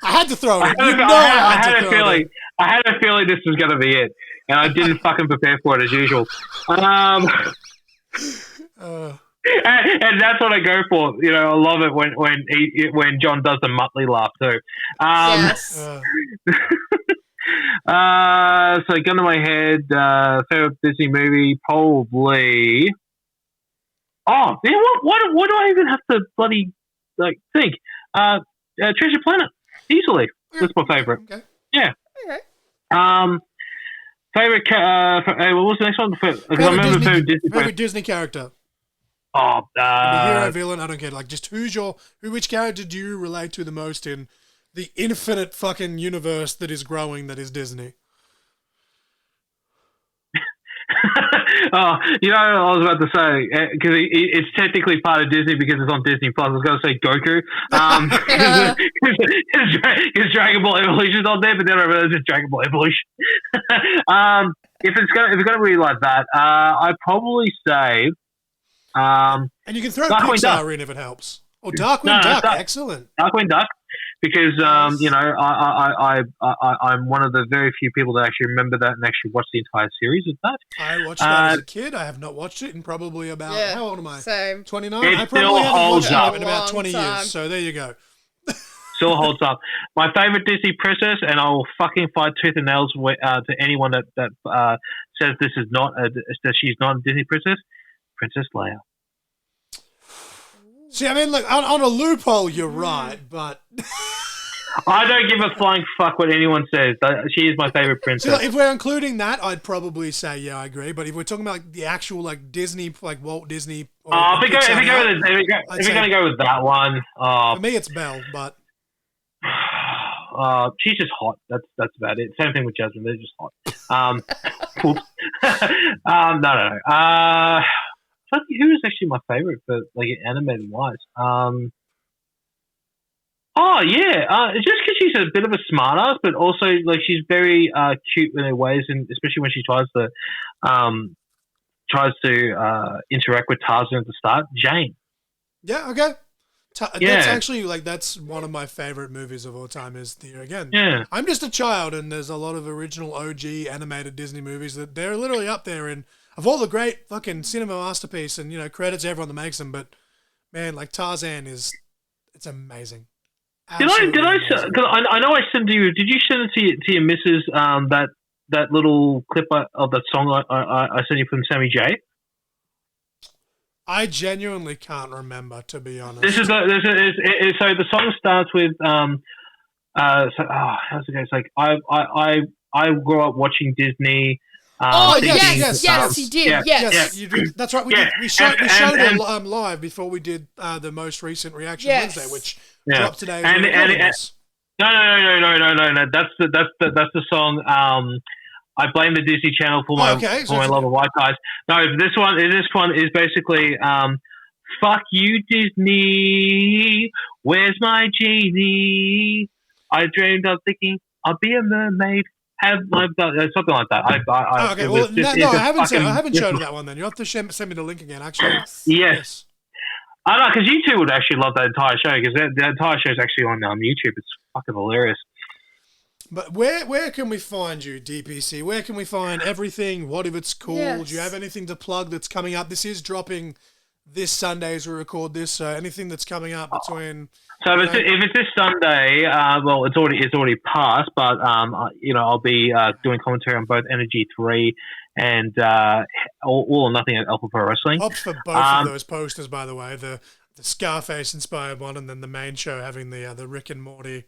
I had to throw it. I had a feeling. I had a feeling this was going to be it, and I didn't fucking prepare for it as usual. And that's what I go for. You know, I love it when John does the Muttley laugh too. Yes. So gun to my head, favorite Disney movie, probably. Oh, man, what do I even have to bloody think? Treasure Planet, easily. That's my favorite. Okay. Yeah. Okay. Favorite. What was the next one? Because I remember favorite Disney character. Oh, hero, villain. I don't care. Like, just which character do you relate to the most in the infinite fucking universe that is growing, that is Disney? Oh, you know, I was about to say, because it's technically part of Disney because it's on Disney Plus. I was going to say Goku, because Dragon Ball Evolution's on there, but then I realized it's Dragon Ball Evolution. If it's gonna be like that, I'd probably say, and you can throw Pixar in if it helps. Or Darkwing Duck, excellent. Darkwing Duck. Because you know, I'm one of the very few people that actually remember that and actually watched the entire series of that. I watched that as a kid. I have not watched it in probably about how old am I? Same. 29. It I probably still haven't holds watched up it in about 20 Long time. years. So there you go. Still holds up. My favorite Disney princess, and I will fucking fight tooth and nails to anyone that says this is not that she's not a Disney princess. Princess Leia. See, I mean, look, on a loophole, you're right, but I don't give a flying fuck what anyone says. She is my favorite princess. So, like, if we're including that, I'd probably say I agree. But if we're talking about like the actual like Disney, like Walt Disney, or if we're gonna go with that one, for me it's Belle. But she's just hot. That's about it. Same thing with Jasmine. They're just hot. No. Who is actually my favorite for like animated wise? It's just because she's a bit of a smartass, but also like she's very cute in her ways, and especially when she tries to interact with Tarzan at the start. Jane. Yeah. Okay. That's actually that's one of my favorite movies of all time. Is again? Yeah. I'm just a child, and there's a lot of original OG animated Disney movies that they're literally up there in. Of all the great fucking cinema masterpiece, and credits to everyone that makes them, but man, like Tarzan it's amazing. Did I? Because I know I sent to you. Did you send it to your missus? That little clip of that song I sent you from Sammy J. I genuinely can't remember, to be honest. So the song starts with how's it go? It's like I grew up watching Disney. Yes, he did. Yes. You did. That's right. We did. We showed it live before we did the most recent reaction Wednesday, which dropped today. No. That's the song. I blame the Disney Channel for my love of white guys. No, this one is basically fuck you, Disney. Where's my genie? I dreamed of thinking I'll be a mermaid. Something like that. I haven't shown that one. Then you have to send me the link again. Actually, yes. I know, because you two would actually love that entire show, because the entire show is actually on YouTube. It's fucking hilarious. But where can we find you, DPC? Where can we find everything? What if it's cool? Yes. Do you have anything to plug that's coming up? This is dropping this Sunday as we record this. So anything that's coming up between. So if it's this Sunday, well, it's already passed, but I'll be doing commentary on both Energy 3 and All or Nothing at Alpha Pro Wrestling. Props for both of those posters, by the way. The Scarface inspired one, and then the main show having the Rick and Morty.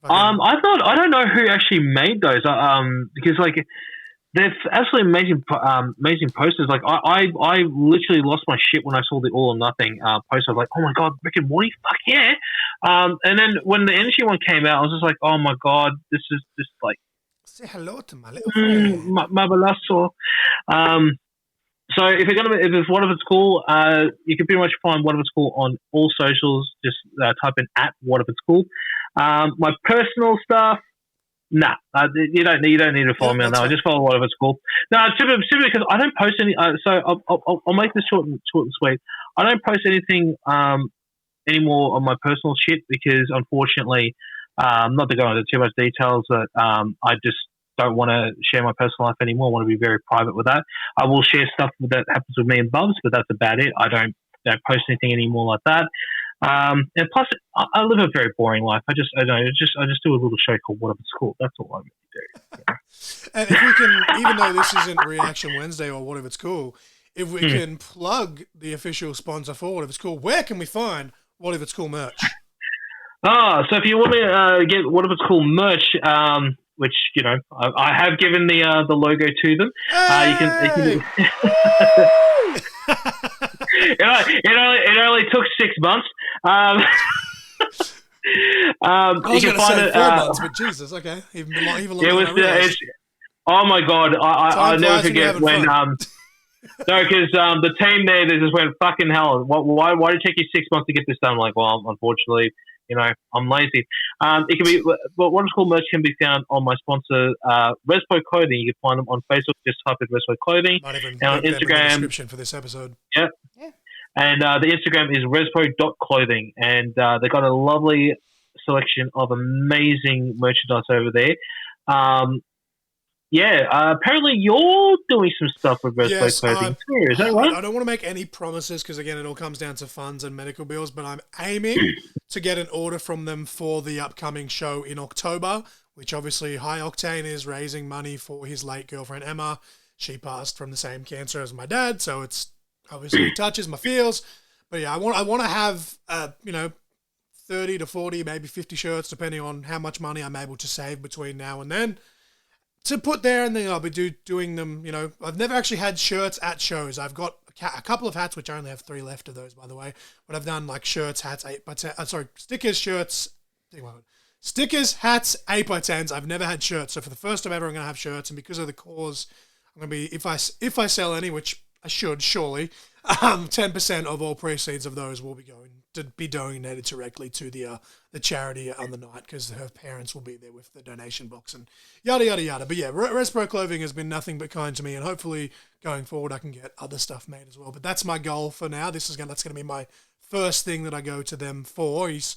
I don't know who actually made those, because like they're absolutely amazing posters. Like I literally lost my shit when I saw the All or Nothing poster. I was like, oh my god, Rick and Morty, fuck yeah! And then when the Energy one came out, I was just like, oh my god, this is just like say hello to my little friend, my Balasso. So if it's What If It's Cool, you can pretty much find What If It's Cool on all socials. Just type in @What If It's Cool. My personal stuff, nah, you don't need to follow me on that. I just follow What If It's Cool. No, simply because I don't post any. So I'll make this short and sweet. I don't post anything anymore on my personal shit because unfortunately Not to go into too much details, but I just don't want to share my personal life anymore. I want to be very private with that. I will share stuff that happens with me and Bubs, but that's about it. I don't post anything anymore like that. And plus, I live a very boring life. I just do a little show called What If It's Cool. That's all I really do. You know? And if we can, even though this isn't Reaction Wednesday or What If It's Cool, if we can plug the official sponsor for What If It's Cool, where can we find What If It's Cool merch? So if you want to get What If It's Cool merch, which I have given the logo to them. You can it only took 6 months. I was going to say 4 months, but Jesus, okay, even longer. It was. Oh my God, I'll never forget when. No, because the team there, they just went, fucking hell. Why did it take you 6 months to get this done? I'm like, well, unfortunately, I'm lazy. It can be, but What It's Cool merch can be found on my sponsor, Respo Clothing. You can find them on Facebook. Just type in Respo Clothing. And on Instagram. The description for this episode. Yeah. And the Instagram is respo.clothing. And they've got a lovely selection of amazing merchandise over there. Apparently you're doing some stuff with Respo Clothing too. Is that right? I don't want to make any promises because, again, it all comes down to funds and medical bills, but I'm aiming to get an order from them for the upcoming show in October, which obviously High Octane is raising money for his late girlfriend, Emma. She passed from the same cancer as my dad, so it's obviously touches my feels. But yeah, I want to have, 30 to 40, maybe 50 shirts, depending on how much money I'm able to save between now and then, to put there, and then I'll be doing them, I've never actually had shirts at shows. I've got a couple of hats, which I only have 3 left of those, by the way, but I've done like shirts, hats, 8x10, stickers, shirts, stickers, hats, 8x10s. I've never had shirts, so for the first time ever, I'm going to have shirts, and because of the cause, I'm going to be, if I sell any, which I should, surely, 10% of all proceeds of those will be going to be donated directly to the charity on the night, because her parents will be there with the donation box and yada yada yada. But yeah, Respro Clothing has been nothing but kind to me, and hopefully going forward I can get other stuff made as well. But that's my goal for now. That's going to be my first thing that I go to them for. He's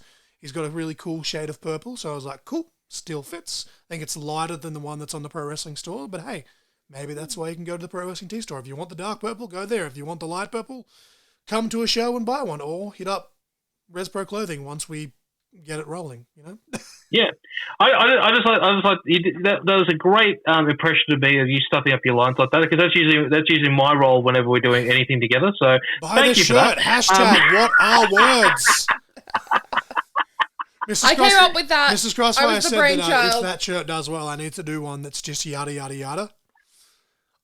got a really cool shade of purple, so I was like, cool, still fits. I think it's lighter than the one that's on the Pro Wrestling store, but hey, maybe that's why you can go to the Pro Wrestling Tee store. If you want the dark purple, go there. If you want the light purple, come to a show and buy one, or hit up Respro Clothing once we get it rolling, Yeah, I just like that was a great impression to me of you stuffing up your lines like that, because that's usually my role whenever we're doing anything together. So thank you for that. Hashtag what are words? I came up with that. Mrs. Crossfire said that if that shirt does well, I need to do one that's just yada yada yada.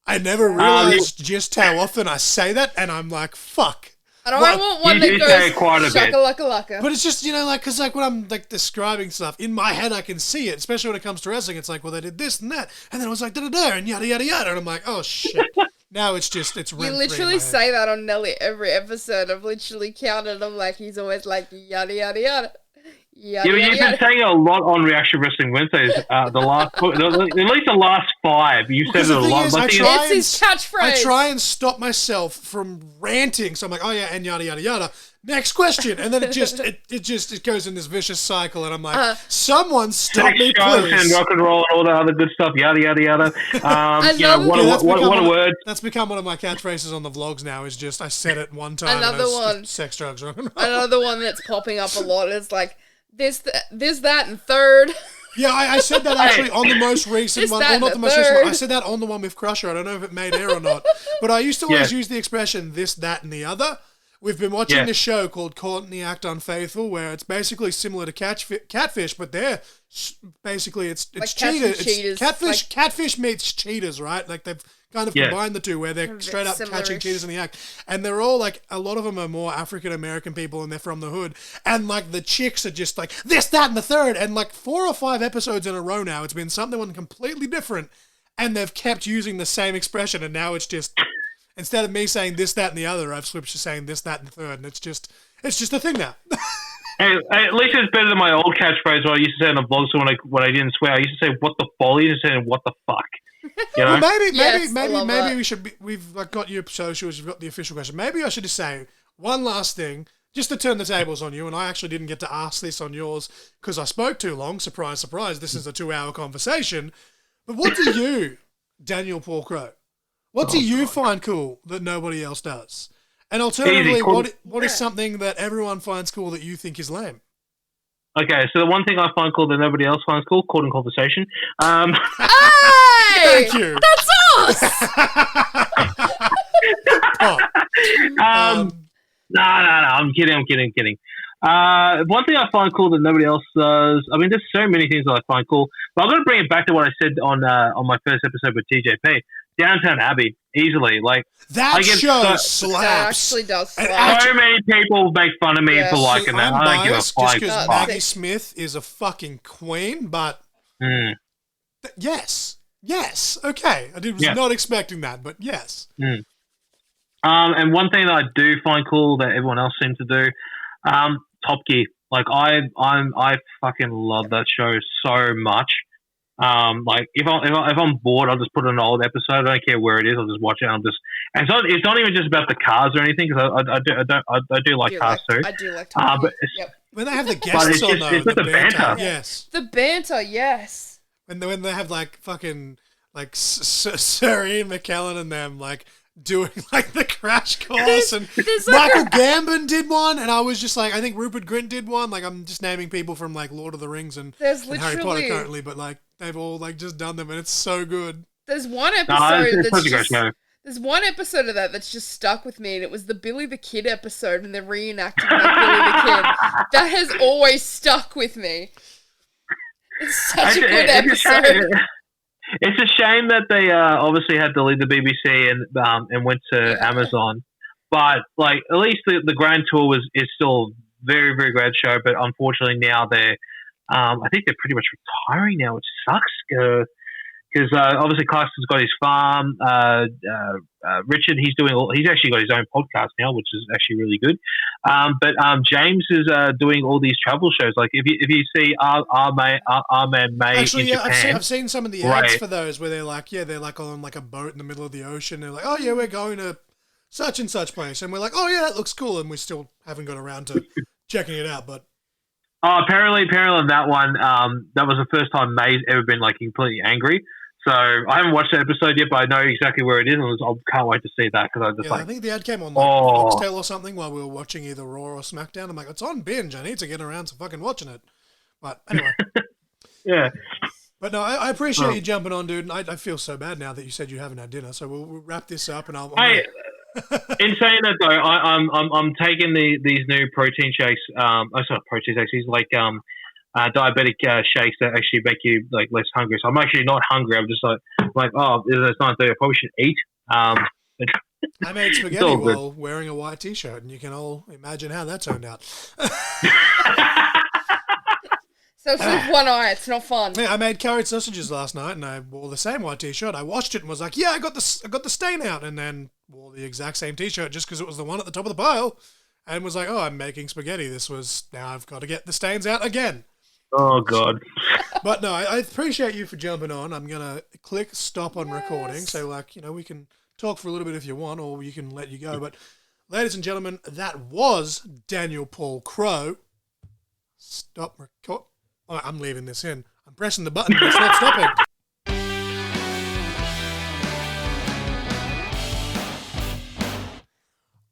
I never realized just how often I say that, and I'm like, fuck. I don't want one that goes shaka-laka-laka. But it's just, because when I'm describing stuff, in my head I can see it, especially when it comes to wrestling. It's like, well, they did this and that, and then it was like da-da-da, and yada, yada, yada, and I'm like, oh, shit. Now it's rent-free. You literally say that on nearly every episode. I've literally counted them, he's always like, yada, yada, yada. You've been saying it a lot on Reaction Wrestling Wednesdays. At least the last 5, you said it a lot. It's his catchphrase. I try and stop myself from ranting, so I'm like, oh yeah, and yada yada yada. Next question, and then it goes in this vicious cycle, and I'm like, someone stop me, please. And rock and roll and all that other good stuff, yada yada yada. What a word. That's become one of my catchphrases on the vlogs now. Is just I said it one time. Another one. Sex, drugs, rock and roll. Another one that's popping up a lot is like. This, that, and third. Yeah, I said that actually on the most recent one. Well, not the most recent one. I said that on the one with Crusher. I don't know if it made air or not. But I used to always use the expression this, that, and the other. We've been watching this show called Caught in the Act Unfaithful, where it's basically similar to Catfish, but they're basically it's cheaters. It's Catfish meets cheaters, right? They've kind of combined the two, where they're straight up catching cheaters in the act, and they're all a lot of them are more African American people, and they're from the hood, and the chicks are just this, that, and the third, and 4 or 5 episodes in a row now, it's been something completely different, and they've kept using the same expression, and now it's just. Instead of me saying this, that, and the other, I've switched to saying this, that, and the third, and it's just a thing now. Hey, at least it's better than my old catchphrase where I used to say in the vlogs when I didn't swear. I used to say "what the folly" instead of "what the fuck." Well, maybe we should. We've got your socials. We've got the official question. Maybe I should just say one last thing just to turn the tables on you, and I actually didn't get to ask this on yours because I spoke too long. Surprise, surprise. This is a 2-hour conversation. But what do you, Daniel-Paul Crowe, what do you find cool that nobody else does? And alternatively, what is something that everyone finds cool that you think is lame? Okay, so the one thing I find cool that nobody else finds cool, caught in conversation. Hey! Thank you. That's us! No, I'm kidding. One thing I find cool that nobody else does, I mean, there's so many things that I find cool, but I'm going to bring it back to what I said on my first episode with TJP. Downtown Abbey, easily. Like that show slaps. That actually does slap. So many people make fun of me for liking that. I don't give a fuck. Just because Maggie Smith is a fucking queen, but yes, okay. I was not expecting that, but yes. And one thing that I do find cool that everyone else seems to do, Top Gear. Like I fucking love that show so much. Like if I'm bored, I'll just put on an old episode. I don't care where it is. I'll just watch it. And it's not even just about the cars or anything, because I do like cars too. I do like Top Gear. When they have the guests on, though, the banter. Yes, the banter. Yes. And when they have like fucking like Sir Ian McKellen and them like doing like the crash course, and Michael Gambon did one, and I was just like, I think Rupert Grint did one. Like I'm just naming people from like Lord of the Rings and Harry Potter currently, but like they've all like just done them, and it's so good. There's one episode there's one episode of that's just stuck with me, and it was the Billy the Kid episode, and they're reenacting like Billy the Kid. That has always stuck with me. It's such a good episode. It's a shame that they obviously had to leave the BBC and went to Amazon, but like at least the Grand Tour is still a very, very great show. But unfortunately now they're I think they're pretty much retiring now, which sucks. Because obviously Clarkson's got his farm. Richard, he's actually got his own podcast now, which is actually really good. But James is doing all these travel shows. Like if you see our man May actually, in Japan, I've seen some of the ads for those where they're like on like a boat in the middle of the ocean. They're like, oh yeah, we're going to such and such place, and we're like, oh yeah, that looks cool, and we still haven't got around to checking it out. But apparently on that one, that was the first time May's ever been like completely angry. So I haven't watched the episode yet, but I know exactly where it is, and I can't wait to see that, because I think the ad came on like Foxtel or something while we were watching either Raw or SmackDown. I'm like, it's on binge. I need to get around to fucking watching it. But anyway, yeah. But no, I appreciate you jumping on, dude. And I feel so bad now that you said you haven't had dinner. So we'll wrap this up, and I'll. In saying that though, I'm taking these new protein shakes. Sorry, protein shakes. These like diabetic shakes that actually make you like less hungry. So I'm actually not hungry. I'm just like oh, it's 9:30. I probably should eat. I made spaghetti while wearing a white t-shirt, and you can all imagine how that turned out. So it's with one eye. It's not fun. Yeah, I made carrot sausages last night, and I wore the same white t-shirt. I washed it and was like, yeah, I got the stain out, and then wore the exact same t-shirt just because it was the one at the top of the pile, and was like, oh, I'm making spaghetti. Now I've got to get the stains out again. Oh, God. But no, I appreciate you for jumping on. I'm going to click stop on recording. So, we can talk for a little bit if you want, or you can let you go. But, ladies and gentlemen, that was Daniel-Paul Crowe. Stop record. Oh, I'm leaving this in. I'm pressing the button. It's not stopping.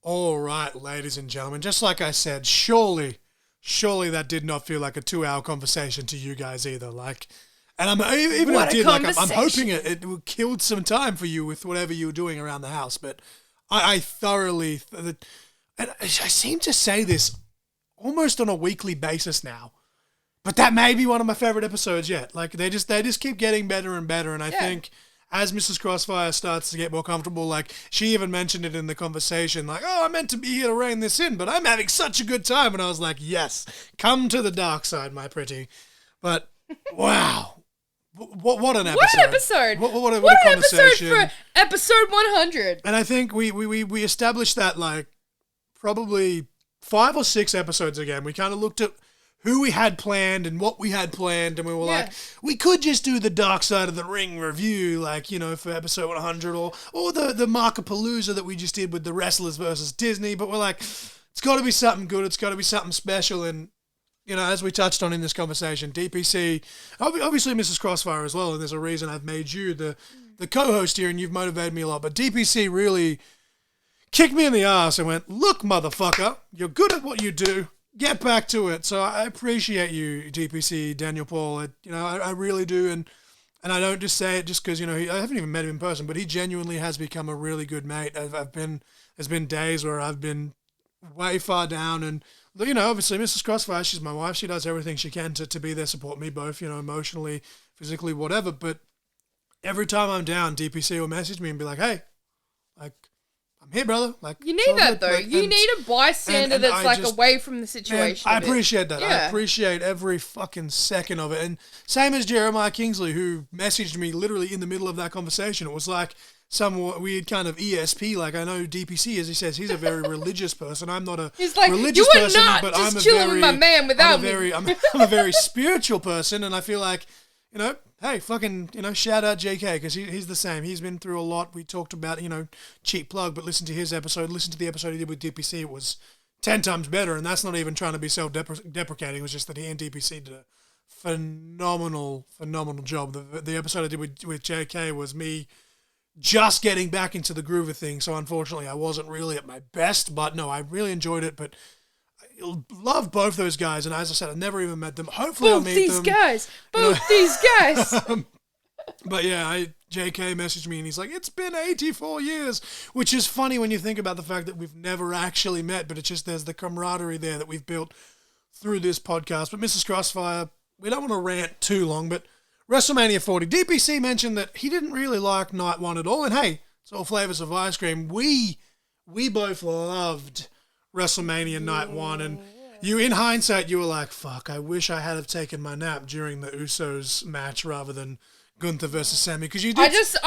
All right, ladies and gentlemen. Just like I said, surely that did not feel like a 2-hour conversation to you guys either. And I'm hoping it killed some time for you with whatever you were doing around the house. But I thoroughly, and I seem to say this almost on a weekly basis now. But that may be one of my favorite episodes yet. Like they just keep getting better and better. And I think as Mrs Crossfire starts to get more comfortable, like she even mentioned it in the conversation, like, oh, I meant to be here to rein this in, but I'm having such a good time. And I was like, yes, come to the dark side, my pretty. But wow, what an episode! What an episode! What a conversation for episode 100. And I think we established that like probably 5 or 6 episodes again. We kind of looked at who we had planned and what we had planned, and we were like, we could just do the Dark Side of the Ring review, like, for episode 100, or the Markapalooza that we just did with the wrestlers versus Disney, but we're like, it's got to be something good. It's got to be something special. And, as we touched on in this conversation, DPC, obviously Mrs. Crossfire as well, and there's a reason I've made you the co-host here, and you've motivated me a lot. But DPC really kicked me in the ass and went, look, motherfucker, you're good at what you do. Get back to it. So I appreciate you, DPC, Daniel-Paul. I really do. And I don't just say it just because, I haven't even met him in person, but he genuinely has become a really good mate. There's been days where I've been way far down, and, obviously Mrs. Crossfire, she's my wife. She does everything she can to be there, support me both, emotionally, physically, whatever. But every time I'm down, DPC will message me and be like, hey, I'm here, brother. You need that, though. You need a bystander that's away from the situation. Man, I appreciate that. Yeah. I appreciate every fucking second of it. And same as Jeremiah Kingsley, who messaged me literally in the middle of that conversation. It was like some weird kind of ESP. Like, I know DPC, as he says, he's a very religious person. I'm not a religious person, but I'm a very, with my man without I'm a very spiritual person, and I feel like, hey, fucking, shout out JK, because he's the same. He's been through a lot. We talked about, cheap plug, but listen to his episode. Listen to the episode he did with DPC. It was 10 times better, and that's not even trying to be self-deprecating. It was just that he and DPC did a phenomenal job. The episode I did with JK was me just getting back into the groove of things, so unfortunately I wasn't really at my best, but no, I really enjoyed it, but love both those guys, and as I said, I've never even met them. Hopefully I'll meet them. Both these guys. But yeah, JK messaged me and he's like, it's been 84 years, which is funny when you think about the fact that we've never actually met, but it's just there's the camaraderie there that we've built through this podcast. But Mrs. Crossfire, we don't want to rant too long, but WrestleMania 40, DPC mentioned that he didn't really like night one at all, and hey, it's all flavors of ice cream. We both loved WrestleMania night one, and you, in hindsight, you were like, fuck, I wish I had have taken my nap during the Usos match rather than Gunther versus Sammy, because you did. It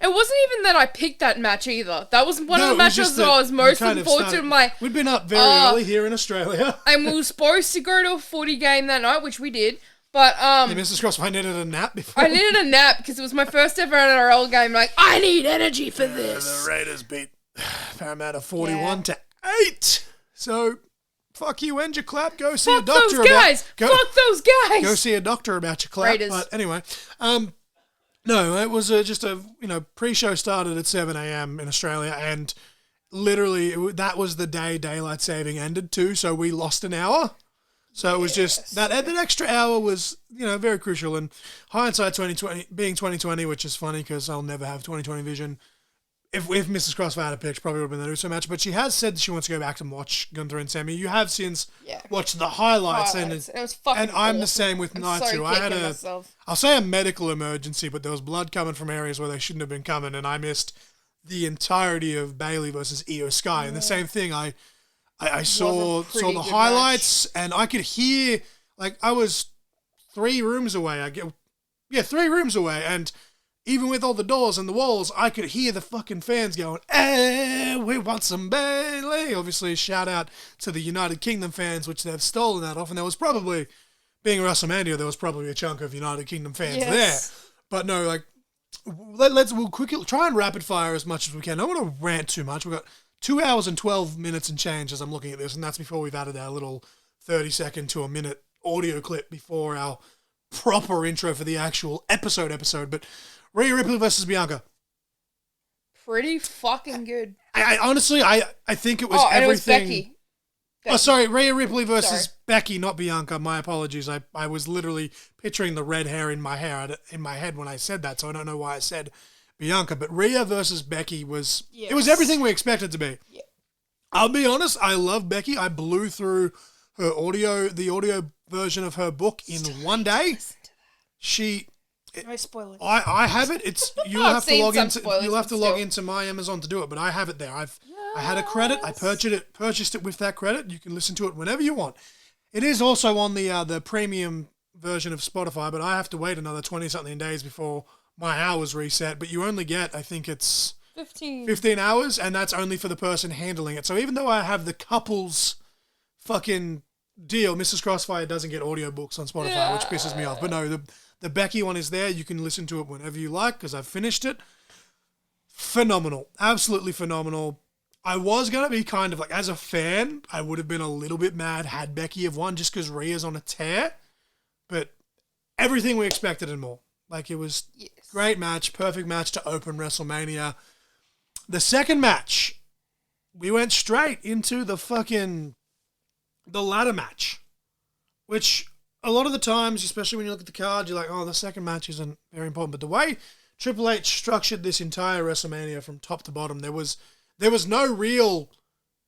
wasn't even that I picked that match either. That was one of the matches that I was most looking forward to. We'd been up very early here in Australia. And we were supposed to go to a footy game that night, which we did. But Mrs. Crossfire needed a nap before. I needed a nap because it was my first ever NRL game. Like, I need energy for this. The Raiders beat Parramatta 41-8. So, fuck you and your clap. Go see a doctor Fuck those guys. Go see a doctor about your clap. Raiders. But anyway, no, it was just a, pre-show started at 7 a.m. in Australia, and literally that was the day daylight saving ended too, so we lost an hour. So it was just that extra hour was, very crucial. And hindsight 2020, which is funny because I'll never have 2020 vision. If Mrs. Crossfire had a pick, probably would have been the Uso match. But she has said that she wants to go back and watch Gunther and Sammy. You have since watched the highlights. And it was fucking And I'm the same with night two. I had I'll say a medical emergency, but there was blood coming from areas where they shouldn't have been coming. And I missed the entirety of Bayley versus Io Sky. And the same thing, I saw the highlights, and I could hear, I was 3 rooms away. 3 rooms away, and even with all the doors and the walls, I could hear the fucking fans going, "Hey, we want some Bayley!" Obviously, shout out to the United Kingdom fans, which they've stolen that off, and there was probably, being WrestleMania, there was probably a chunk of United Kingdom fans there. But no, we'll quickly try and rapid fire as much as we can. I don't want to rant too much. We've got 2 hours and 12 minutes and change as I'm looking at this, and that's before we've added our little 30-second to a minute audio clip before our proper intro for the actual episode. But Rhea Ripley versus Bianca. Pretty fucking good. I honestly, I think it was everything. It was Becky. Oh, sorry, Rhea Ripley versus Becky, not Bianca. My apologies. I was literally picturing the red hair in my head when I said that, so I don't know why I said Bianca, but Rhea versus Becky was it was everything we expected to be. Yeah. I'll be honest, I love Becky. I blew through the audio version of her book in one day. No spoilers. I have it. You'll have to log into my Amazon to do it, but I have it there. I had a credit. I purchased it with that credit. You can listen to it whenever you want. It is also on the premium version of Spotify, but I have to wait another 20-something days before my hours reset, but you only get, I think it's 15 hours, and that's only for the person handling it. So even though I have the couple's fucking deal, Mrs. Crossfire doesn't get audiobooks on Spotify, which pisses me off. But no, the Becky one is there. You can listen to it whenever you like, because I've finished it. Phenomenal. Absolutely phenomenal. I was going to be kind of like, as a fan, I would have been a little bit mad had Becky have won just because Rhea's on a tear. But everything we expected and more. Like, it was great match, perfect match to open WrestleMania. The second match, we went straight into the ladder match, which a lot of the times, especially when you look at the card, you're like, oh, the second match isn't very important. But the way Triple H structured this entire WrestleMania from top to bottom, there was no real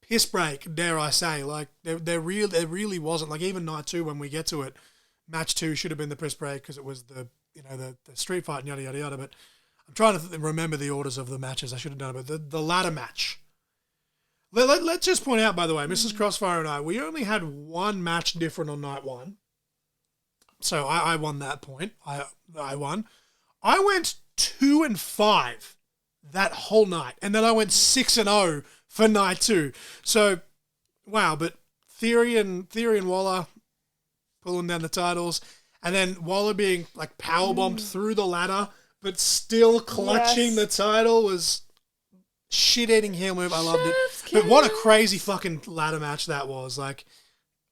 piss break, dare I say. Like, there really wasn't. Like, even night 2, when we get to it, match 2 should have been the piss break because it was the street fight and yada, yada, yada. But I'm trying to remember the orders of the matches. I should have done it. But the ladder match. Let's just point out, by the way, Mrs. Crossfire and I, we only had one match different on night 1. So I won that point. I won. I went 2-5 that whole night. And then I went 6-0 for night 2. So, wow. But Theory and Waller pulling down the titles. And then Waller being like powerbombed through the ladder, but still clutching the title was shit-eating heel move. I loved it. But what a crazy fucking ladder match that was. Like,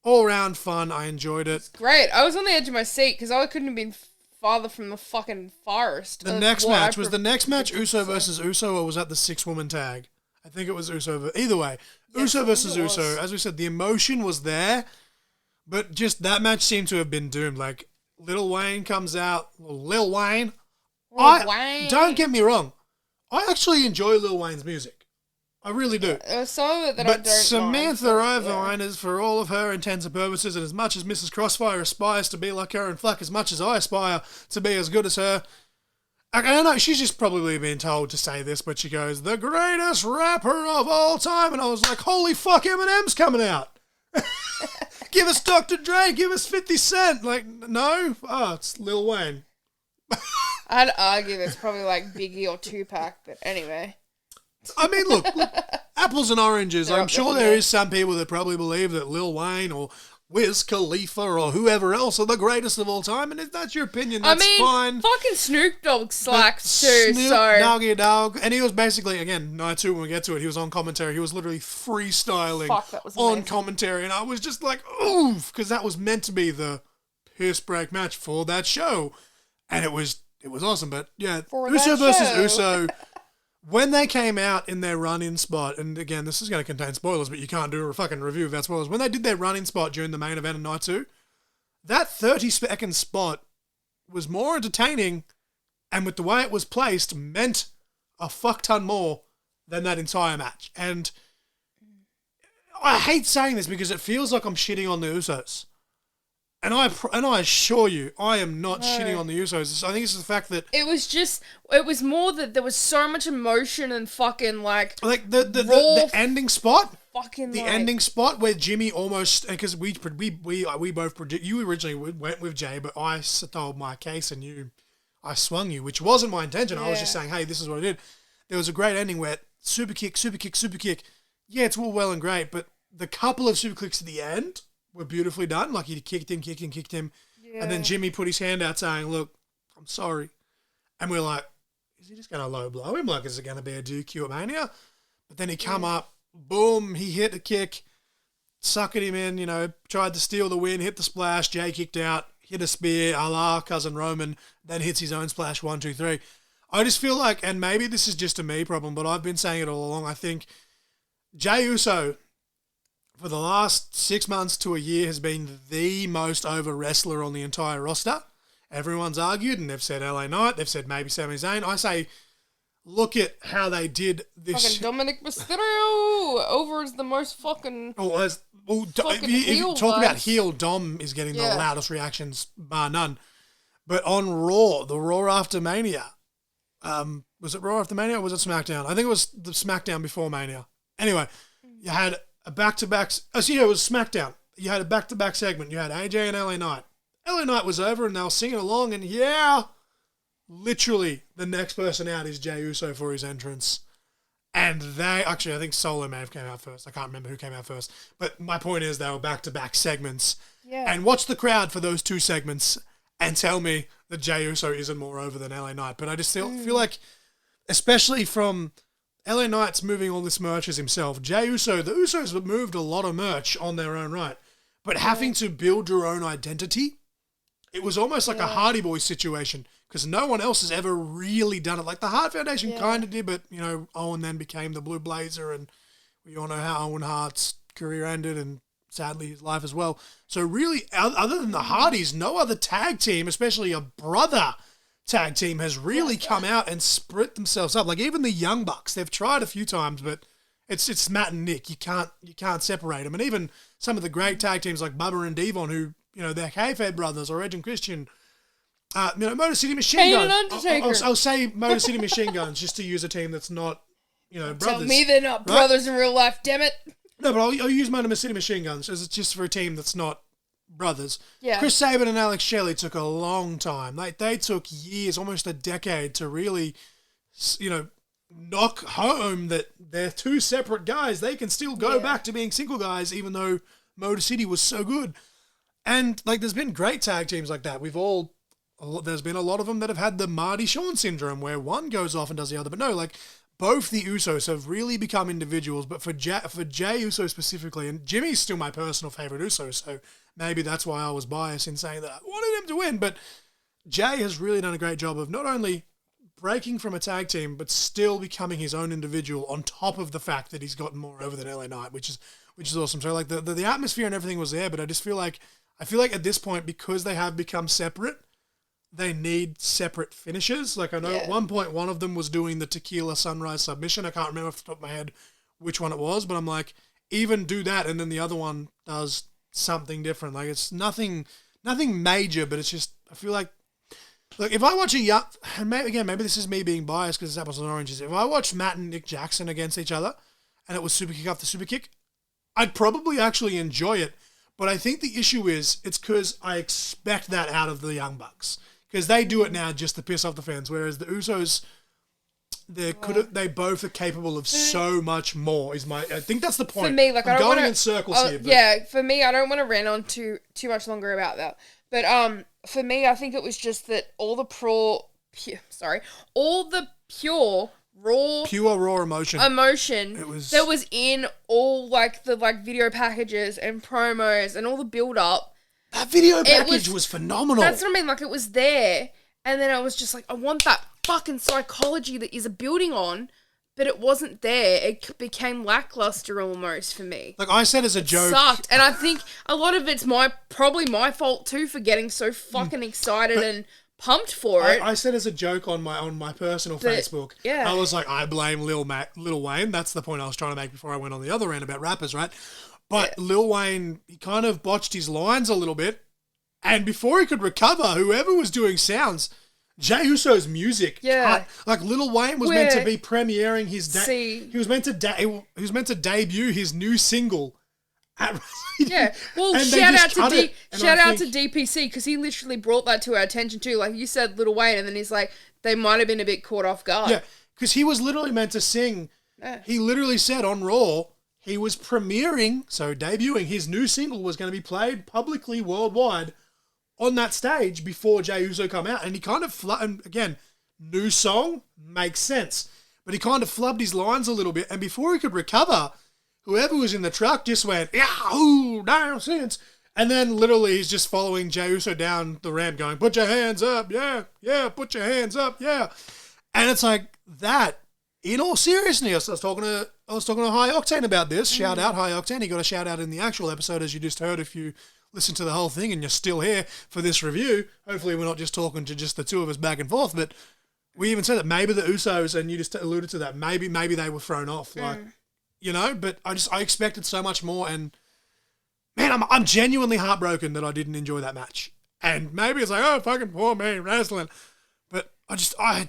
all-round fun. I enjoyed it. Great. I was on the edge of my seat because I couldn't have been farther from the fucking forest. The next match Uso versus Uso, or was that the 6-woman tag? I think it was Uso. Either way, Uso versus Uso. As we said, the emotion was there, but just that match seemed to have been doomed. Like, Lil Wayne comes out. Lil Wayne. Don't get me wrong. I actually enjoy Lil Wayne's music. I really do. Some of it that but I don't Samantha Irvine is, for all of her intents and purposes, and as much as Mrs. Crossfire aspires to be like her, and fuck, as much as I aspire to be as good as her, I don't know, she's just probably been told to say this, but she goes, the greatest rapper of all time, and I was like, holy fuck, Eminem's coming out. Give us Dr. Dre, give us 50 Cent. Like, no? Oh, it's Lil Wayne. I'd argue it's probably like Biggie or Tupac, but anyway. I mean, look, apples and oranges. I'm sure there is some people that probably believe that Lil Wayne or Wiz Khalifa or whoever else are the greatest of all time, and if that's your opinion, that's fine. Fucking Snoop Dogg slacks too, Doggy Dogg. And he was basically, again, night 2 when we get to it, he was on commentary. He was literally freestyling on commentary, and I was just like, oof, because that was meant to be the piss break match for that show. And it was awesome, but yeah, Uso versus Uso. When they came out in their run-in spot, and again, this is going to contain spoilers, but you can't do a fucking review without spoilers. When they did their run-in spot during the main event of night 2, that 30-second spot was more entertaining, and with the way it was placed, meant a fuck ton more than that entire match. And I hate saying this because it feels like I'm shitting on the Usos. And I assure you, I am not shitting on the Usos. I think it's the fact that it was more that there was so much emotion and fucking like the ending spot, fucking ending spot where Jimmy almost, because we both predict, you originally went with Jay, but I told my case and I swung you, which wasn't my intention. I was just saying, hey, this is what I did. There was a great ending where super kick. Yeah, it's all well and great, but the couple of super kicks at the end were beautifully done. Like, he kicked him. Yeah. And then Jimmy put his hand out saying, look, I'm sorry. And we're like, is he just going to low blow him? Like, is it going to be a DQ at Mania? But then he come up, boom, he hit the kick, suckered him in, tried to steal the win, hit the splash, Jay kicked out, hit a spear, a la Cousin Roman, then hits his own splash, 1, 2, 3. I just feel like, and maybe this is just a me problem, but I've been saying it all along, I think Jay Uso, for the last 6 months to a year, has been the most over wrestler on the entire roster. Everyone's argued, and they've said LA Knight, they've said maybe Sami Zayn. I say, look at how they did this. Fucking Dominic Mysterio over as the most fucking. If you talk about heel, Dom is getting the loudest reactions, bar none. But on Raw, the Raw after Mania, was it Raw after Mania or was it SmackDown? I think it was the SmackDown before Mania. Anyway, you had a back-to-back. It was SmackDown. You had a back-to-back segment. You had AJ and LA Knight. LA Knight was over and they were singing along, and literally the next person out is Jey Uso for his entrance. And I think Solo may have came out first. I can't remember who came out first. But my point is they were back-to-back segments. Yeah. And watch the crowd for those 2 segments and tell me that Jey Uso isn't more over than LA Knight. But I just feel like, especially from LA Knight's moving all this merch as himself. Jey Uso, the Usos have moved a lot of merch on their own right. But having to build your own identity, it was almost like a Hardy Boys situation because no one else has ever really done it. Like the Hart Foundation kind of did, but, you know, Owen then became the Blue Blazer and we all know how Owen Hart's career ended and sadly his life as well. So really, other than the Hardys, no other tag team, especially a brother tag team, has really come out and split themselves up. Like even the Young Bucks, they've tried a few times, but it's Matt and Nick. You can't separate them. And even some of the great tag teams like Bubba and Devon, who, you know, they're kayfabe brothers, or Edge and Christian. You know, Motor City Machine Guns. I'll say Motor City Machine Guns just to use a team that's not, you know, brothers. Tell me they're not brothers in real life, damn it. No, but I'll use Motor City Machine Guns as it's just for a team that's not brothers. Yeah. Chris Sabin and Alex Shelley took a long time. Like they took years, almost a decade, to really, you know, knock home that they're two separate guys. They can still go back to being single guys, even though Motor City was so good. And like, there's been great tag teams like that. There's been a lot of them that have had the Marty Shawn syndrome, where one goes off and does the other. But no, like both the Usos have really become individuals. But for Jey Uso specifically, and Jimmy's still my personal favorite Uso, so maybe that's why I was biased in saying that I wanted him to win. But Jey has really done a great job of not only breaking from a tag team, but still becoming his own individual, on top of the fact that he's gotten more over than LA Knight, which is awesome. So like the atmosphere and everything was there, but I feel like at this point, because they have become separate, they need separate finishes. Like I know at one point one of them was doing the Tequila Sunrise submission. I can't remember off the top of my head which one it was, but I'm like, even do that, and then the other one does something different. Like it's nothing major, but it's just, I feel like, look, if I watch and maybe this is me being biased because it's apples and oranges. If I watched Matt and Nick Jackson against each other, and it was super kick after super kick, I'd probably actually enjoy it. But I think the issue is, it's because I expect that out of the Young Bucks. Because they do it now just to piss off the fans, whereas the Usos, they both are capable of so much more. I think that's the point. For me, like I'm going in circles here. But. Yeah, for me, I don't want to rant on too much longer about that. But for me, I think it was just that all the pure emotion that was in all like the video packages and promos and all the build up. That video package was phenomenal. That's what I mean. Like, it was there, and then I was just like, I want that fucking psychology that is a building on, but it wasn't there. It became lackluster almost for me. Like I said as a joke. It sucked, and I think a lot of it's probably my fault too for getting so fucking excited and pumped for it. I said as a joke on my personal Facebook. Yeah. I was like, I blame Lil Wayne. That's the point I was trying to make before I went on the other end about rappers, right? But Lil Wayne, he kind of botched his lines a little bit. And before he could recover, whoever was doing sounds, Jey Uso's music cut. Like Lil Wayne was meant to be premiering his... he was meant to debut his new single at Yeah. Well, shout out to DPC, because he literally brought that to our attention too. Like you said, Lil Wayne, and then he's like, they might have been a bit caught off guard. Yeah, because he was literally meant to sing. Yeah. He literally said on Raw... He was debuting his new single was going to be played publicly worldwide on that stage before Jey Uso come out. And he kind of, and again, new song makes sense. But he kind of flubbed his lines a little bit. And before he could recover, whoever was in the truck just went, "Yahoo, damn sense." And then literally he's just following Jey Uso down the ramp going, "Put your hands up, yeah, put your hands up, yeah." And it's like that. In all seriousness, I was talking to High Octane about this. Shout out High Octane. He got a shout out in the actual episode, as you just heard. If you listen to the whole thing and you're still here for this review, hopefully we're not just talking to just the two of us back and forth. But we even said that maybe the Usos, and you just alluded to that, maybe they were thrown off, like you know. But I expected so much more, and man, I'm genuinely heartbroken that I didn't enjoy that match. And maybe it's like, oh, fucking poor me wrestling, but I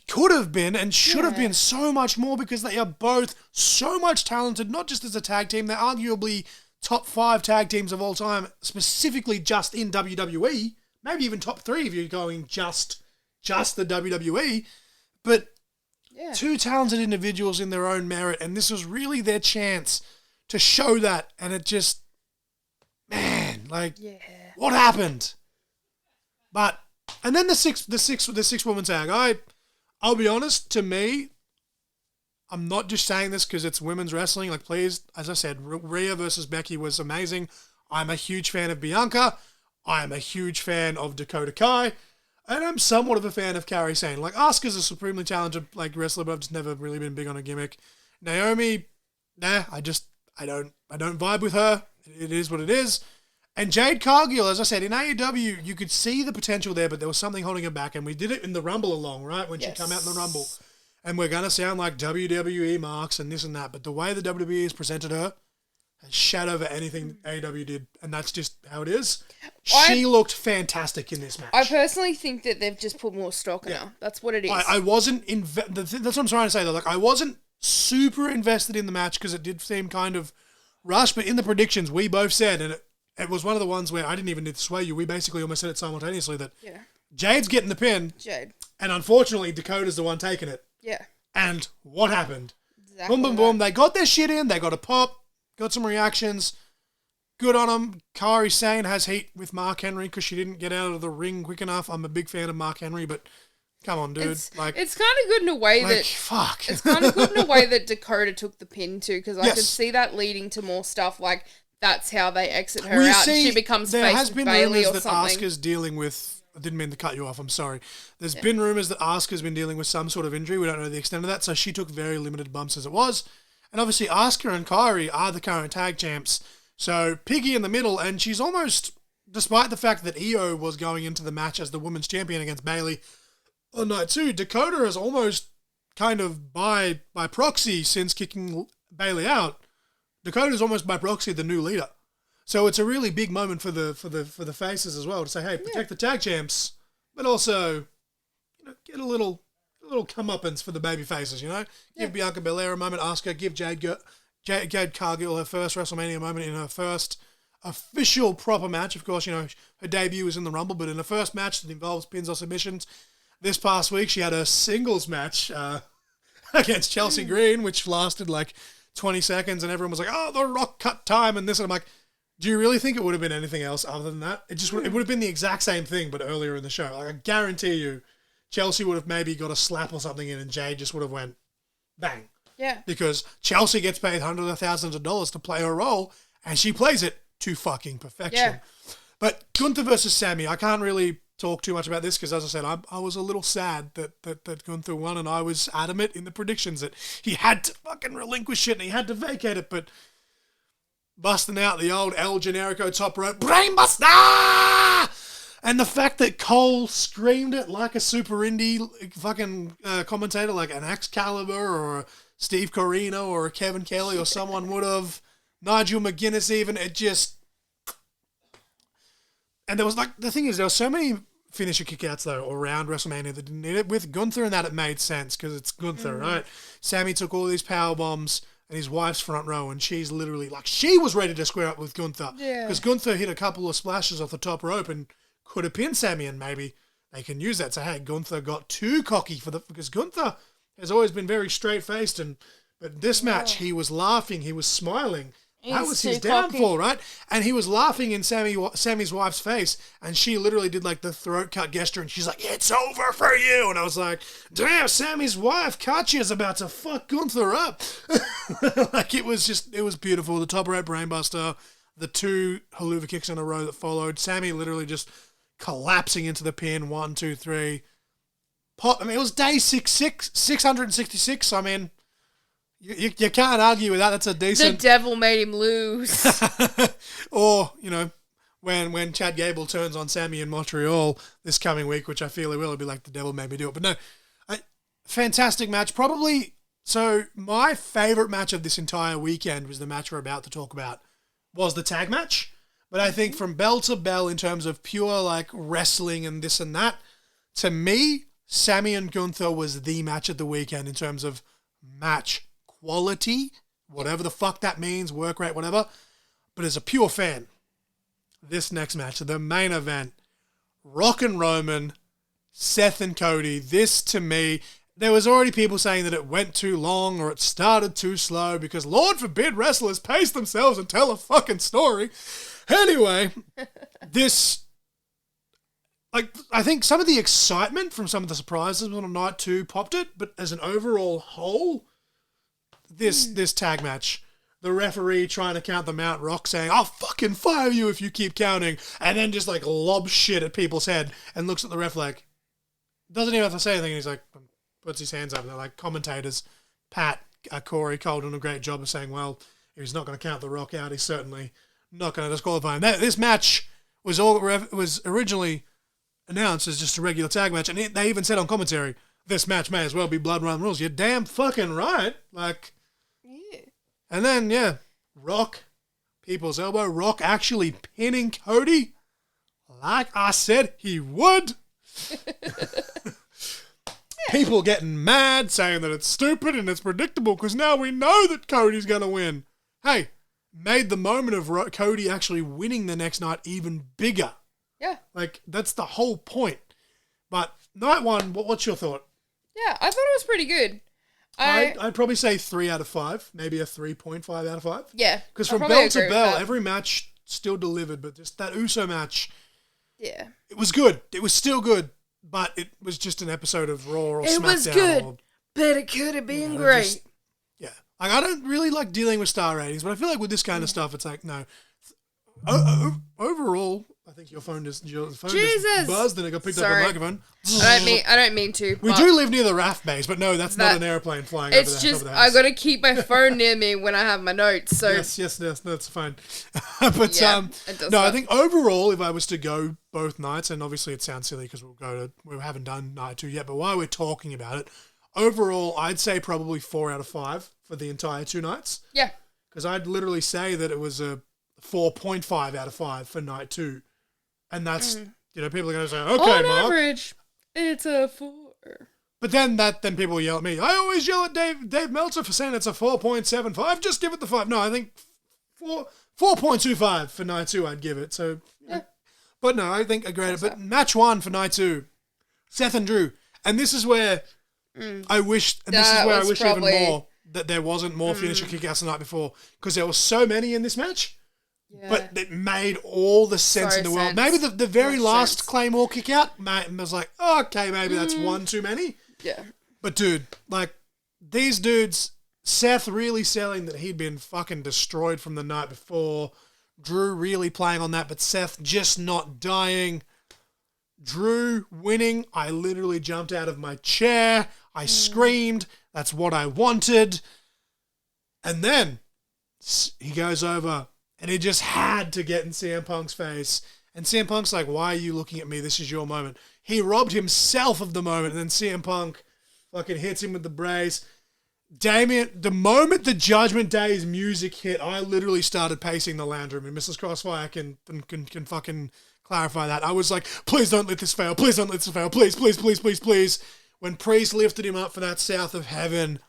could have been and should have been so much more, because they are both so much talented, not just as a tag team. They're arguably top 5 tag teams of all time, specifically just in WWE, maybe even top 3 if you're going just the WWE, but two talented individuals in their own merit, and this was really their chance to show that, and it just, man, like, what happened? But, and then the six woman tag, I'll be honest, to me, I'm not just saying this because it's women's wrestling. Like, please, as I said, Rhea versus Becky was amazing. I'm a huge fan of Bianca. I am a huge fan of Dakota Kai. And I'm somewhat of a fan of Kairi Sane. Like, Asuka's a supremely talented like wrestler, but I've just never really been big on a gimmick. Naomi, I don't vibe with her. It is what it is. And Jade Cargill, as I said, in AEW, you could see the potential there, but there was something holding her back. And we did it in the Rumble along, right? When she came out in the Rumble. And we're going to sound like WWE marks and this and that. But the way the WWE has presented her has shat over anything AEW did. And that's just how it is. She looked fantastic in this match. I personally think that they've just put more stock in her. That's what it is. I wasn't... that's what I'm trying to say, though. Like, I wasn't super invested in the match because it did seem kind of rushed. But in the predictions, we both said, and it was one of the ones where I didn't even need to sway you. We basically almost said it simultaneously that Jade's getting the pin. And unfortunately, Dakota's the one taking it. Yeah. And what happened? Exactly Boom, boom, boom. They got their shit in. They got a pop. Got some reactions. Good on them. Kairi Sane has heat with Mark Henry because she didn't get out of the ring quick enough. I'm a big fan of Mark Henry, but come on, dude. It's kind of good in a way that... Fuck. It's kind of good in a way that Dakota took the pin too, because I could see that leading to more stuff like that's how they exit her out. She becomes face with Bailey or something. There has been rumours that Asuka's dealing with... I didn't mean to cut you off, I'm sorry. There's been rumours that Asuka's been dealing with some sort of injury. We don't know the extent of that, so she took very limited bumps as it was. And obviously Asuka and Kairi are the current tag champs. So Piggy in the middle, and she's almost, despite the fact that Io was going into the match as the women's champion against Bailey on night 2, Dakota is almost kind of by proxy since kicking Bailey out. Dakota's almost by proxy the new leader. So it's a really big moment for the faces as well to say, hey, protect the tag champs, but also get a little comeuppance for the baby faces, Give Bianca Belair a moment, Asuka, give Jade Cargill her first WrestleMania moment in her first official proper match. Of course, her debut was in the Rumble, but in the first match that involves pins or submissions, this past week she had a singles match against Chelsea Green, which lasted like 20 seconds, and everyone was like, oh, the Rock cut time and this, and I'm like, do you really think it would have been anything else other than that? It would have been the exact same thing, but earlier in the show. Like, I guarantee you, Chelsea would have maybe got a slap or something in, and Jade just would have went bang. Yeah. Because Chelsea gets paid hundreds of thousands of dollars to play her role, and she plays it to fucking perfection. Yeah. But Gunther versus Sammy, I can't really talk too much about this because, as I said, I was a little sad that Gunther won, and I was adamant in the predictions that he had to fucking relinquish it and he had to vacate it, but busting out the old El Generico top rope, Brainbuster! And the fact that Cole screamed it like a super indie fucking commentator, like an Excalibur or a Steve Corino or a Kevin Kelly or someone would have, Nigel McGuinness even, it just... And there was the thing is, there were so many finisher kickouts though around WrestleMania that didn't need it. With Gunther and that, it made sense because it's Gunther, right? Sammy took all these power bombs and his wife's front row, and she's literally she was ready to square up with Gunther. Yeah. Because Gunther hit a couple of splashes off the top rope and could have pinned Sammy, and maybe they can use that. So, hey, Gunther got too cocky because Gunther has always been very straight-faced, but this match, he was laughing, he was smiling. That was his downfall, right? And he was laughing in Sammy's wife's face, and she literally did the throat cut gesture, and she's like, "It's over for you." And I was like, "Damn, Sammy's wife, Katya's about to fuck Gunther up." It was beautiful. The top rope brainbuster, the 2 haluva kicks in a row that followed. Sammy literally just collapsing into the pin. 1, 2, 3. Pop. I mean, it was day 666. I mean. You can't argue with that. That's a decent... The devil made him lose. Or, when Chad Gable turns on Sammy in Montreal this coming week, which I feel he will, it'll be like the devil made me do it. But no, fantastic match. Probably, so my favourite match of this entire weekend was the match we're about to talk about, was the tag match. But I think from bell to bell in terms of pure wrestling and this and that, to me, Sammy and Gunther was the match of the weekend in terms of match quality, whatever the fuck that means, work rate, whatever. But as a pure fan, this next match, the main event, Rock and Roman, Seth and Cody, this to me, there was already people saying that it went too long or it started too slow because Lord forbid wrestlers pace themselves and tell a fucking story. Anyway, this... I think some of the excitement from some of the surprises on night 2 popped it, but as an overall whole... this tag match. The referee trying to count them out, Rock saying, I'll fucking fire you if you keep counting, and then just like lobs shit at people's head and looks at the ref like, doesn't even have to say anything, and he's like, puts his hands up, and they're like, commentators, Pat, Corey Cole done a great job of saying, well, if he's not going to count the Rock out, he's certainly not going to disqualify him. This match was originally announced as just a regular tag match, and they even said on commentary, this match may as well be Blood Run Rules. You're damn fucking right. Like, yeah. And then, Rock, people's elbow, Rock actually pinning Cody, like I said he would. People getting mad, saying that it's stupid and it's predictable because now we know that Cody's going to win. Hey, made the moment of Cody actually winning the next night even bigger. Yeah. Like, that's the whole point. But night one, what's your thought? Yeah, I thought it was pretty good. I'd probably say 3 out of 5, maybe a 3.5 out of 5. Yeah. Because from bell to bell, every match still delivered, but just that Uso match, yeah, it was good. It was still good, but it was just an episode of Raw or SmackDown. It was good, but it could have been great. Like, I don't really like dealing with star ratings, but I feel like with this kind of stuff, it's like, no. Overall, I think your phone just buzzed and it got picked up on the microphone. I don't mean to. We do live near the RAF base, but no, that's not an airplane flying over the house. It's just, I got to keep my phone near me when I have my notes. So Yes, that's fine. But I think overall, if I was to go both nights, and obviously it sounds silly because we haven't done night 2 yet, but while we're talking about it, overall, I'd say probably 4 out of 5 for the entire 2 nights. Yeah. Because I'd literally say that it was a 4.5 out of 5 for night 2. And that's, people are going to say, okay, on Mark. average, it's a 4. But then people will yell at me. I always yell at Dave Meltzer for saying it's a 4.75. Just give it the 5. No, I think 4.25 for night 2 I'd give it. So, yeah. But no, I think a greater. But match 1 for night 2, Seth and Drew. And this is where I wish, even more that there wasn't more finisher kickouts the night before, because there were so many in this match. Yeah. But it made all the sense in the world. Maybe the very last Claymore kick out was like, oh, okay, maybe that's one too many. Yeah. But dude, like, these dudes, Seth really selling that he'd been fucking destroyed from the night before. Drew really playing on that, but Seth just not dying. Drew winning. I literally jumped out of my chair. I screamed. That's what I wanted. And then he goes over and he just had to get in CM Punk's face. And CM Punk's like, why are you looking at me? This is your moment. He robbed himself of the moment. And then CM Punk fucking hits him with the brace. Damien, the moment the Judgment Day's music hit, I literally started pacing the lounge room. And Mrs. Crossfire can fucking clarify that. I was like, please don't let this fail. Please don't let this fail. Please, please, please, please, please. When Priest lifted him up for that South of Heaven,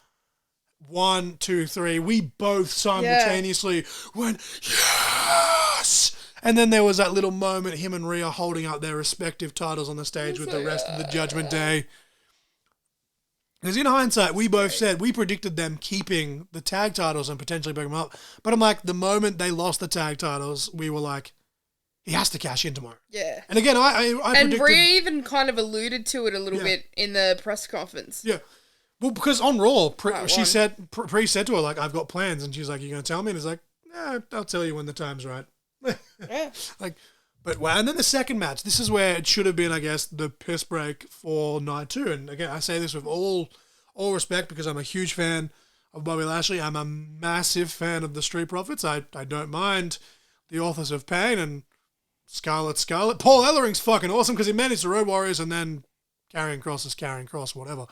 1, 2, 3, we both simultaneously went, yes! And then there was that little moment, him and Rhea holding up their respective titles on the stage with the rest of the Judgment Day. Because in hindsight, we both said, we predicted them keeping the tag titles and potentially bringing them up. But I'm like, the moment they lost the tag titles, we were like, he has to cash in tomorrow. Yeah. And again, I and predicted... Rhea even kind of alluded to it a little bit in the press conference. Yeah. Well, because on Raw, she said, Priest said to her, like, I've got plans. And she's like, you going to tell me? And he's like, nah, I'll tell you when the time's right. Yeah. And then the second match, this is where it should have been, I guess, the piss break for night 2. And again, I say this with all respect because I'm a huge fan of Bobby Lashley. I'm a massive fan of the Street Profits. I don't mind the Authors of Pain and Scarlet. Paul Ellering's fucking awesome because he managed the Road Warriors and then Karrion Kross, whatever.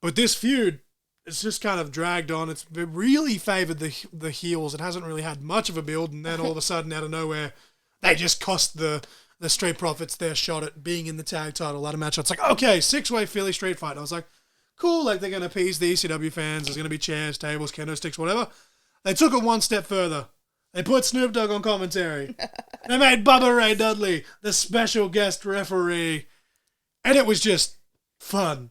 But this feud, it's just kind of dragged on. It really favoured the heels. It hasn't really had much of a build, and then all of a sudden, out of nowhere, they just cost the Street Profits their shot at being in the tag title ladder match. It's like, okay, 6-way Philly street fight. And I was like, cool, like they're going to appease the ECW fans. There's going to be chairs, tables, kendo sticks, whatever. They took it one step further. They put Snoop Dogg on commentary. They made Bubba Ray Dudley the special guest referee. And it was just fun.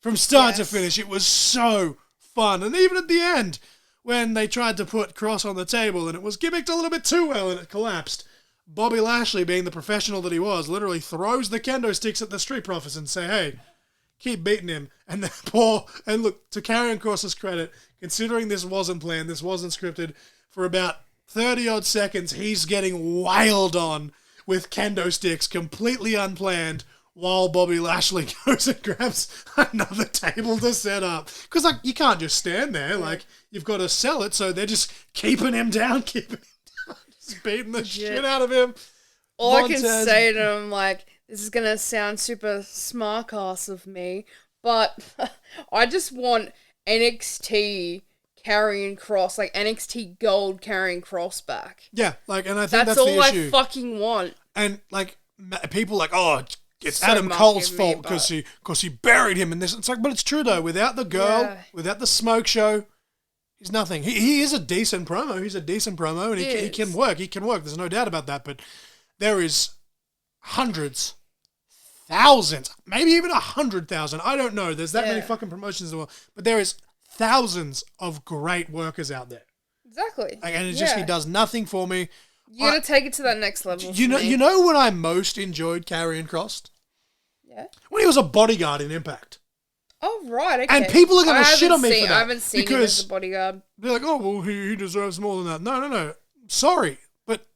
From start to finish, it was so fun. And even at the end, when they tried to put Cross on the table and it was gimmicked a little bit too well and it collapsed, Bobby Lashley, being the professional that he was, literally throws the kendo sticks at the Street Profits and say, hey, keep beating him. And then and look, to Karrion Kross's credit, considering this wasn't planned, this wasn't scripted, for about 30 odd seconds, he's getting wailed on with kendo sticks, completely unplanned, while Bobby Lashley goes and grabs another table to set up. Because, like, you can't just stand there. Like, you've got to sell it, so they're just keeping him down, just beating the shit out of him. All I can say to him, like, this is going to sound super smart-ass of me, but I just want NXT Karrion Kross, like NXT Gold Karrion Kross back. Yeah, like, and I think that's all the issue. I fucking want. And, like, people like, oh, it's So Adam Cole's mocking fault me, because he buried him in this. It's like, but it's true though. Without the girl, without the smoke show, he's nothing. He is a decent promo. He's a decent promo, and he can work. He can work. There's no doubt about that. But there is hundreds, thousands, maybe even 100,000. I don't know. There's that many fucking promotions in the world, but there is thousands of great workers out there. Exactly. Like, and it's just he does nothing for me. You gotta take it to that next level. You know when I most enjoyed Karrion Kross? Yeah. When he was a bodyguard in Impact. Oh, right, okay. And people are going to shit on me for that. I haven't seen him as a bodyguard. They're like, oh, well, he deserves more than that. No. Sorry. But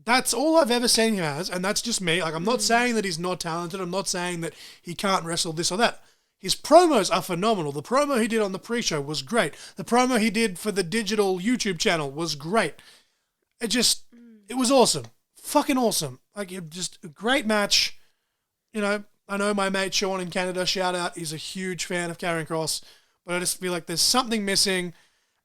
that's all I've ever seen him as, and that's just me. Like, I'm not saying that he's not talented. I'm not saying that he can't wrestle this or that. His promos are phenomenal. The promo he did on the pre-show was great. The promo he did for the digital YouTube channel was great. It was awesome. Fucking awesome. Like, just a great match. You know, I know my mate Sean in Canada, shout out, he's a huge fan of Karrion Kross, but I just feel like there's something missing.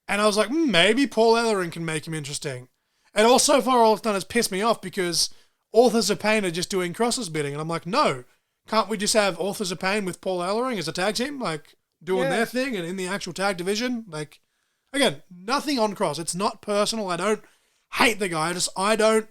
And I was like, maybe Paul Ellering can make him interesting. And all so far, all it's done is piss me off because Authors of Pain are just doing Kross's bidding. And I'm like, no, can't we just have Authors of Pain with Paul Ellering as a tag team? Like, doing their thing and in the actual tag division? Like, again, nothing on Kross. It's not personal. I don't hate the guy. I don't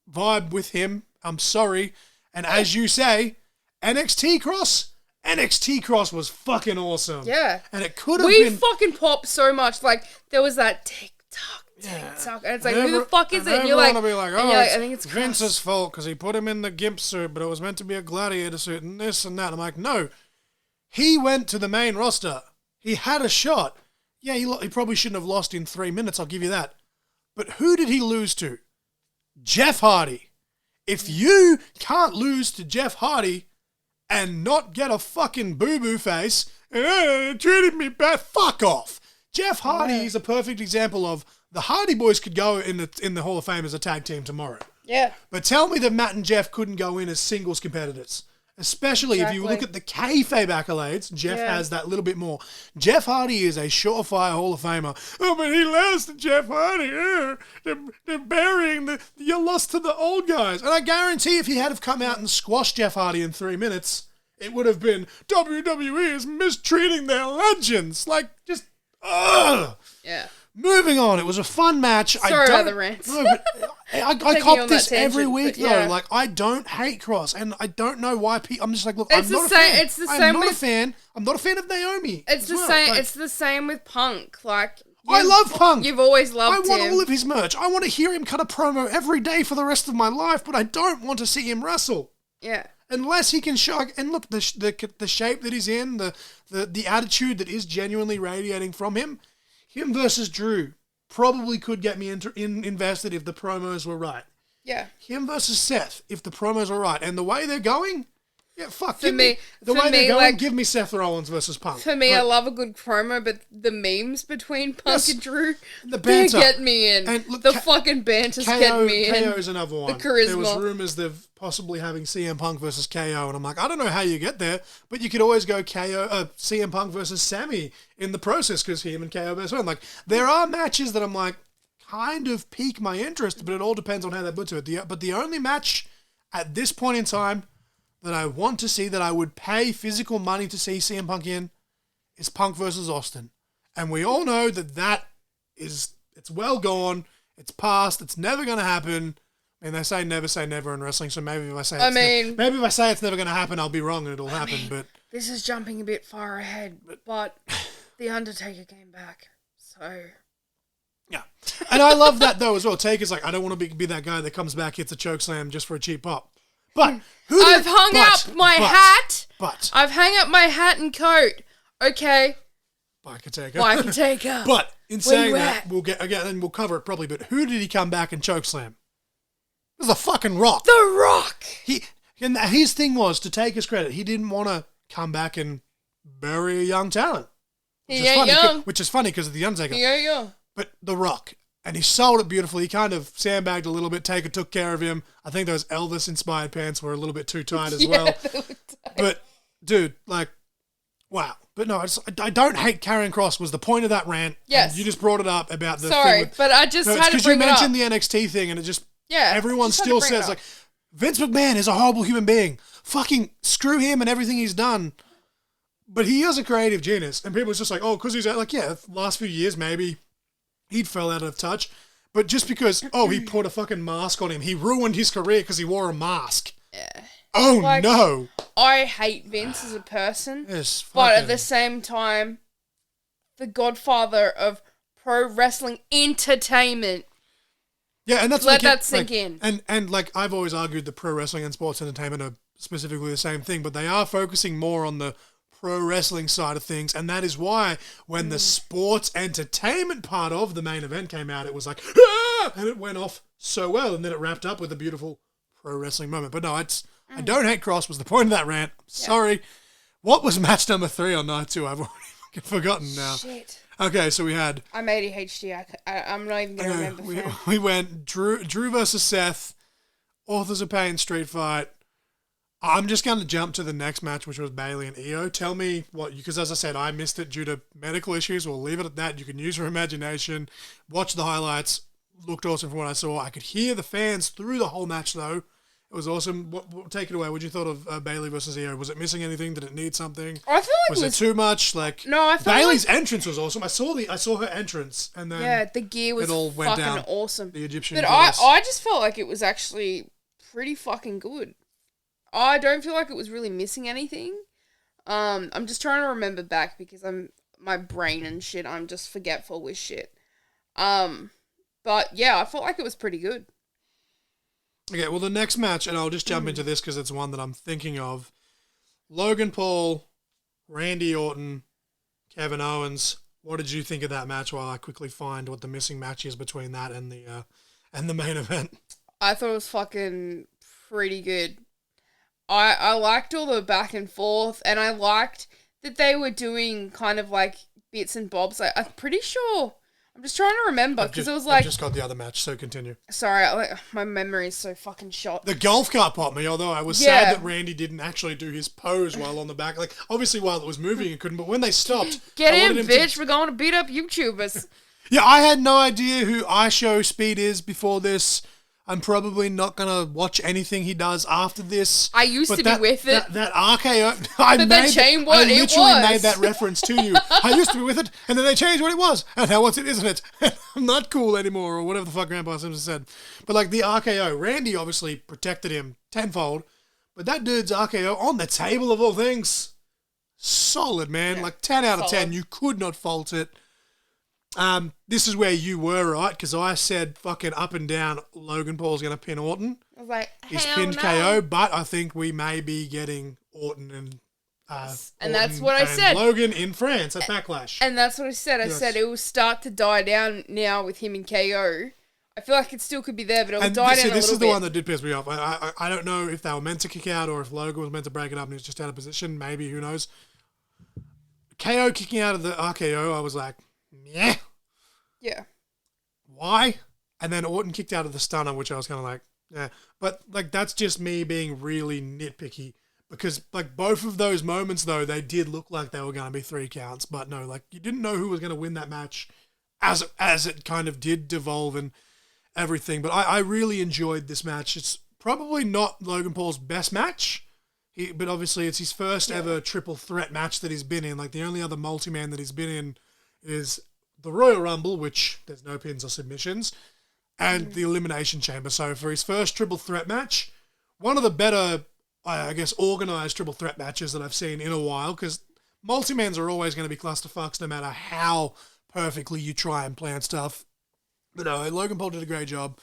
vibe with him. I'm sorry. And as you say, NXT Kross was fucking awesome. Yeah. And it could have been... We fucking popped so much. Like, there was that tick-tock. And it's like, who the fuck is it? And you're like, I think it's Vince's fault because he put him in the gimp suit, but it was meant to be a gladiator suit and this and that. I'm like, no. He went to the main roster. He had a shot. Yeah, he probably shouldn't have lost in 3 minutes, I'll give you that. But who did he lose to? Jeff Hardy. If you can't lose to Jeff Hardy and not get a fucking boo-boo face, treated me bad, fuck off. Jeff Hardy is a perfect example of the Hardy Boys could go in the Hall of Fame as a tag team tomorrow. Yeah. But tell me that Matt and Jeff couldn't go in as singles competitors. Especially if you look at the kayfabe accolades, Jeff has that little bit more. Jeff Hardy is a surefire Hall of Famer. Oh, but he lost to Jeff Hardy. They're burying you lost to the old guys. And I guarantee if he had have come out and squashed Jeff Hardy in 3 minutes, it would have been WWE is mistreating their legends. Like, just, ugh. Yeah. Moving on, it was a fun match. Sorry about the rant. No, but I cop this every week, yeah. though. Like, I don't hate Kross, and I don't know why people... I'm just like, look, it's I'm the not same, a fan. It's the same with... I'm not a fan of Naomi. It's the same. Like, it's the same with Punk. Like, I love Punk. You've always loved him. I want all of his merch. I want to hear him cut a promo every day for the rest of my life, but I don't want to see him wrestle. Yeah. Unless he can show... And look, the shape that he's in, the attitude that is genuinely radiating from him versus Drew probably could get me invested if the promos were right. Yeah. Him versus Seth, if the promos are right. And the way they're going, yeah, fuck. Give me Seth Rollins versus Punk. For me, I love a good promo, but the memes between Punk and Drew, the banter. They get me in. And look, the fucking banter's getting me in. KO is another one. The charisma. There was rumours of possibly having CM Punk versus KO, and I'm like, I don't know how you get there, but you could always go CM Punk versus Sammy in the process, because him and KO best friend. Like, there are matches that I'm like, kind of pique my interest, but it all depends on how they put to it. But the only match at this point in time that I want to see, that I would pay physical money to see CM Punk in, is Punk versus Austin. And we all know that it's well gone, it's past, it's never going to happen. I mean, they say never in wrestling, so maybe if I say it's never going to happen, I'll be wrong and it'll happen. But this is jumping a bit far ahead, but The Undertaker came back, so... Yeah. And I love that, though, as well. Taker's like, I don't want to be that guy that comes back, hits a choke slam just for a cheap pop. But I've hung up my hat. But I've hung up my hat and coat. Okay. Bike Taker. Bike Taker. But in saying that, we'll get again, and we'll cover it probably. But who did he come back and chokeslam? It was the fucking Rock. The Rock. And his thing was, to take his credit, he didn't want to come back and bury a young talent. Which is funny because of the Undertaker. Yeah. But The Rock, and he sold it beautifully. He kind of sandbagged a little bit. Taker took care of him. I think those Elvis-inspired pants were a little bit too tight as well. They were tight. But, dude, like, wow. But no, I don't hate Karrion Kross was the point of that rant. Yes. You just brought it up about the Sorry, thing. but I just had to bring it up. Because you mentioned the NXT thing, and it just... Yeah. Everyone still says, like, Vince McMahon is a horrible human being. Fucking screw him and everything he's done. But he is a creative genius. And people are just like, oh, because he's like, yeah, the last few years maybe he'd fell out of touch. But just because, he put a fucking mask on him, he ruined his career because he wore a mask. Yeah. Oh, like, no. I hate Vince as a person. Yes, but at the same time, the godfather of pro wrestling entertainment. Yeah, and that's let that sink in. And like I've always argued that pro wrestling and sports entertainment are specifically the same thing, but they are focusing more on the pro wrestling side of things, and that is why when the sports entertainment part of the main event came out, it was like, and it went off so well, and then it wrapped up with a beautiful pro wrestling moment. But no, I don't hate Cross was the point of that rant. I'm sorry. What was match number 3 on night 2? I've already forgotten now. Shit. Okay, so we had... I'm ADHD. I'm not even going to remember. We went Drew versus Seth, Authors of Pain street fight. I'm just going to jump to the next match, which was Bayley and Io. Tell me what... Because as I said, I missed it due to medical issues. We'll leave it at that. You can use your imagination. Watch the highlights. Looked awesome from what I saw. I could hear the fans through the whole match, though. It was awesome. Take it away. What did you thought of Bayley versus Io? Was it missing anything? Did it need something? I feel like was it too much? Like no, I feel Bayley's entrance was awesome. I saw her entrance, and then the gear was fucking down. Awesome. The Egyptian. But I just felt like it was actually pretty fucking good. I don't feel like it was really missing anything. I'm just trying to remember back because my brain and shit. I'm just forgetful with shit. But yeah, I felt like it was pretty good. Okay, well, the next match, and I'll just jump into this because it's one that I'm thinking of. Logan Paul, Randy Orton, Kevin Owens. What did you think of that match while I quickly find what the missing match is between that and the main event? I thought it was fucking pretty good. I liked all the back and forth, and I liked that they were doing kind of like bits and bobs. I'm pretty sure... I'm just trying to remember because it was like... I just got the other match, so continue. Sorry, my memory is so fucking shot. The golf cart popped me, although I was sad that Randy didn't actually do his pose while on the back. Like, obviously while it was moving it couldn't, but when they stopped... Get in, bitch, we're going to beat up YouTubers. Yeah, I had no idea who iShow Speed is before this. I'm probably not going to watch anything he does after this. I used to be with it. That RKO... I literally made that reference to you. I used to be with it, and then they changed what it was. And now what's it, isn't it? I'm not cool anymore, or whatever the fuck Grandpa Simpson said. But like the RKO, Randy obviously protected him tenfold, but that dude's RKO on the table of all things, solid, man. Yeah, like 10 out of 10. You could not fault it. This is where you were, right? Because I said fucking up and down Logan Paul's going to pin Orton. I was like, he's pinned KO, but I think we may be getting Orton and that's what I said. Logan in France at Backlash. And that's what I said. I said it will start to die down now with him in KO. I feel like it still could be there, but it'll die down a little bit. This is the one that did piss me off. I don't know if they were meant to kick out or if Logan was meant to break it up and he was just out of position. Maybe, who knows. KO kicking out of the RKO, I was like, yeah. Yeah. Why? And then Orton kicked out of the stunner, which I was kind of like, yeah. But like that's just me being really nitpicky because like both of those moments though, they did look like they were going to be 3 counts, but no, like you didn't know who was going to win that match as it kind of did devolve and everything. But I really enjoyed this match. It's probably not Logan Paul's best match. But obviously it's his first ever triple threat match that he's been in. Like the only other multi-man that he's been in is the Royal Rumble, which there's no pins or submissions, and the Elimination Chamber. So for his first triple threat match, one of the better, I guess, organised triple threat matches that I've seen in a while, because multi-mans are always going to be clusterfucks no matter how perfectly you try and plan stuff. But no, Logan Paul did a great job.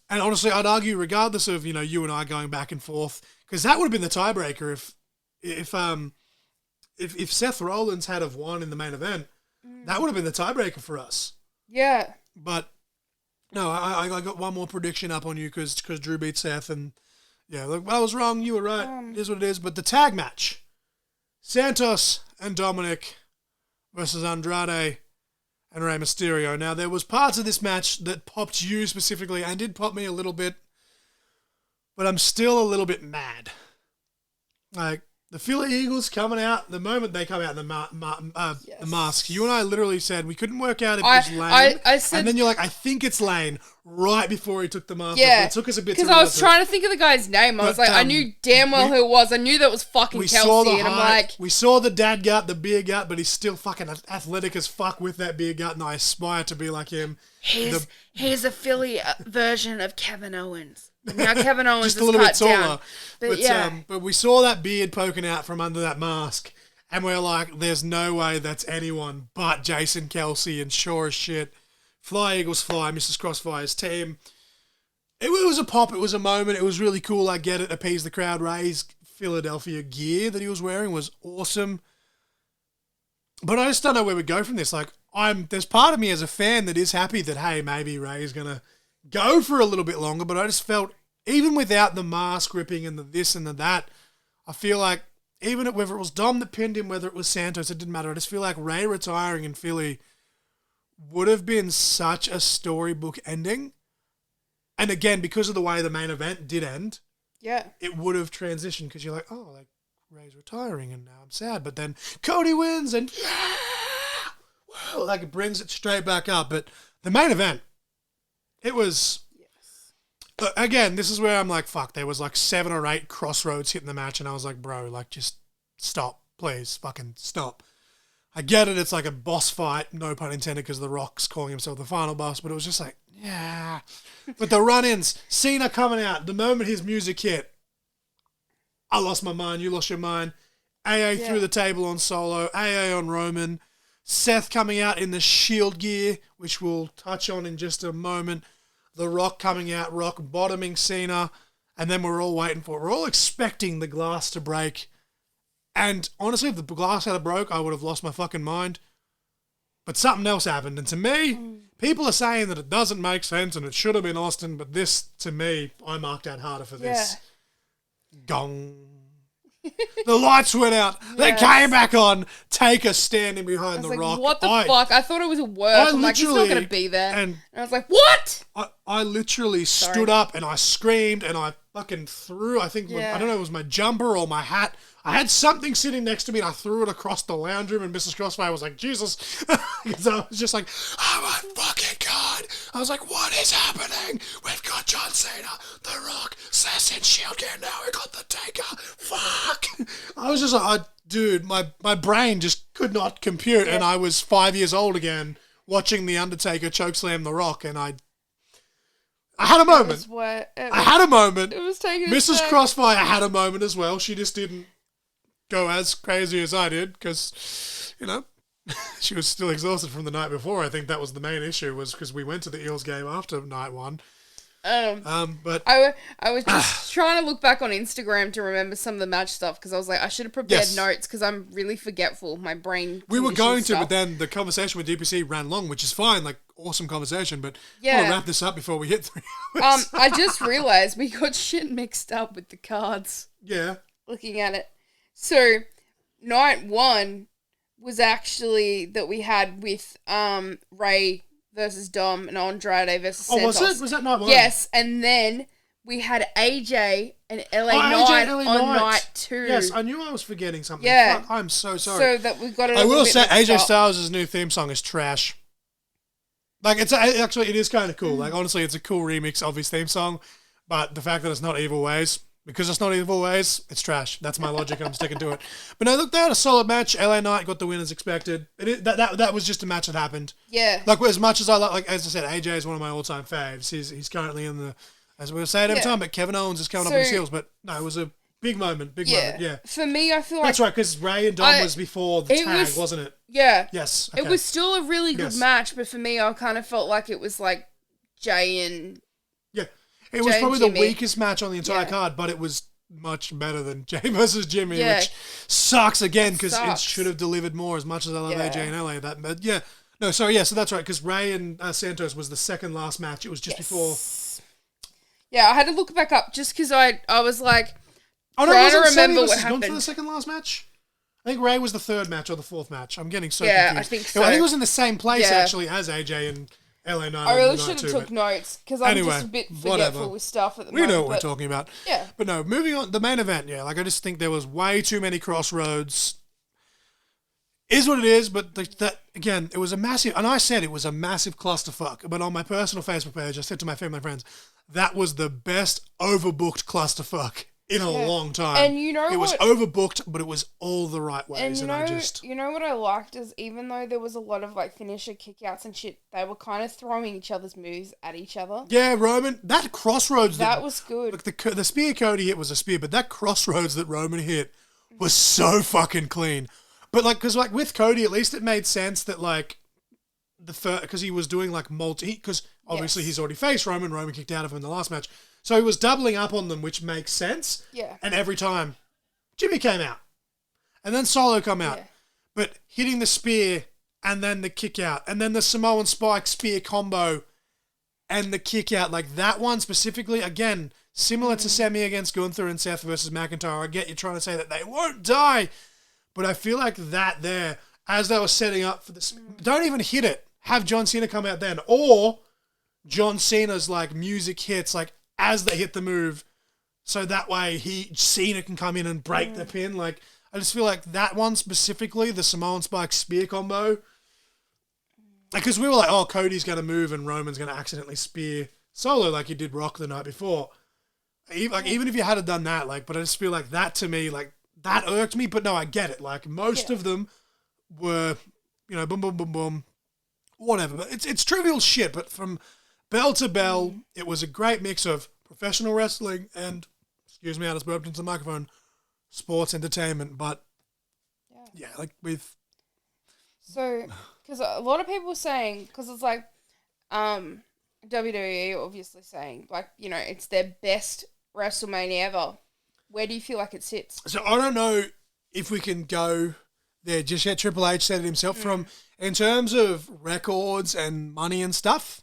And honestly, I'd argue, regardless of, you and I going back and forth, because that would have been the tiebreaker if Seth Rollins had have won in the main event, that would have been the tiebreaker for us. Yeah. But no, I got one more prediction up on you because Drew beat Seth, and yeah, look, I was wrong. You were right. It is what it is. But the tag match, Santos and Dominic versus Andrade and Rey Mysterio. Now, there was parts of this match that popped you specifically and did pop me a little bit, but I'm still a little bit mad. Like, the Philly Eagles coming out, the moment they come out in the mask, you and I literally said we couldn't work out if it was Lane. I said, and then you're like, I think it's Lane, right before he took the mask off. Yeah. It took us a bit to because I was trying to think of the guy's name. I was like, I knew damn well who it was. I knew that was fucking Kelsey, and I'm like... We saw the dad gut, the beer gut, but he's still fucking athletic as fuck with that beer gut, and I aspire to be like him. He's a Philly version of Kevin Owens. Now Kevin Owens just a little bit taller. Down. But, but we saw that beard poking out from under that mask, and we're like, there's no way that's anyone but Jason Kelsey, and sure as shit, Fly Eagles Fly, Mrs Crossfire's team. It was a pop, it was a moment, it was really cool, I get it, appease the crowd. Ray's Philadelphia gear that he was wearing was awesome. But I just don't know where we go from this. Like, there's part of me as a fan that is happy that, hey, maybe Ray's going to go for a little bit longer, but I just felt, even without the mask ripping and the this and the that, I feel like, even whether it was Dom that pinned him, whether it was Santos, it didn't matter. I just feel like Ray retiring in Philly would have been such a storybook ending. And again, because of the way the main event did end, it would have transitioned, because you're like, oh, like, Ray's retiring and now I'm sad. But then Cody wins and like, it brings it straight back up. But the main event, it was, again, this is where I'm like, fuck, there was like 7 or 8 crossroads hitting the match, and I was like, bro, like, just stop, please, fucking stop. I get it, it's like a boss fight, no pun intended, because The Rock's calling himself the final boss, but it was just like, yeah. But the run-ins, Cena coming out, the moment his music hit, I lost my mind, you lost your mind. AA through the table on Solo, AA on Roman, Seth coming out in the Shield gear, which we'll touch on in just a moment. The Rock coming out, Rock bottoming Cena, and then we're all expecting the glass to break. And honestly, if the glass had broke, I would have lost my fucking mind. But something else happened, and to me, people are saying that it doesn't make sense and it should have been Austin, but this, to me, I marked out harder for this. Gong. The lights went out. They came back on. Taker standing behind the Rock. What the fuck? I thought it was a work. I'm like, he's not going to be there. And I was like, what? I literally stood up and I screamed and I fucking threw, I think, I don't know, it was my jumper or my hat. I had something sitting next to me and I threw it across the lounge room, and Mrs. Crossfire was like, Jesus. Because I was just like, oh my fucking God. I was like, what is happening? We've got John Cena, The Rock, Seth in Shield gear, now we got the Taker. Fuck. I was just like, dude, my brain just could not compute, and I was 5 years old again watching The Undertaker chokeslam The Rock, and I had a moment. I had a moment. It was taking Mrs. Crossfire had a moment as well. She just didn't go as crazy as I did, because, she was still exhausted from the night before. I think that was the main issue, was because we went to the Eels game after night one. But I was just trying to look back on Instagram to remember some of the match stuff, because I was like, I should have prepared notes, because I'm really forgetful. My brain. We were going to, but then the conversation with DPC ran long, which is fine. Like, awesome conversation, but I want to wrap this up before we hit 3 hours. I just realized we got shit mixed up with the cards. Yeah. Looking at it. So, night 1 was actually that we had with Ray versus Dom and Andrade versus Santos. Oh, was it? Was that night 1? Yes, and then we had AJ and LA Knight on night 2. Yes, I knew I was forgetting something. Yeah. Fuck, I'm so sorry. So that we got it. I will say AJ Styles' new theme song is trash. Like, it is kind of cool. Like, honestly, it's a cool remix of his theme song, but the fact that it's not Evil Ways, because it's not Evil Ways, it's trash. That's my logic, and I'm sticking to it. But no, look, they had a solid match. LA Knight got the win as expected. That was just a match that happened. Yeah. Like, as much as like as I said, AJ is one of my all-time faves. He's currently in the, as we were saying every time, but Kevin Owens is coming up on his heels. But no, it was a big moment. Yeah. For me, I feel like... That's right, because Ray and Dom was before the tag, wasn't it? Yeah. Yes. Okay. It was still a really good match, but for me, I kind of felt like it was like Jay and... Yeah. It was Jay probably and the Jimmy. weakest match on the entire Yeah. card, but it was much better than Jay versus Jimmy, Yeah. which sucks again because it Sucks. should have delivered more. As much as I love Yeah. AJ and LA, but yeah, no, sorry, yeah, so that's right because Ray and Santos was the second last match. It was just before. Yeah, I had to look back up just because I was like, Oh no, trying to wasn't Sammy remember what versus Gunther happened. the second last match? I think Ray was the third match or the fourth match. I'm getting so Yeah, confused. I think I so. think it was in the same place Yeah. actually as AJ and LA Knight. I really on the should night have too, took notes because I'm anyway, just a bit forgetful whatever. with stuff at the We moment. know what we're but- talking about. Yeah. But no, moving on, the main event, yeah, like I just think there was way too many crossroads. Is what it is, but that again, it was a massive, and I said it was a massive clusterfuck. But on my personal Facebook page, I said to my family and friends, that was the best overbooked clusterfuck in a long time. And you know it was what- overbooked, but it was all the right ways. And And you know what I liked is even though there was a lot of like finisher kickouts and shit, they were kind of throwing each other's moves at each other. yeah, Roman, that crossroads. That was good. Like the spear Cody hit was a spear, but that crossroads that Roman hit was so fucking clean. But like, because like with Cody, at least it made sense that like because he was doing like because obviously Yes. he's already faced Roman. Roman kicked out of him in the last match, so he was doubling up on them, which makes sense. Yeah. And every time Jimmy came out, and then Solo come out, Yeah. but hitting the spear and then the kick out, and then the Samoan Spike spear combo, and the kick out, like that one specifically, again, similar to Semi against Gunther and Seth versus McIntyre. I get you trying to say that they won't die, but I feel like that there, as they were setting up for this, don't even hit it. Have John Cena come out then, or John Cena's like music hits like as they hit the move, so that way Cena can come in and break the pin. Like I just feel like that one specifically, the Samoan Spike spear combo, because we were like, oh, Cody's going to move and Roman's going to accidentally spear Solo like he did Rock the night before. Even if you had done that, like, but I just feel like that to me, like that irked me. But no, I get it. Like most of them were, boom, boom, boom, boom, whatever. But it's trivial shit. But from bell to bell, it was a great mix of professional wrestling and, excuse me, I just burped into the microphone, sports entertainment. But yeah, like with. So, because a lot of people were saying, because it's like, WWE obviously saying, like, it's their best WrestleMania ever. Where do you feel like it sits? So I don't know if we can go there just yet. Triple H said it himself. From in terms of records and money and stuff,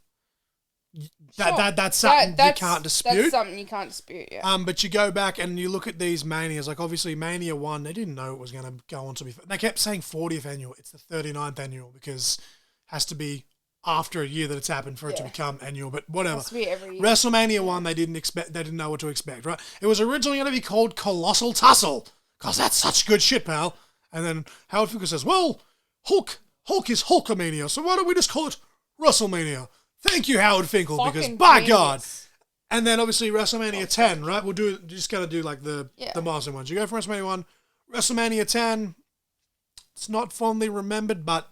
that's something you can't dispute. That's something you can't dispute, yeah. But you go back and you look at these Manias, like obviously Mania 1, they didn't know it was going to go on to be. They kept saying 40th annual. It's the 39th annual because it has to be after a year that it's happened for it to become annual, but whatever. Has to be every year. WrestleMania 1, they didn't know what to expect, right? It was originally going to be called Colossal Tussle, because that's such good shit, pal. And then Howard Finkel says, well, Hulk is Hulkamania, so why don't we just call it WrestleMania? Thank you, Howard Finkel, because by genius. God. And then obviously WrestleMania 10, right? Just gotta do like the milestone ones. You go for WrestleMania 1, WrestleMania 10, it's not fondly remembered, but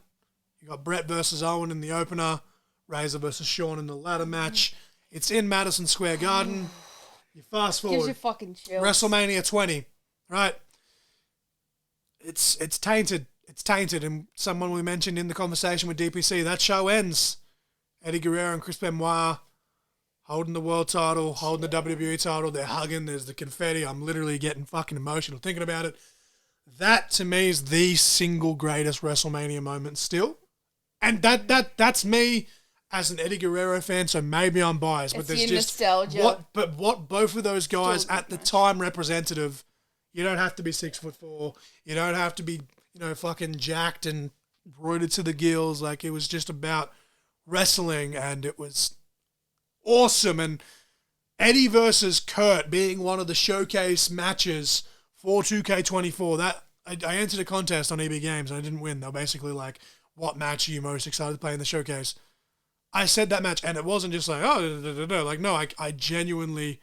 you got Brett versus Owen in the opener, Razor versus Shawn in the ladder match. It's in Madison Square Garden. You fast forward. Gives you fucking chills. WrestleMania 20, right? It's tainted. It's tainted. And someone we mentioned in the conversation with DPC, that show ends. Eddie Guerrero and Chris Benoit holding the world title, holding the WWE title. They're hugging. There's the confetti. I'm literally getting fucking emotional thinking about it. That, to me, is the single greatest WrestleMania moment still. And that's me as an Eddie Guerrero fan, so maybe I'm biased, but It's there's your just nostalgia. what both of those guys Still at the time representative. You don't have to be 6'4". You don't have to be, fucking jacked and roided to the gills. Like, it was just about wrestling, and it was awesome. And Eddie versus Kurt being one of the showcase matches for 2K24. That I entered a contest on EB Games and I didn't win. They were basically like, what match are you most excited to play in the showcase? I said that match, and it wasn't just like, like, no, I genuinely,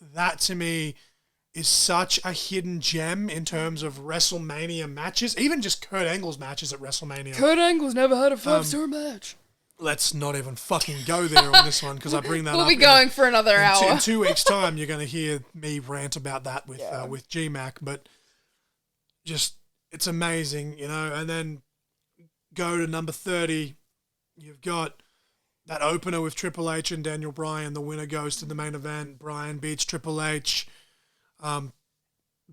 that to me is such a hidden gem in terms of WrestleMania matches, even just Kurt Angle's matches at WrestleMania. Kurt Angle's never had a 5-star match. Let's not even fucking go there on this one, because I bring that We'll up. be going for another hour. In 2 weeks' time, you're going to hear me rant about that with G-Mac, but just, it's amazing, and then go to number 30, you've got that opener with Triple H and Daniel Bryan, the winner goes to the main event. Bryan beats Triple H.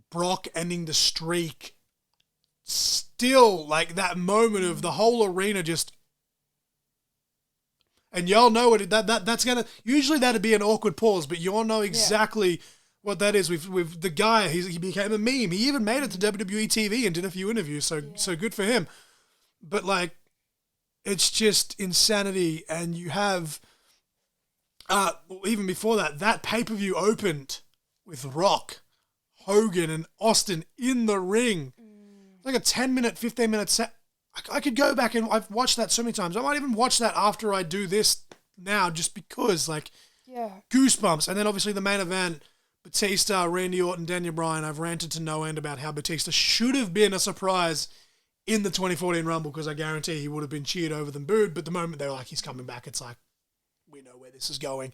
Brock ending the streak. Still, like, that moment of the whole arena just... And y'all know what that's going to... Usually that'd be an awkward pause, but y'all know exactly what that is. With the guy, he became a meme. He even made it to WWE TV and did a few interviews, so good for him. But, like, it's just insanity. And you have... even before that pay-per-view opened with Rock, Hogan, and Austin in the ring. Like a 10-minute, 15-minute set. I could go back and I've watched that so many times. I might even watch that after I do this now just because, like, goosebumps. And then obviously the main event, Batista, Randy Orton, Daniel Bryan. I've ranted to no end about how Batista should have been a surprise in the 2014 Rumble because I guarantee he would have been cheered over than booed. But the moment they're like, he's coming back, it's like, we know where this is going.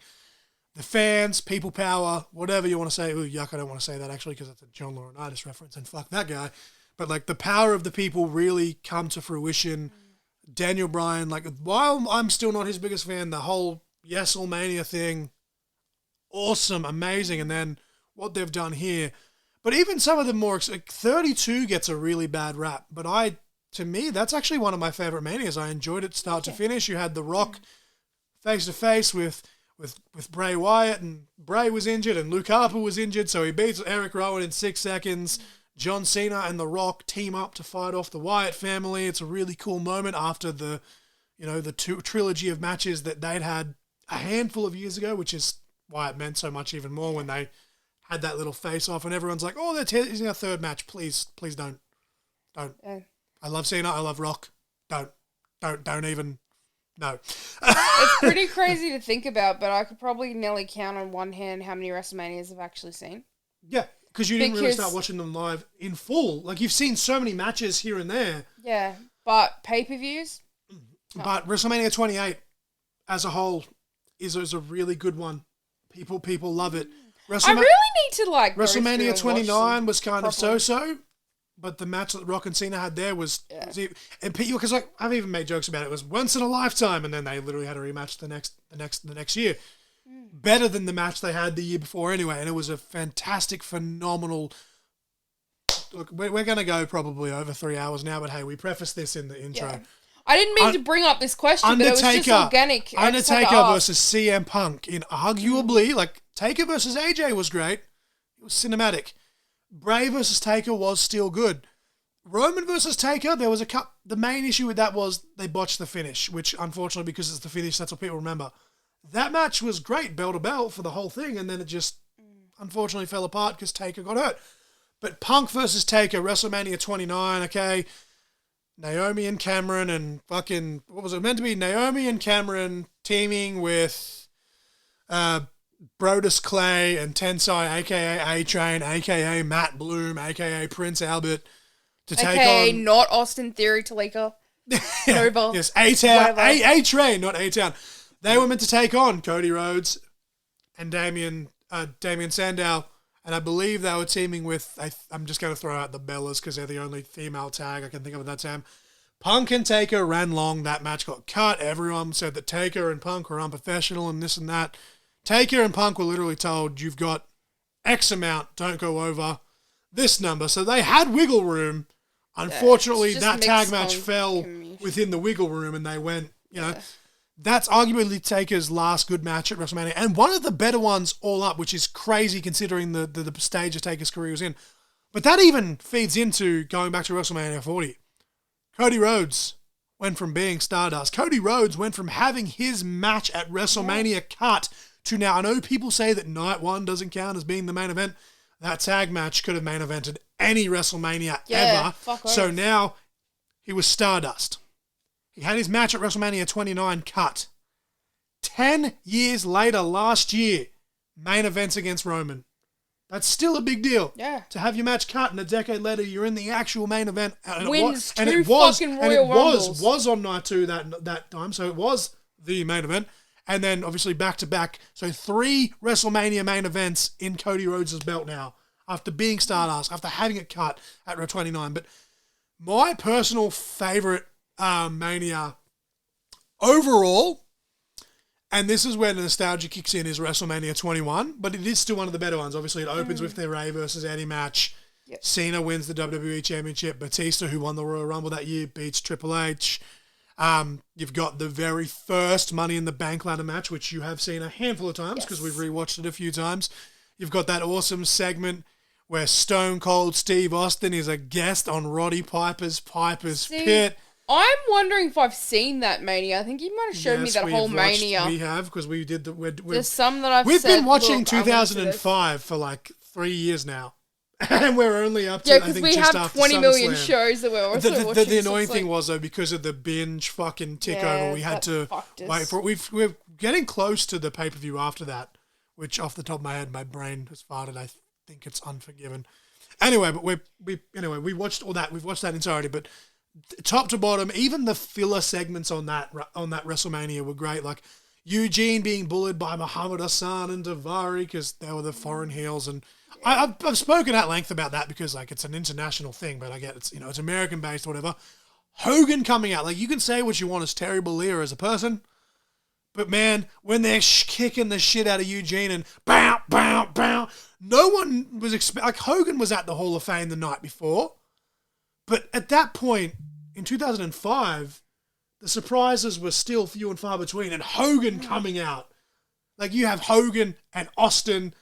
The fans, people power, whatever you want to say. Ooh, yuck, I don't want to say that actually because it's a John Laurinaitis reference and fuck that guy. But, like, the power of the people really come to fruition. Daniel Bryan, like, while I'm still not his biggest fan, the whole WrestleMania thing, awesome, amazing. And then what they've done here. But even some of the more, like, 32 gets a really bad rap. But to me, that's actually one of my favorite Manias. I enjoyed it start to finish. You had The Rock face-to-face with Bray Wyatt, and Bray was injured, and Luke Harper was injured, so he beats Eric Rowan in 6 seconds. John Cena and The Rock team up to fight off the Wyatt family. It's a really cool moment after the trilogy of matches that they'd had a handful of years ago, which is why it meant so much even more when they had that little face-off, and everyone's like, oh, they're teasing a third match. Please don't. I love Cena. I love Rock. Don't even... No. It's pretty crazy to think about, but I could probably nearly count on one hand how many WrestleManias I've actually seen. Yeah, because you didn't really start watching them live in full. Like, you've seen so many matches here and there. Yeah, but pay-per-views? But WrestleMania 28 as a whole is a really good one. People love it. I really need to, like, WrestleMania 29 was kind of so-so. But the match that Rock and Cena had there was and people, because, like, I've even made jokes about it. It was once in a lifetime, and then they literally had a rematch the next year. Better than the match they had the year before anyway, and it was a fantastic, phenomenal. Look, we're going to go probably over 3 hours now, but hey, we prefaced this in the intro. Yeah. I didn't mean to bring up this question, but it was just organic. Undertaker versus CM Punk in arguably, like, Taker versus AJ was great. It was cinematic. Bray versus Taker was still good. Roman versus Taker, there was the main issue with that was they botched the finish, which unfortunately, because it's the finish, that's what people remember. That match was great, bell to bell for the whole thing, and then it just unfortunately fell apart because Taker got hurt. But Punk versus Taker, WrestleMania 29, okay, Naomi and Cameron and fucking, what was it meant to be? Naomi and Cameron teaming with Brodus Clay and Tensai, a.k.a. A-Train, a.k.a. Matt Bloom, a.k.a. Prince Albert, to take AKA on... not Austin Theory Talika. Nova. Yes, A-Town, A-Train, not A-Town. They were meant to take on Cody Rhodes and Damian Sandow, and I believe they were teaming with, I'm just going to throw out the Bellas because they're the only female tag I can think of at that time. Punk and Taker ran long. That match got cut. Everyone said that Taker and Punk were unprofessional and this and that. Taker and Punk were literally told, you've got X amount, don't go over this number. So they had wiggle room. Unfortunately, that tag match fell within the wiggle room and they went, that's arguably Taker's last good match at WrestleMania. And one of the better ones all up, which is crazy considering the stage of Taker's career was in. But that even feeds into going back to WrestleMania 40. Cody Rhodes went from being Stardust. Cody Rhodes went from having his match at WrestleMania cut to now. I know people say that night one doesn't count as being the main event. That tag match could have main evented any WrestleMania ever. So now he was Stardust. He had his match at WrestleMania 29 cut. 10 years later, last year, main events against Roman. That's still a big deal. Yeah. To have your match cut and a decade later, you're in the actual main event. And it was on night 2 that time, so it was the main event. And then, obviously, back-to-back. So 3 WrestleMania main events in Cody Rhodes' belt now, after being Stardust, after having it cut at 29. But my personal favourite Mania overall, And this is where nostalgia kicks in, is WrestleMania 21, but it is still one of the better ones. Obviously, it opens with the Ray versus Eddie match. Yep. Cena wins the WWE Championship. Batista, who won the Royal Rumble that year, beats Triple H. You've got the very first Money in the Bank ladder match, which you have seen a handful of times because we've rewatched it a few times. You've got that awesome segment where Stone Cold Steve Austin is a guest on Roddy Piper's Pit. I'm wondering if I've seen that Mania. I think you might have showed me that whole Mania. We have, because we did there's some that we've been watching 2005 for like 3 years now. And we're only up to, I think, just after SummerSlam. Yeah, because we have 20 million shows that we're also watching. The annoying thing was, though, because of the binge fucking tick over, we had to wait for it. We're getting close to the pay-per-view after that, which off the top of my head, my brain has farted. I think it's Unforgiven. Anyway, but we watched all that. We've watched that entirety, but top to bottom, even the filler segments on that WrestleMania were great. Like Eugene being bullied by Muhammad Hassan and Daivari because they were the foreign heels, and I've spoken at length about that because like it's an international thing, but I get it's it's American based or whatever. Hogan coming out, like you can say what you want as Terry Bollea as a person, but man, when they're kicking the shit out of Eugene and bow bow bow, no one was like Hogan was at the Hall of Fame the night before, but at that point in 2005, the surprises were still few and far between, and Hogan coming out, like you have Hogan and Austin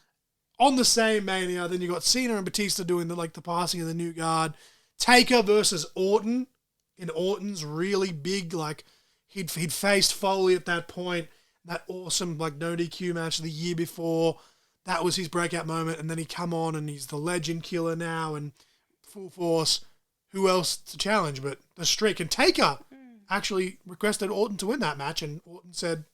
on the same Mania, then you got Cena and Batista doing the passing of the new guard. Taker versus Orton, in Orton's really big, like he'd faced Foley at that point, that awesome like no DQ match the year before. That was his breakout moment, and then he come on and he's the legend killer now and full force. Who else to challenge but the Streak? And Taker actually requested Orton to win that match, and Orton said,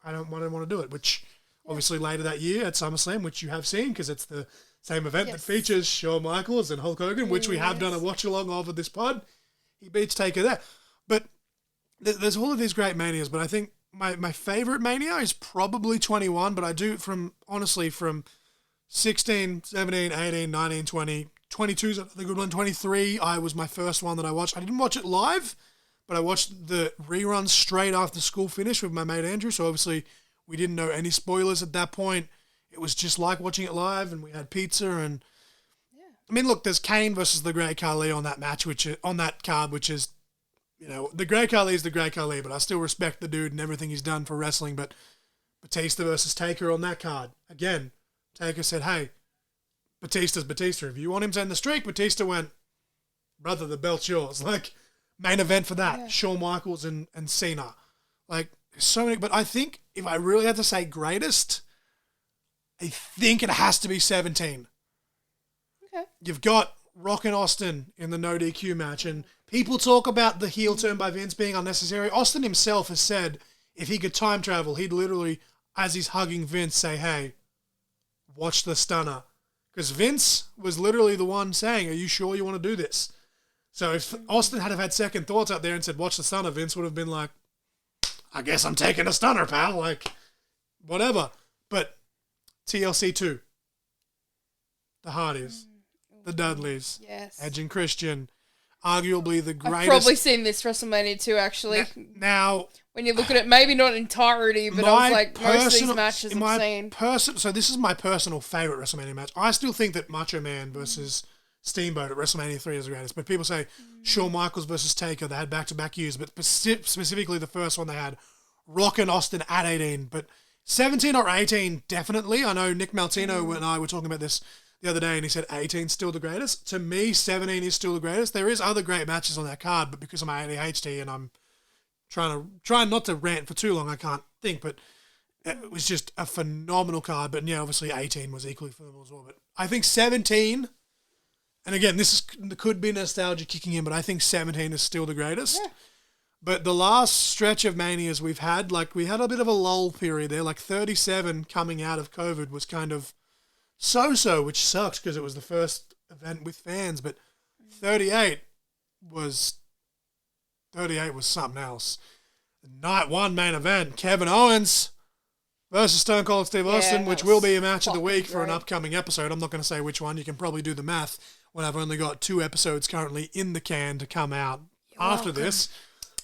I don't want to do it, which obviously later that year at SummerSlam, which you have seen because it's the same event that features Shawn Michaels and Hulk Hogan, which we have done a watch-along of this pod. He beats Taker there. But there's all of these great Manias, but I think my favourite Mania is probably 21, but I do from 16, 17, 18, 19, 20, 22 is the good one. 23, I was my first one that I watched. I didn't watch it live, but I watched the reruns straight after school finish with my mate Andrew, so obviously we didn't know any spoilers at that point. It was just like watching it live, and we had pizza. And I mean, look, there's Kane versus the Great Khali on that match, on that card, which is, the Great Khali is the Great Khali, but I still respect the dude and everything he's done for wrestling. But Batista versus Taker on that card, again, Taker said, "Hey, Batista's Batista. If you want him to end the streak," Batista went, "Brother, the belt's yours." Like main event for that, Shawn Michaels and Cena, like. So many, but I think if I really had to say greatest, I think it has to be 17. Okay. You've got Rock and Austin in the no DQ match, and people talk about the heel turn by Vince being unnecessary. Austin himself has said if he could time travel, he'd literally, as he's hugging Vince, say, "Hey, watch the stunner." Because Vince was literally the one saying, "Are you sure you want to do this?" So if Austin had second thoughts out there and said, "Watch the stunner," Vince would have been like, "I guess I'm taking a stunner, pal." Like, whatever. But TLC 2. The Hardys. The Dudleys. Yes. Edge and Christian. Arguably the greatest. I've probably seen this WrestleMania 2, actually. Now, when you look at it, maybe not entirety, but I was like, most of these matches I've seen. So this is my personal favourite WrestleMania match. I still think that Macho Man versus Steamboat at WrestleMania 3 is the greatest. But people say Shawn Michaels versus Taker, they had back-to-back years, but specifically the first one they had, Rock and Austin at 18. But 17 or 18, definitely. I know Nick Maltino and I were talking about this the other day, and he said 18 still the greatest. To me, 17 is still the greatest. There is other great matches on that card, but because of my ADHD and I'm trying not to rant for too long, I can't think, but it was just a phenomenal card. But yeah, obviously 18 was equally phenomenal as well. But I think 17, and again, could be nostalgia kicking in, but I think 17 is still the greatest. Yeah. But the last stretch of Manias we've had, like we had a bit of a lull period there, like 37 coming out of COVID was kind of so-so, which sucks because it was the first event with fans, but 38 was something else. The night one main event, Kevin Owens versus Stone Cold Steve Austin, which will be a match of the week for an upcoming episode. I'm not going to say which one. You can probably do the math when I've only got 2 episodes currently in the can to come out after this.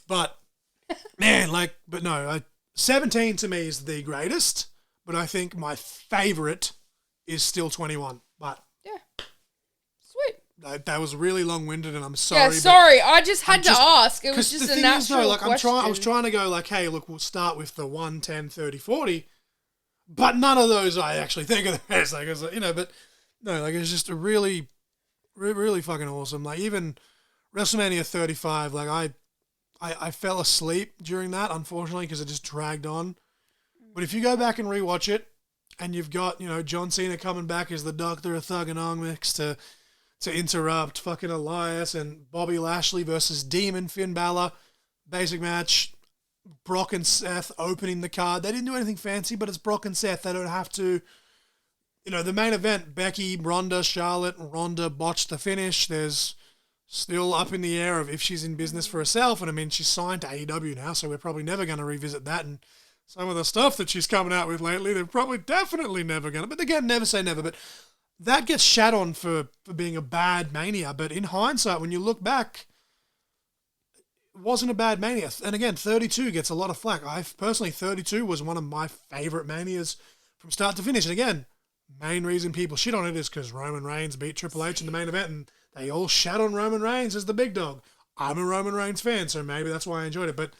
But, man, but no, 17 to me is the greatest, but I think my favourite is still 21. But yeah, sweet. That was really long-winded, and I'm sorry. Yeah, sorry. I just had to ask. It was just a natural question. I was trying to go like, hey, look, we'll start with the 1, 10, 30, 40, but none of those I actually think are the best. Like, you know, but no, like it's just a really, really fucking awesome. Like even WrestleMania 35, like I fell asleep during that, unfortunately, because it just dragged on. But if you go back and rewatch it, and you've got, you know, John Cena coming back as the Doctor of Thugonomics to interrupt fucking Elias, and Bobby Lashley versus Demon Finn Balor, basic match, Brock and Seth opening the card. They didn't do anything fancy, but it's Brock and Seth. They don't have to. You know, the main event, Becky, Ronda, Charlotte, Ronda botched the finish. There's still up in the air of if she's in business for herself. And I mean, she's signed to AEW now, so we're probably never going to revisit that. And some of the stuff that she's coming out with lately, they're probably definitely never going to. But again, never say never. But that gets shat on for being a bad Mania. But in hindsight, when you look back, it wasn't a bad Mania. And again, 32 gets a lot of flack. Personally, 32 was one of my favourite Manias from start to finish. And again, main reason people shit on it is because Roman Reigns beat Triple H in the main event, and they all shat on Roman Reigns as the big dog. I'm a Roman Reigns fan, so maybe that's why I enjoyed it. But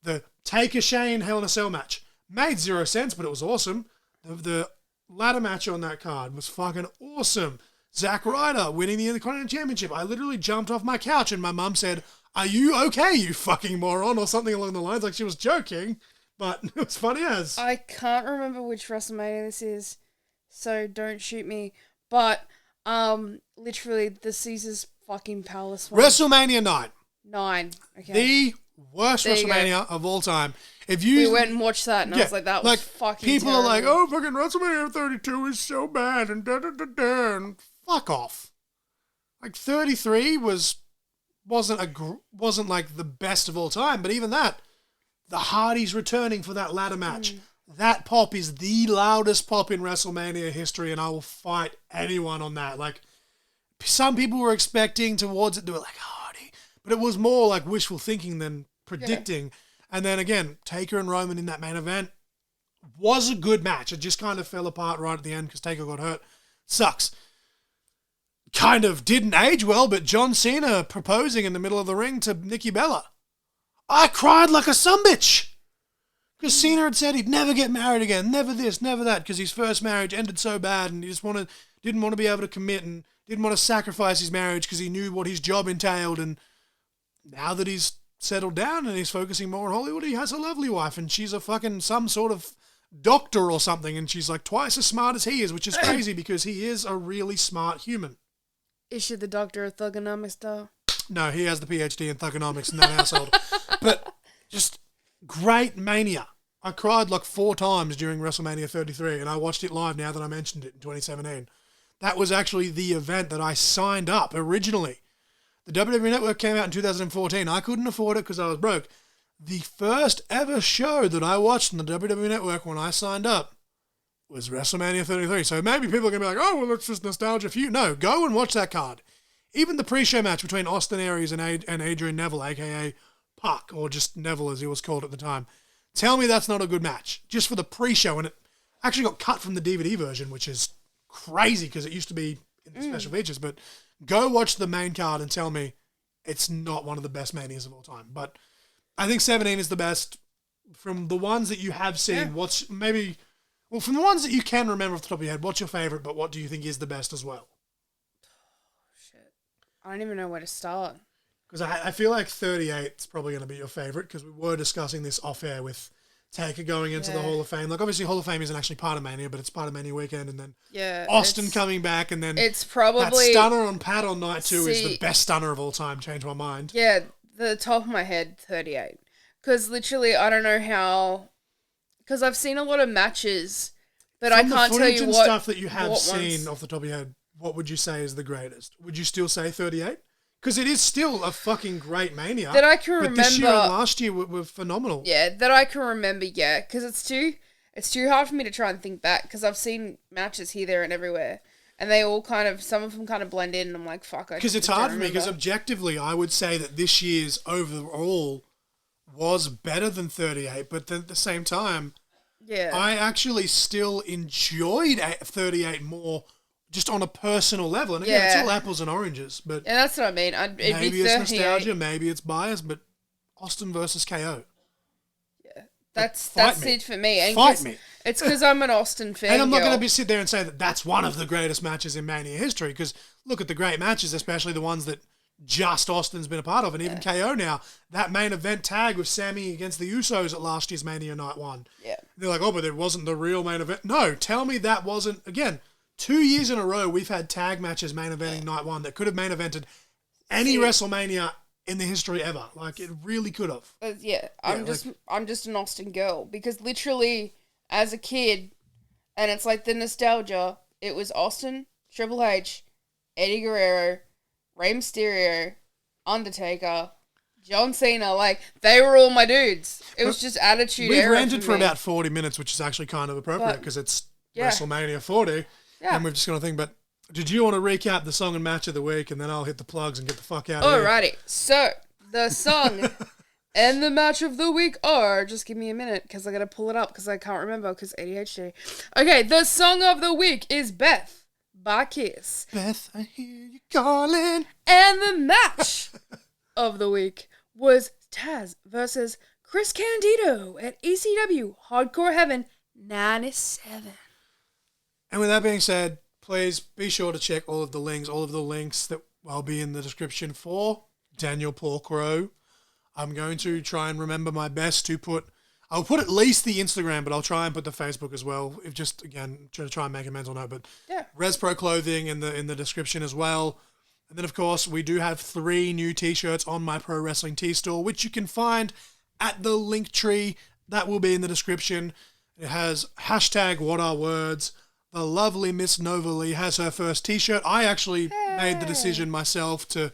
the Taker Shane Hell in a Cell match made zero sense, but it was awesome. The ladder match on that card was fucking awesome. Zack Ryder winning the Intercontinental Championship. I literally jumped off my couch and my mum said, "Are you okay, you fucking moron?" or something along the lines, like she was joking, but it was funny as. I can't remember which WrestleMania this is, so don't shoot me. But literally the Caesar's fucking Palace one. WrestleMania 9. 9. Okay. The worst WrestleMania of all time. If you we went and watched that, and I was like, that was like, fucking people terrible. are like, oh, fucking WrestleMania 32 is so bad, and da-da-da-da, and fuck off. Like, 33 wasn't like the best of all time, but even that, the Hardys returning for that ladder match, that pop is the loudest pop in WrestleMania history, and I will fight anyone on that. Like, some people were expecting towards it to be like, Hardy, but it was more like wishful thinking than predicting. Yeah. And then again, Taker and Roman in that main event was a good match. It just kind of fell apart right at the end because Taker got hurt. Sucks. Kind of didn't age well, but John Cena proposing in the middle of the ring to Nikki Bella. I cried like a sumbitch. Because Cena had said he'd never get married again, never this, never that, because his first marriage ended so bad and he just didn't want to be able to commit and didn't want to sacrifice his marriage because he knew what his job entailed. And now that he's settled down and he's focusing more on Hollywood, he has a lovely wife and she's a fucking some sort of doctor or something, and she's like twice as smart as he is, which is crazy because he is a really smart human. Is she the Doctor of Thugonomics, though? No, he has the PhD in Thugonomics in that household. But just great Mania. I cried like 4 times during WrestleMania 33, and I watched it live now that I mentioned it in 2017. That was actually the event that I signed up originally. The WWE Network came out in 2014. I couldn't afford it because I was broke. The first ever show that I watched on the WWE Network when I signed up was WrestleMania 33. So maybe people are going to be like, oh, well, that's just nostalgia for you. No, go and watch that card. Even the pre-show match between Austin Aries and Adrian Neville, a.k.a. Puck, or just Neville as he was called at the time. Tell me that's not a good match, just for the pre-show. And it actually got cut from the DVD version, which is crazy because it used to be in the special features. But go watch the main card and tell me it's not one of the best Manias of all time. But I think 17 is the best. From the ones that you have seen, from the ones that you can remember off the top of your head, what's your favourite, but what do you think is the best as well? Shit. I don't even know where to start. Because I feel like 38 is probably going to be your favourite, because we were discussing this off-air with Taker going into the Hall of Fame. Like, obviously, Hall of Fame isn't actually part of Mania, but it's part of Mania weekend, and then Austin coming back, and then it's probably that stunner on Pat on night 2 is the best stunner of all time. Changed my mind. Yeah, the top of my head, 38. Because literally, I don't know how... Because I've seen a lot of matches, but I can't tell you what... stuff that you have seen off the top of your head, what would you say is the greatest? Would you still say 38? Because it is still a fucking great Mania. That I can remember. But this year and last year were phenomenal. Yeah, that I can remember, yeah. Because it's too hard for me to try and think back, because I've seen matches here, there, and everywhere. And they all some of them kind of blend in, and I'm like, fuck, because it's hard for me, because objectively, I would say that this year's overall was better than 38, but then at the same time, I actually still enjoyed 38 more, just on a personal level. And again, it's all apples and oranges. But yeah, that's what I mean. Maybe it's nostalgia, maybe it's bias, but Austin versus KO. Yeah, that's it for me. And Fight me. It's because I'm an Austin fan. And I'm not going to sit there and say that that's one of the greatest matches in Mania history, because look at the great matches, especially the ones that just Austin's been a part of, and even KO now. That main event tag with Sammy against the Usos at last year's Mania Night 1. Yeah. They're like, oh, but it wasn't the real main event. No, tell me that wasn't. Again, 2 years in a row, we've had tag matches main eventing Night 1 that could have main evented any WrestleMania in the history ever. Like, it really could have. I'm just an Austin girl, because literally, as a kid, and it's like the nostalgia, it was Austin, Triple H, Eddie Guerrero, Rey Mysterio, Undertaker, John Cena. Like, they were all my dudes. It was just attitude era. We've ranted for about 40 minutes, which is actually kind of appropriate because it's WrestleMania 40. Yeah. And we've just got to think, but did you want to recap the song and match of the week, and then I'll hit the plugs and get the fuck out of here? Alrighty. So, the song and the match of the week are... Just give me a minute, because I got to pull it up, because I can't remember, because ADHD. Okay, the song of the week is Beth by Kiss. Beth, I hear you calling. And the match of the week was Taz versus Chris Candido at ECW Hardcore Heaven 97. And with that being said, please be sure to check all of the links that will be in the description for Daniel-Paul Crowe. I'm going to try and remember my best to I'll put at least the Instagram, but I'll try and put the Facebook as well. If just, again, to try and make a mental note. But ResPro clothing in the description as well. And then, of course, we do have 3 new T-shirts on my Pro Wrestling Tee store, which you can find at the link tree. That will be in the description. It has hashtag what are words. The lovely Miss Nova Lee has her first T-shirt. I actually made the decision myself to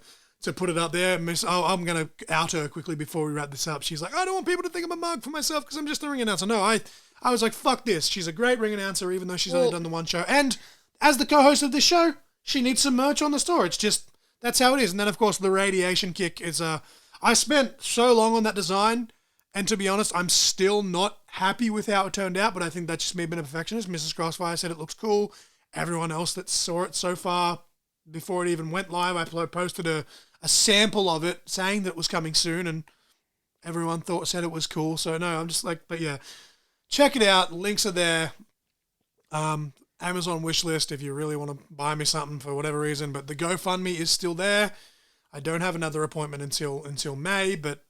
put it up there. I'm going to out her quickly before we wrap this up. She's like, I don't want people to think I'm a mug for myself because I'm just a ring announcer. No, I was like, fuck this. She's a great ring announcer, even though she's only done the one show. And as the co-host of this show, she needs some merch on the store. It's just, that's how it is. And then, of course, the radiation kick is... I spent so long on that design, and to be honest, I'm still not happy with how it turned out, but I think that's just me being a perfectionist. Mrs. Crossfire said it looks cool. Everyone else that saw it so far, before it even went live, I posted a sample of it saying that it was coming soon, and everyone said it was cool. So no, I'm just like, but yeah, check it out. Links are there. Amazon wish list if you really want to buy me something for whatever reason, but the GoFundMe is still there. I don't have another appointment until May, but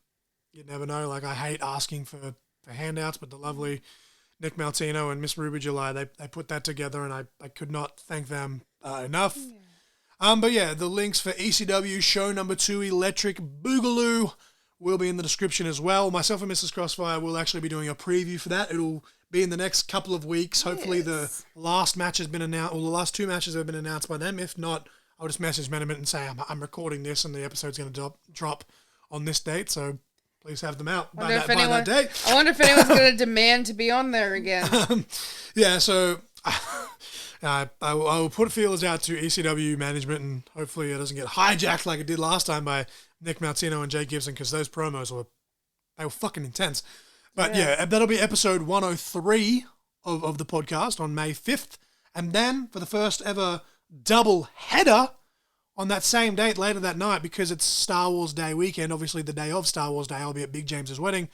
you never know. Like, I hate asking for handouts, but the lovely Nick Maltino and Miss Ruby July, they put that together, and I could not thank them enough. Yeah. But yeah, the links for ECW show number 2, Electric Boogaloo, will be in the description as well. Myself and Mrs. Crossfire will actually be doing a preview for that. It'll be in the next couple of weeks. Hopefully the last match has been announced, or the last 2 matches have been announced by them. If not, I'll just message management and say I'm recording this and the episode's going to drop on this date. So please have them out by that date. I wonder if anyone's going to demand to be on there again. Yeah, so I will put feelers out to ECW management, and hopefully it doesn't get hijacked like it did last time by Nick Maltino and Jay Gibson, because those promos were fucking intense. But yeah, that'll be episode 103 of the podcast on May 5th. And then for the first ever double header on that same date later that night, because it's Star Wars Day weekend, obviously the day of Star Wars Day, I'll be at Big James's wedding.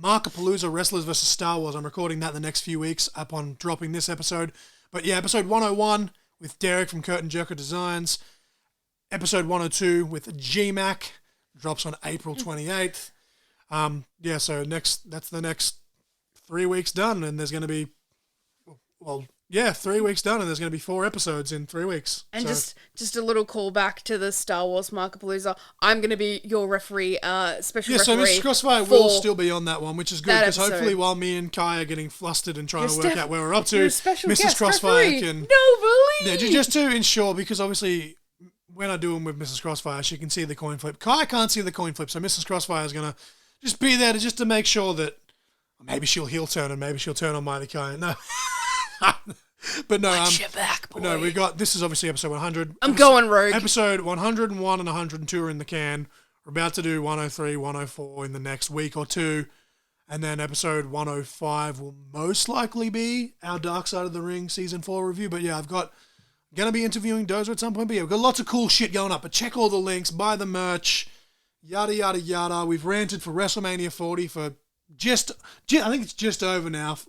Markapalooza Wrestlers vs. Star Wars. I'm recording that in the next few weeks upon dropping this episode. But yeah, episode 101 with Derek from Curtain Jerker Designs. Episode 102 with G-Mac drops on April 28th. Yeah, so that's the next 3 weeks done, and there's going to be, 3 weeks done, and there's going to be 4 episodes in 3 weeks. And so, just a little callback to the Star Wars Markapalooza. I'm going to be your referee, special referee. Yeah, so Mrs. Crossfire will still be on that one, which is good, because hopefully while me and Kai are getting flustered and trying to work out where we're up to, Mrs. Crossfire referee. Can... No, believe! Yeah, just to ensure, because obviously when I do them with Mrs. Crossfire, she can see the coin flip. Kai can't see the coin flip, so Mrs. Crossfire is going to just be there to make sure that maybe she'll heel turn and maybe she'll turn on Mighty Kai. No. But no, watch your back, boy. No, this is obviously episode 100. I'm going rogue. Episode 101 and 102 are in the can. We're about to do 103, 104 in the next week or two. And then episode 105 will most likely be our Dark Side of the Ring Season 4 review. But yeah, I'm going to be interviewing Dozer at some point. But yeah, we've got lots of cool shit going up. But check all the links, buy the merch, yada, yada, yada. We've ranted for WrestleMania 40 for I think it's just over now.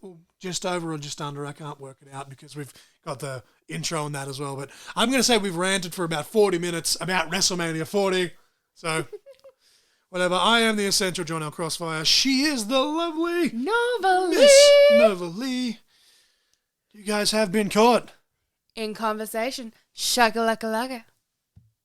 Just over or just under. I can't work it out because we've got the intro and that as well. But I'm going to say we've ranted for about 40 minutes about WrestleMania 40. So... whatever. I am the essential John L. Crossfire. She is the lovely Nova Miss Lee. Nova Lee. You guys have been caught In conversation. Shakalaka.